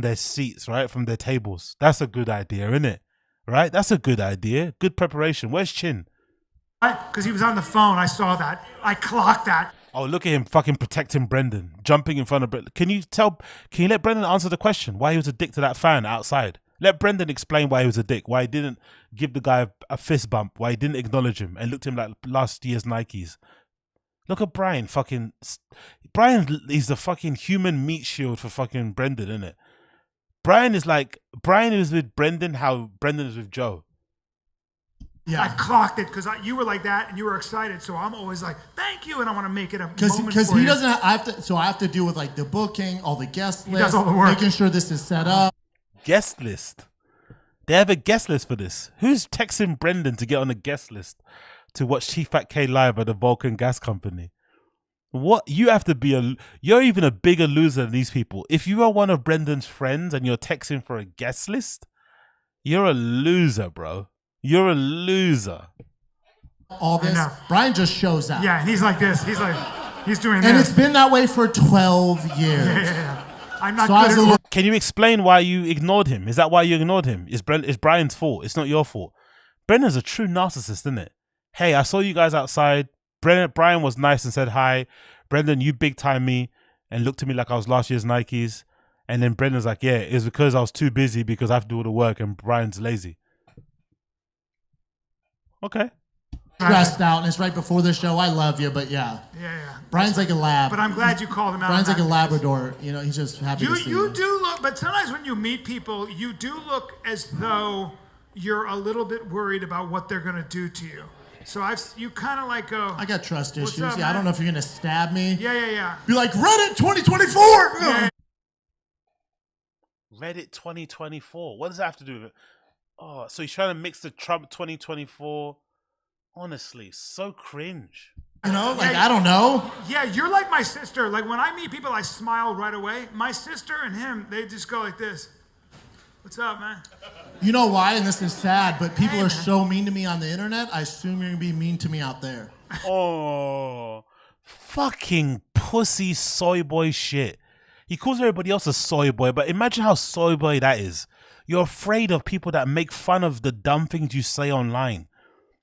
their seats, right? From their tables. That's a good idea, isn't it? Right? That's a good idea. Good preparation. Where's Chin? Because he was on the phone. I saw that. I clocked that. Oh, look at him fucking protecting Brendan. Jumping in front of Brendan. Can you let Brendan answer the question? Why he was a dick to that fan outside? Let Brendan explain why he was a dick. Why he didn't give the guy a fist bump. Why he didn't acknowledge him and looked at him like last year's Nikes. Look at Brian. Brian is the fucking human meat shield for fucking Brendan, isn't it? Brian is with Brendan how Brendan is with Joe. Yeah. I clocked it because you were like that and you were excited. So I'm always like, thank you. And I want to make it a moment Because for he you. doesn't have, I have to deal with like the booking, all the guest lists, does all the work. making sure this is set up. Guest list. They have a guest list for this. Who's texting Brendan to get on a guest list to watch TFATK live at the Vulcan Gas Company? What? You have to be you're even a bigger loser than these people. If you are one of Brendan's friends and you're texting for a guest list, you're a loser, bro. You're a loser. All this. Brian just shows up. Yeah, and he's like this. He's like, He's doing And this. it's been that way for 12 years. Yeah. I'm not So I was good a at little- Can you explain why you ignored him? Is that why you ignored him? It's Brian's fault. It's not your fault. Brendan's a true narcissist, isn't it? Hey, I saw you guys outside. Brian was nice and said hi. Brendan, you big time me and looked at me like I was last year's Nikes. And then Brendan's like, yeah, it's because I was too busy because I have to do all the work and Brian's lazy. Okay. stressed out, and it's right before the show. I love you, but yeah. Yeah. Brian's like a lab. But I'm glad you called him out. Brian's like a Labrador. You know, he's just happy to see you. You do look, but sometimes when you meet people, you do look as though you're a little bit worried about what they're going to do to you. So you kind of like go. I got trust issues. Up, yeah, I don't know if you're going to stab me. Yeah. Be like, Reddit 2024! Yeah. Reddit 2024. What does that have to do with it? Oh, so he's trying to mix the Trump 2024. Honestly, so cringe. You know, like, I don't know. Yeah, you're like my sister. Like, when I meet people, I smile right away. My sister and him, they just go like this. What's up, man? You know why? And this is sad, but people are so mean to me on the internet. I assume you're going to be mean to me out there. Oh, fucking pussy soy boy shit. He calls everybody else a soy boy, but imagine how soy boy that is. You're afraid of people that make fun of the dumb things you say online.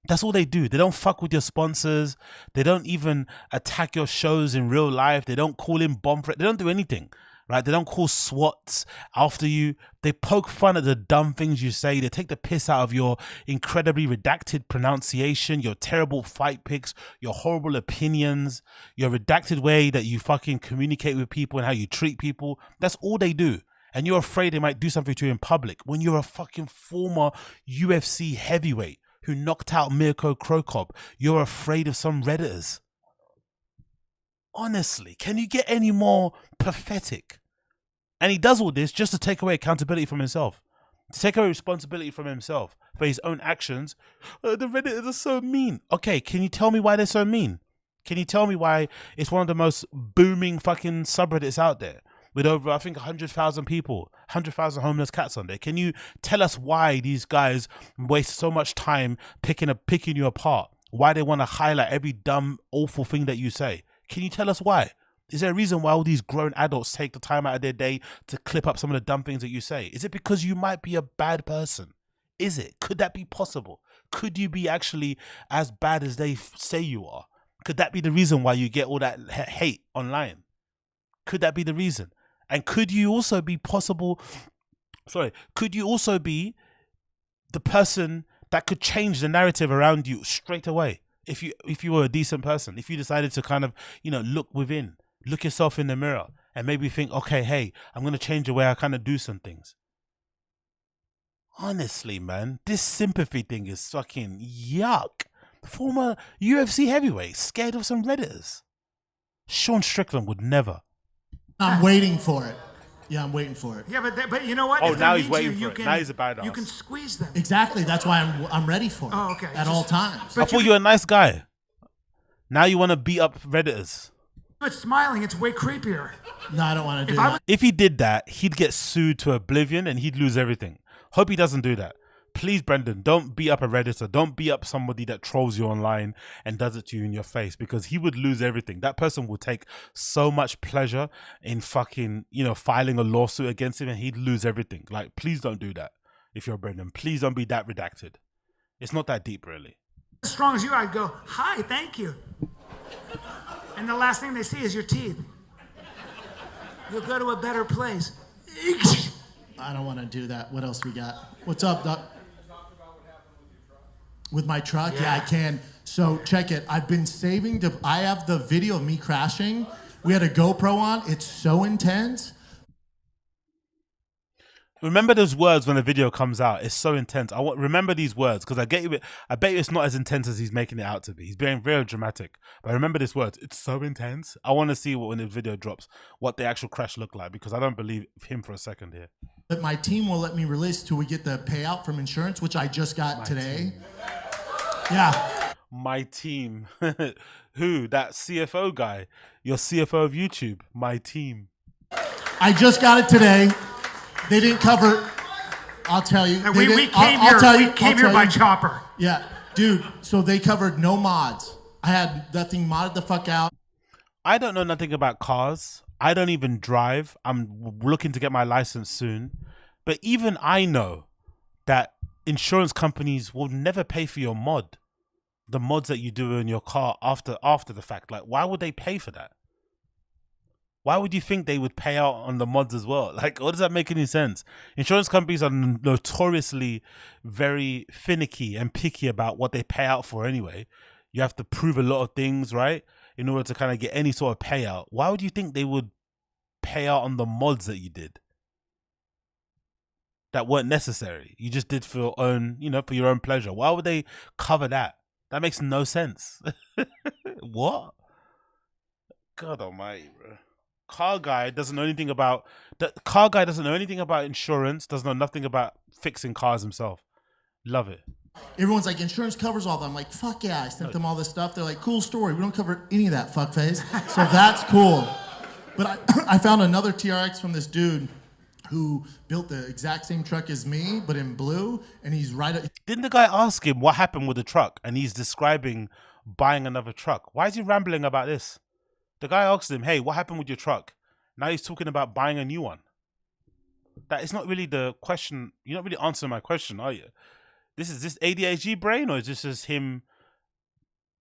That's all they do. They don't fuck with your sponsors. They don't even attack your shows in real life. They don't call in bomb threat. They don't do anything, right? They don't call SWATs after you. They poke fun at the dumb things you say. They take the piss out of your incredibly redacted pronunciation, your terrible fight picks, your horrible opinions, your redacted way that you fucking communicate with people and how you treat people. That's all they do. And you're afraid they might do something to you in public when you're a fucking former UFC heavyweight who knocked out Mirko Krokop. You're afraid of some Redditors. Honestly, can you get any more pathetic? And he does all this just to take away accountability from himself, to take away responsibility from himself for his own actions. The Redditors are so mean. Okay, can you tell me why they're so mean? Can you tell me why it's one of the most booming fucking subreddits out there? With over, I think, 100,000 people, 100,000 homeless cats on there. Can you tell us why these guys waste so much time picking you apart? Why they want to highlight every dumb, awful thing that you say? Can you tell us why? Is there a reason why all these grown adults take the time out of their day to clip up some of the dumb things that you say? Is it because you might be a bad person? Is it? Could that be possible? Could you be actually as bad as they say you are? Could that be the reason why you get all that hate online? Could that be the reason? And could you also be could you also be the person that could change the narrative around you straight away if you were a decent person, if you decided to kind of, look within, look yourself in the mirror and maybe think, okay, hey, I'm going to change the way I kind of do some things. Honestly, man, this sympathy thing is fucking yuck. Former UFC heavyweight scared of some Redditors. Sean Strickland would never. I'm waiting for it. Yeah, I'm waiting for it. Yeah, but you know what? Oh, If now they he's need waiting you, for it. you Now he's a badass. You can squeeze them. Exactly. That's why I'm ready for it. Oh, okay. At all times. I thought you were a nice guy. Now you want to beat up Redditors. But smiling, it's way creepier. No, I don't want to do that. If he did that, he'd get sued to oblivion and he'd lose everything. Hope he doesn't do that. Please, Brendan, don't beat up a Redditor. Don't beat up somebody that trolls you online and does it to you in your face, because he would lose everything. That person will take so much pleasure in fucking, filing a lawsuit against him, and he'd lose everything. Like, please don't do that if you're Brendan. Please don't be that redacted. It's not that deep, really. As strong as you, I'd go, hi, thank you. And the last thing they see is your teeth. You'll go to a better place. I don't want to do that. What else we got? What's up, Doc? With my truck? Yeah, I can. So check it. I've been saving I have the video of me crashing. We had a GoPro on. It's so intense. Remember those words when the video comes out. It's so intense. Remember these words, because I bet you it's not as intense as he's making it out to be. He's being very dramatic. But remember these words. It's so intense. I want to see when the video drops, what the actual crash looked like, because I don't believe him for a second here. But my team will let me release till we get the payout from insurance, which I just got today. Yeah. My team. Who? That CFO guy. Your CFO of YouTube. My team. I just got it today. They didn't cover. I'll tell you. We came here by chopper. Yeah. Dude, so they covered no mods. I had that thing modded the fuck out. I don't know nothing about cars. I don't even drive. I'm looking to get my license soon. But even I know that insurance companies will never pay for your mod. The mods that you do in your car after the fact. Like, why would they pay for that? Why would you think they would pay out on the mods as well? Like, what does that make any sense? Insurance companies are notoriously very finicky and picky about what they pay out for anyway. You have to prove a lot of things, right? In order to kind of get any sort of payout. Why would you think they would pay out on the mods that you did? That weren't necessary. You just did for your own, for your own pleasure. Why would they cover that? That makes no sense. What? God almighty, bro. Car guy doesn't know anything about insurance, doesn't know nothing about fixing cars himself. Love it. Everyone's like, insurance covers all that. I'm like, fuck yeah. I sent them all this stuff. They're like, cool story. We don't cover any of that, fuckface. So that's cool. But I found another TRX from this dude who built the exact same truck as me, but in blue, and he's Didn't the guy ask him what happened with the truck? And he's describing buying another truck. Why is he rambling about this? The guy asked him, hey, what happened with your truck? Now he's talking about buying a new one. That is not really the question. You're not really answering my question, are you? Is this ADHD brain, or is this just him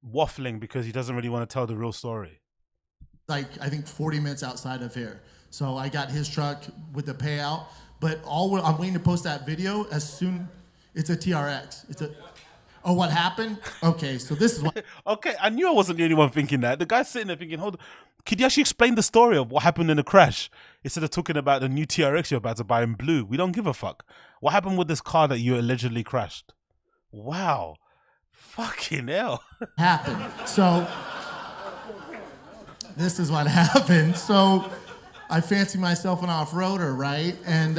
waffling because he doesn't really want to tell the real story? Like, I think 40 minutes outside of here. So I got his truck with the payout, but I'm waiting to post that video as soon. It's a TRX. Oh, what happened? Okay, so this is what. Okay, I knew I wasn't the only one thinking that. The guy's sitting there thinking, hold on, could you actually explain the story of what happened in the crash instead of talking about the new TRX you're about to buy in blue? We don't give a fuck. What happened with this car that you allegedly crashed? Wow. Fucking hell. Happened. So this is what happened. So I fancy myself an off-roader, right? And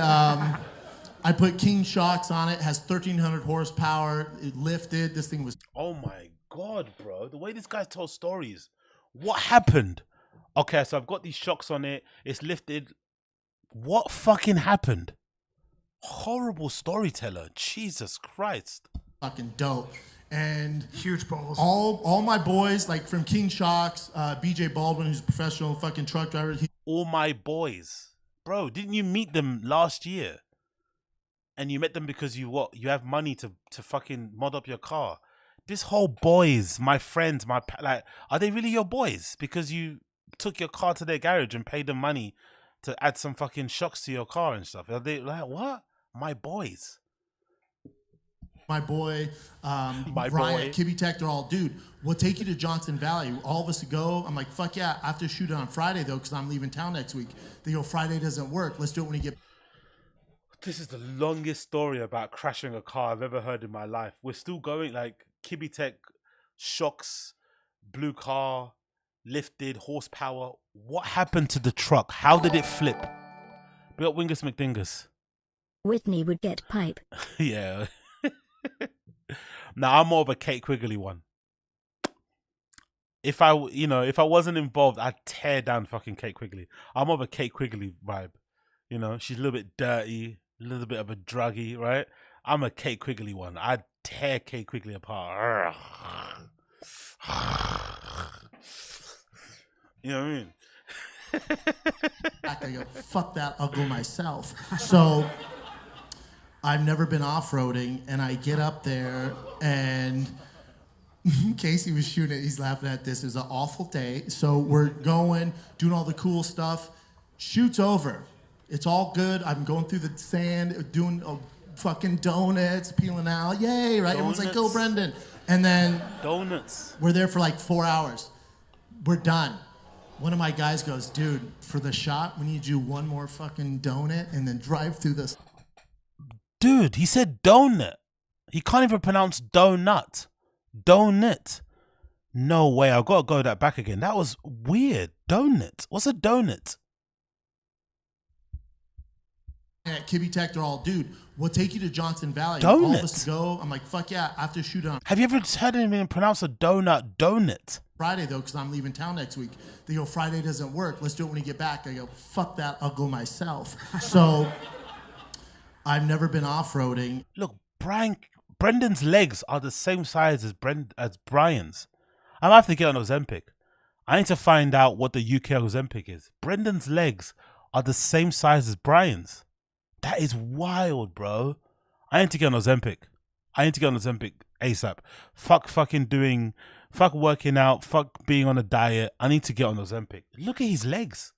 I put King shocks on it. Has 1,300 horsepower. It lifted. This thing was. Oh my God, bro. The way this guy tells stories. What happened? Okay, so I've got these shocks on it. It's lifted. What fucking happened? Horrible storyteller. Jesus Christ. Fucking dope. And huge balls. All my boys, like from King Shocks, BJ Baldwin, who's a professional fucking truck driver. All my boys. Bro, didn't you meet them last year? And you met them because you have money to fucking mod up your car. This whole boys, my friends, are they really your boys? Because you took your car to their garage and paid them money to add some fucking shocks to your car and stuff. Are they like, what? My boys. My boy, Brian, Kibby Tech, they're all, dude, we'll take you to Johnson Valley. All of us to go. I'm like, fuck yeah. I have to shoot it on Friday, though, because I'm leaving town next week. They go, Friday doesn't work. Let's do it when you get. This is the longest story about crashing a car I've ever heard in my life. We're still going, like, Kibby Tech, shocks, blue car, lifted, horsepower. What happened to the truck? How did it flip? Be up Wingus McDingus. Whitney would get pipe. Yeah. Now I'm more of a Kate Quigley one. If I wasn't involved, I'd tear down fucking Kate Quigley. I'm more of a Kate Quigley vibe. She's a little bit dirty, a little bit of a druggy, right? I'm a Kate Quigley one. I'd tear Kate Quigley apart. You know what I mean? I go, fuck that, I'll go myself. So I've never been off-roading, and I get up there, and Casey was shooting it. He's laughing at this. It was an awful day. So we're going, doing all the cool stuff. Shoot's over. It's all good. I'm going through the sand, doing fucking donuts, peeling out. Yay, right? Everyone's like, go, Brendan. And then donuts. We're there for like 4 hours. We're done. One of my guys goes, dude, for the shot, we need to do one more fucking donut and then drive through this. Dude, he said donut. He can't even pronounce donut. Donut. No way. I've got to go that back again. That was weird. Donut. What's a donut? At Kibby Tech, they're all, dude, we'll take you to Johnson Valley. Donut. All of us to go. I'm like, fuck yeah, I have to shoot on. Have you ever heard anyone pronounce a donut donut? Friday, though, because I'm leaving town next week. They go, Friday doesn't work. Let's do it when you get back. I go, fuck that, I'll go myself. So I've never been off-roading. Look, Brendan's legs are the same size as Brian's. I might have to get on Ozempic. I need to find out what the UK Ozempic is. Brendan's legs are the same size as Brian's. That is wild, bro. I need to get on Ozempic. I need to get on Ozempic ASAP. Fuck working out. Fuck being on a diet. I need to get on Ozempic. Look at his legs.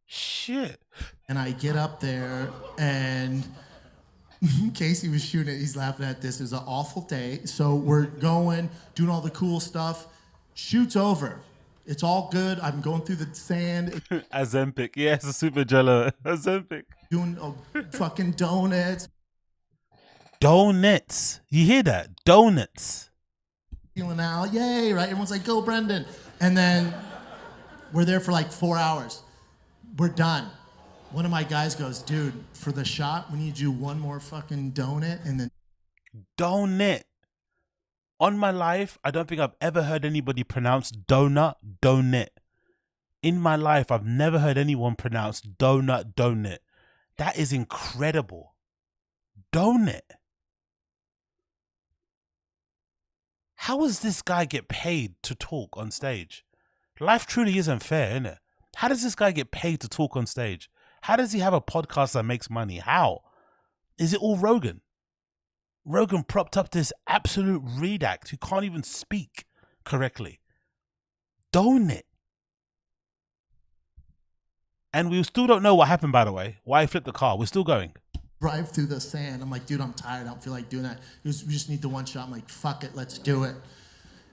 Shit. And I get up there and Casey was shooting it. He's laughing at this. It was an awful day. So we're going, doing all the cool stuff. Shoot's over. It's all good. I'm going through the sand. Ozempic. Yeah, it's a super jello. Ozempic. Doing fucking donuts. Donuts. You hear that? Donuts. Feeling out. Yay, right? Everyone's like, go, Brendan. And then we're there for like 4 hours. We're done. One of my guys goes, dude, for the shot, we need you one more fucking donut. And then donut. On my life, I don't think I've ever heard anybody pronounce donut. In my life, I've never heard anyone pronounce donut. That is incredible. Donut. How does this guy get paid to talk on stage? Life truly isn't fair, isn't it? How does this guy get paid to talk on stage? How does he have a podcast that makes money? How? Is it all Rogan? Rogan propped up this absolute redact who can't even speak correctly. Donut. And we still don't know what happened, by the way. Why he flipped the car. We're still going. Drive through the sand. I'm like, dude, I'm tired. I don't feel like doing that. We just need the one shot. I'm like, fuck it, let's do it.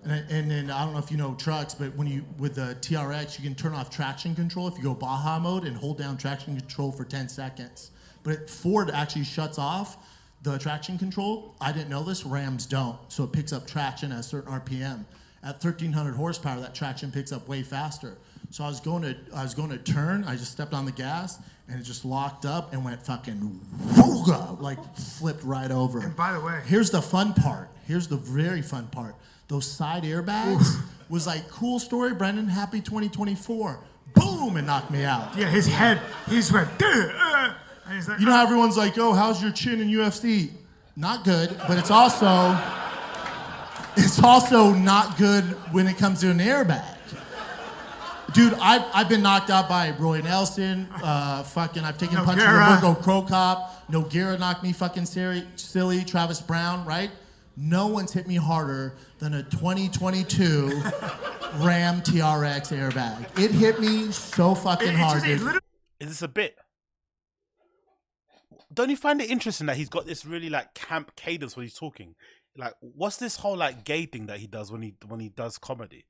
And then I don't know if you know trucks, but with the TRX, you can turn off traction control if you go Baja mode and hold down traction control for 10 seconds. But Ford actually shuts off the traction control. I didn't know this. Rams don't. So it picks up traction at a certain RPM. At 1,300 horsepower, that traction picks up way faster. So I was going to turn. I just stepped on the gas, and it just locked up and went fucking wooga, like flipped right over. And by the way, here's the fun part. Here's the very fun part. Those side airbags was like, cool story, Brendan. Happy 2024. Boom, and knocked me out. Yeah, his head. He's went. And he's like, you know how everyone's like, oh, how's your chin in UFC? Not good, but it's also not good when it comes to an airbag. Dude, I've been knocked out by Roy Nelson. I've taken punches from Mirko Crow Cop. Nogueira knocked me fucking silly. Travis Brown, right? No one's hit me harder than a 2022 Ram TRX airbag. It hit me so fucking hard, dude. Is this a bit? Don't you find it interesting that he's got this really like camp cadence when he's talking? Like, what's this whole like gay thing that he does when he does comedy?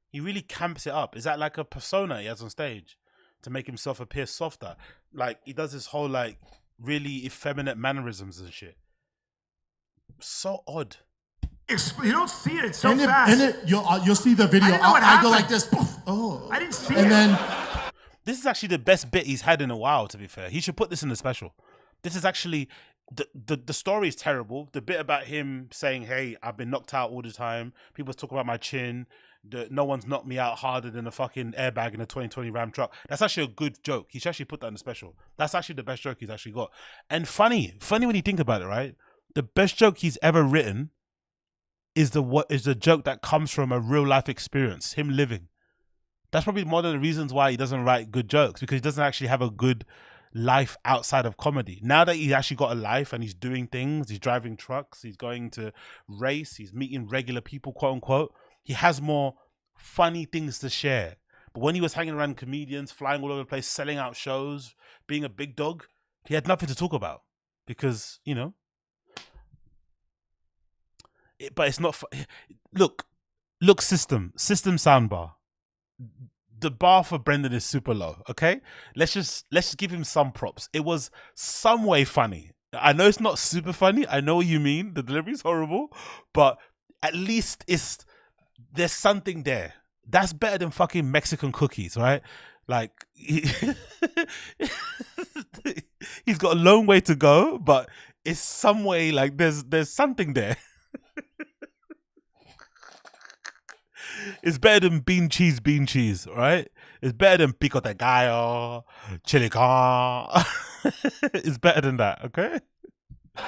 He really camps it up. Is that like a persona he has on stage to make himself appear softer? Like, he does this whole like really effeminate mannerisms and shit. So odd. You don't see it. It's so fast. And you'll see the video. I go like this. Oh, I didn't see it. And then this is actually the best bit he's had in a while. To be fair, he should put this in the special. This is actually the story is terrible. The bit about him saying, "Hey, I've been knocked out all the time. People talk about my chin. No one's knocked me out harder than a fucking airbag in a 2020 Ram truck." That's actually a good joke. He should actually put that in the special. That's actually the best joke he's actually got. And funny when you think about it, right? The best joke he's ever written is the joke that comes from a real life experience, him living. That's probably one of the reasons why he doesn't write good jokes, because he doesn't actually have a good life outside of comedy. Now that he's actually got a life and he's doing things, he's driving trucks, he's going to race, he's meeting regular people, quote unquote, he has more funny things to share. But when he was hanging around comedians, flying all over the place, selling out shows, being a big dog, he had nothing to talk about because, you know. But it's not. Look, system soundbar. The bar for Brendan is super low. Okay, let's just give him some props. It was some way funny. I know it's not super funny. I know what you mean. The delivery's horrible, but at least there's something there. That's better than fucking Mexican cookies, right? Like he's got a long way to go, but it's some way like there's something there. It's better than bean cheese, right? It's better than pico de gallo, chili con. It's better than that, okay?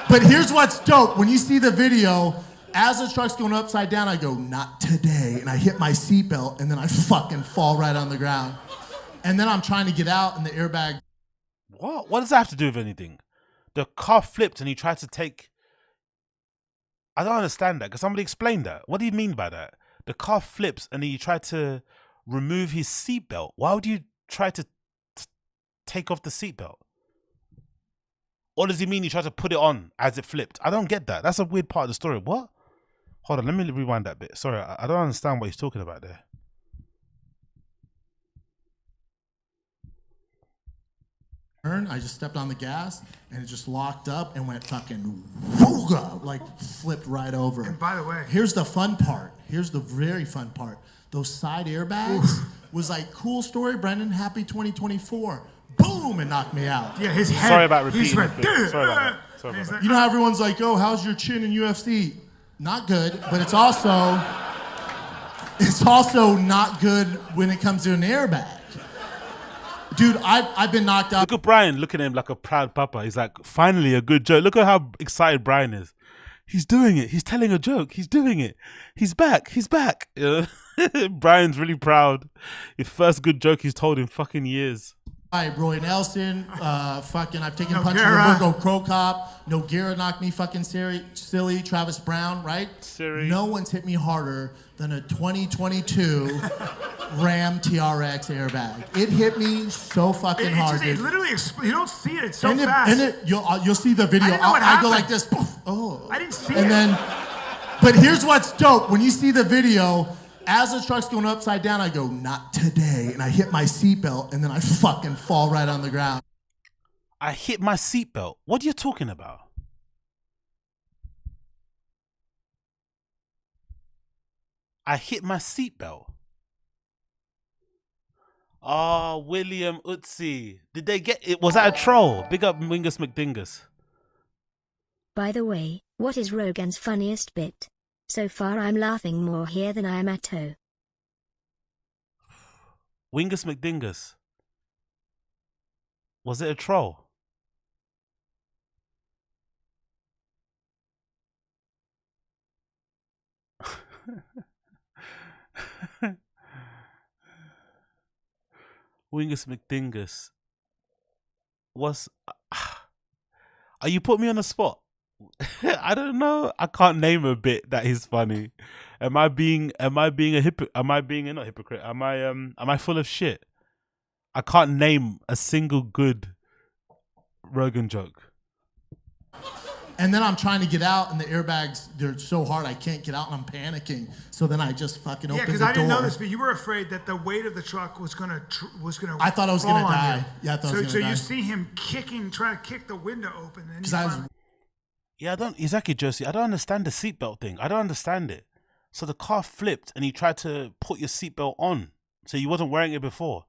But here's what's dope. When you see the video, as the truck's going upside down, I go, not today. And I hit my seatbelt, and then I fucking fall right on the ground. And then I'm trying to get out, and the airbag. What? What does that have to do with anything? The car flipped and he tried to take... I don't understand that. Can somebody explain that? What do you mean by that? The car flips and he tried to remove his seatbelt. Why would you try to take off the seatbelt? Or does he mean he tried to put it on as it flipped? I don't get that. That's a weird part of the story. What? Hold on, let me rewind that bit. Sorry, I don't understand what he's talking about there. I just stepped on the gas and it just locked up and went fucking wooga, like flipped right over. And by the way, here's the fun part. Here's the very fun part. Those side airbags was like, cool story, Brendan. Happy 2024. Boom, and knocked me out. Yeah, his head. Sorry about repeating. Sorry about that. Sorry about that. You know how everyone's like, oh, how's your chin in UFC? Not good, but it's also not good when it comes to an airbag. Dude, I've been knocked out. Look at Brian, look at him like a proud papa. He's like, finally a good joke. Look at how excited Brian is. He's doing it. He's telling a joke. He's doing it. He's back. He's back. Brian's really proud. His first good joke he's told in fucking years. Hi, Roy Nelson. I've taken punches with Virgo Crow Cop. Nogueira knocked me fucking silly. Travis Brown, right? Siri. No one's hit me harder than a 2022 Ram TRX airbag. It hit me so fucking hard. It literally, you don't see it. It's so fast. And you'll see the video. I go like this. Poof, oh. I didn't see it. And then, but here's what's dope. When you see the video, as the truck's going upside down, I go, not today. And I hit my seatbelt, and then I fucking fall right on the ground. I hit my seatbelt. What are you talking about? I hit my seatbelt. Oh, William Utsi. Did they get it? Was that a troll? Big up Wingus McDingus. By the way, what is Rogan's funniest bit? So far I'm laughing more here than I am at home. Wingus McDingus. Was it a troll? Wingus McDingus. Are you put me on the spot? I don't know. I can't name a bit that is funny. Am I being a hypocrite? Am I being not hypocrite? Am I full of shit? I can't name a single good Rogan joke. And then I'm trying to get out, and the airbags, they're so hard I can't get out, and I'm panicking. So then I just fucking open the door. Yeah, because I didn't know this, but you were afraid that the weight of the truck was gonna I thought I was gonna die. Yeah, I thought I was gonna die. So you see him trying to kick the window open, and Yeah, I don't exactly, Josie. I don't understand the seatbelt thing. I don't understand it. So the car flipped, and he tried to put your seatbelt on. So he wasn't wearing it before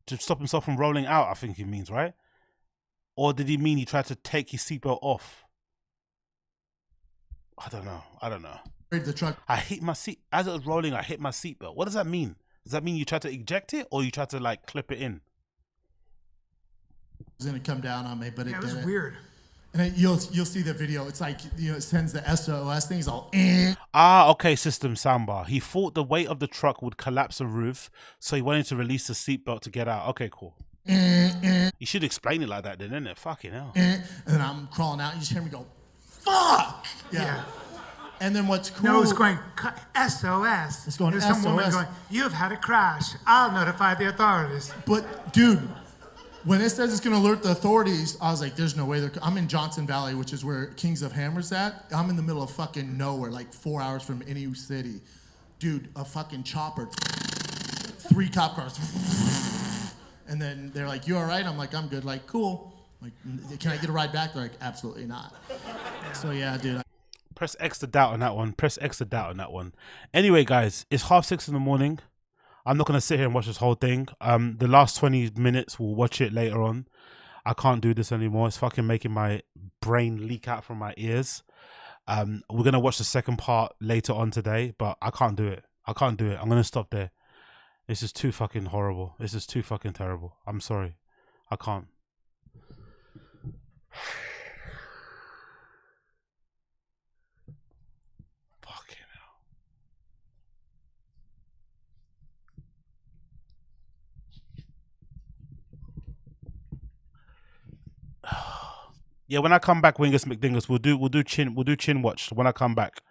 to stop himself from rolling out. I think he means, right? Or did he mean he tried to take his seatbelt off? I don't know. The truck. I hit my seat as it was rolling. I hit my seatbelt. What does that mean? Does that mean you tried to eject it, or you tried to like clip it in? It was gonna come down on me, but it was weird. And you'll see the video. It's like, it sends the SOS thing. It's all. Okay. System soundbar. He thought the weight of the truck would collapse the roof, so he wanted to release the seatbelt to get out. Okay, cool. You should explain it like that, then, innit? Fucking hell. And then I'm crawling out. You just hear me go, fuck! Yeah. And then what's cool... No, it's going SOS. It's going There's SOS. some woman going, you've had a crash. I'll notify the authorities. But, dude, when it says it's going to alert the authorities, I was like, there's no way. I'm in Johnson Valley, which is where Kings of Hammer's at. I'm in the middle of fucking nowhere, like 4 hours from any city. Dude, a fucking chopper. 3 cop cars. And then they're like, you all right? I'm like, I'm good. Like, cool. Like, can I get a ride back? They're like, absolutely not. So yeah, dude. Press X to doubt on that one. Press X to doubt on that one. Anyway, guys, it's 6:30 in the morning. I'm not gonna sit here and watch this whole thing. The last 20 minutes, we'll watch it later on. I can't do this anymore. It's fucking making my brain leak out from my ears. We're gonna watch the second part later on today, but I can't do it. I'm gonna stop there. This is too fucking horrible. This is too fucking terrible. I'm sorry. I can't. Yeah, when I come back, Wingus McDingus, we'll do chin watch when I come back.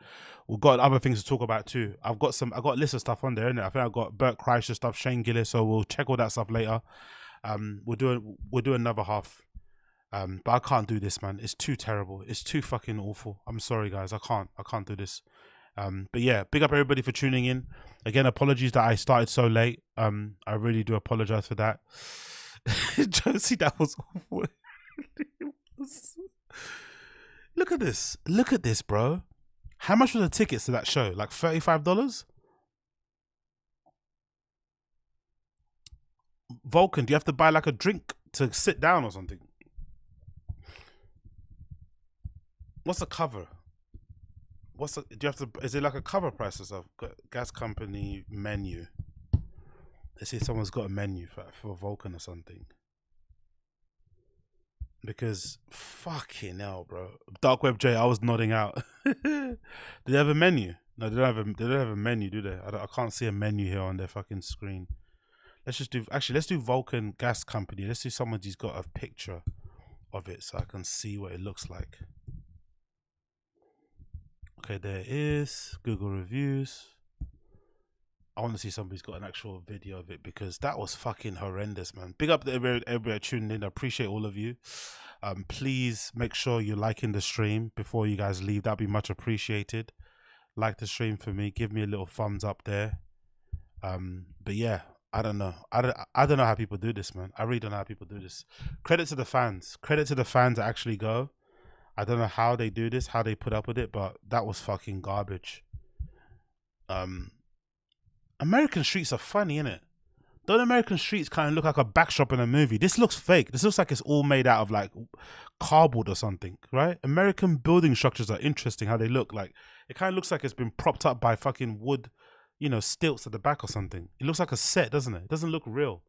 We've got other things to talk about too. I got a list of stuff on there, innit? I think I got BERT, KREISCHER stuff, Shane Gillis, so we'll check all that stuff later. We'll do another half. But I can't do this, man. It's too terrible. It's too fucking awful. I'm sorry, guys. I can't do this. But yeah, big up everybody for tuning in. Again, apologies that I started so late. I really do apologize for that. Josie, that was awful. Look at this. Look at this, bro. How much were the tickets to that show? Like $35? Vulcan, do you have to buy like a drink to sit down or something? What's the cover? Do you have to, is it like a cover price or stuff? Gas company menu. Let's see if someone's got a menu for Vulcan or something. Because fucking hell, bro. Dark Web J, I was nodding out. Do they have a menu? No, they don't have a menu, do they? I can't see a menu here on their fucking screen. Let's do Vulcan Gas Company. Let's see somebody's got a picture of it so I can see what it looks like. Okay, there it is. Google reviews. I want to see somebody's got an actual video of it because that was fucking horrendous, man. Big up to everybody tuning in. I appreciate all of you. Please make sure you're liking the stream before you guys leave. That'd be much appreciated. Like the stream for me. Give me a little thumbs up there. But yeah, I don't know. I don't know how people do this, man. I really don't know how people do this. Credit to the fans. Credit to the fans that actually go. I don't know how they do this, how they put up with it, but that was fucking garbage. American streets are funny, innit? Don't American streets kind of look like a backdrop in a movie? This looks fake. This looks like it's all made out of like cardboard or something, right? American building structures are interesting how they look. Like it kind of looks like it's been propped up by fucking wood, you know, stilts at the back or something. It looks like a set, doesn't it? It doesn't look real.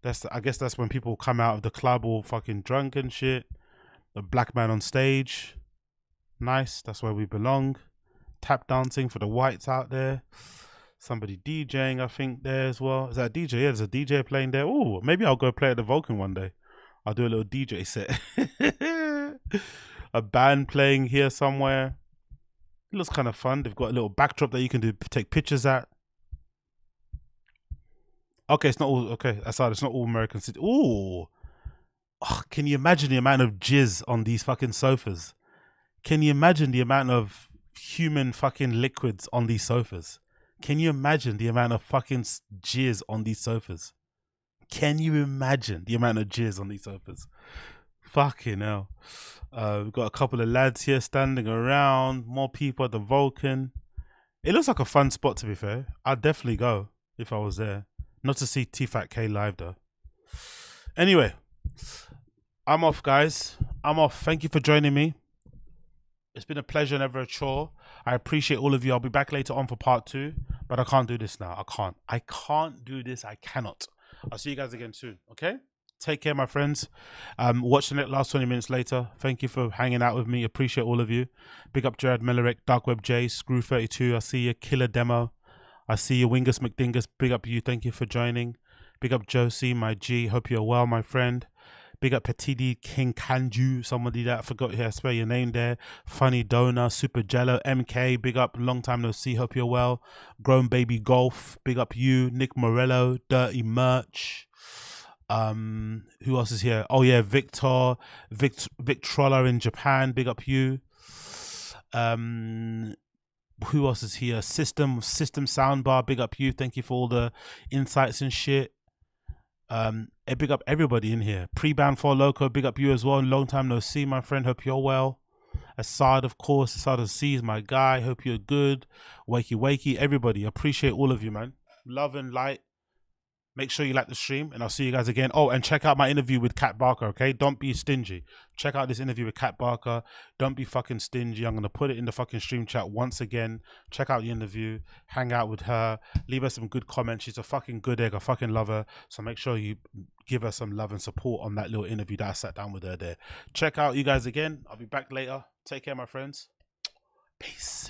I guess that's when people come out of the club all fucking drunk and shit. A black man on stage. Nice. That's where we belong. Tap dancing for the whites out there. Somebody DJing, I think, there as well. Is that a DJ? Yeah, there's a DJ playing there. Oh, maybe I'll go play at the Vulcan one day. I'll do a little DJ set. A band playing here somewhere. It looks kind of fun. They've got a little backdrop that you can take pictures at. Okay, it's not all. Okay, aside, it's not all American City. Ooh. Oh, can you imagine the amount of jizz on these fucking sofas? Can you imagine the amount of human fucking liquids on these sofas? Can you imagine the amount of fucking jizz on these sofas? Can you imagine the amount of jizz on these sofas? Fucking hell. We've got a couple of lads here standing around. More people at the Vulcan. It looks like a fun spot, to be fair. I'd definitely go if I was there. Not to see TFATK live, though. Anyway, I'm off, guys. I'm off. Thank you for joining me. It's been a pleasure, never a chore. I appreciate all of you. I'll be back later on for part 2, but I can't do this now. I can't do this. I cannot. I'll see you guys again soon, okay? Take care, my friends. Watch the last 20 minutes later. Thank you for hanging out with me. Appreciate all of you. Big up Jared Mellerick, Dark Web J, Screw32. I see you. Killer Demo. I see you. Wingus McDingus. Big up you. Thank you for joining. Big up Josie, my G. Hope you're well, my friend. Big up Petidi King Kanju, somebody that I forgot how to spell your name there. Funny Donor, Super Jello, MK, big up, long time no see, hope you're well. Grown Baby Golf, big up you. Nick Morello, Dirty Merch. Who else is here? Oh yeah, Victor, Victrola in Japan, big up you. Who else is here? System Soundbar, big up you. Thank you for all the insights and shit. Big up everybody in here. Pre-bound for Loco, big up you as well. Long time no see, my friend. Hope you're well. Assad, of course. Assad of C is my guy. Hope you're good. Wakey, everybody. Appreciate all of you, man. Love and light. Make sure you like the stream, and I'll see you guys again. Oh, and check out my interview with Kat Barker, okay? Don't be stingy. Check out this interview with Kat Barker. Don't be fucking stingy. I'm going to put it in the fucking stream chat once again. Check out the interview. Hang out with her. Leave her some good comments. She's a fucking good egg. I fucking love her. So make sure you give her some love and support on that little interview that I sat down with her there. Check out you guys again. I'll be back later. Take care, my friends. Peace.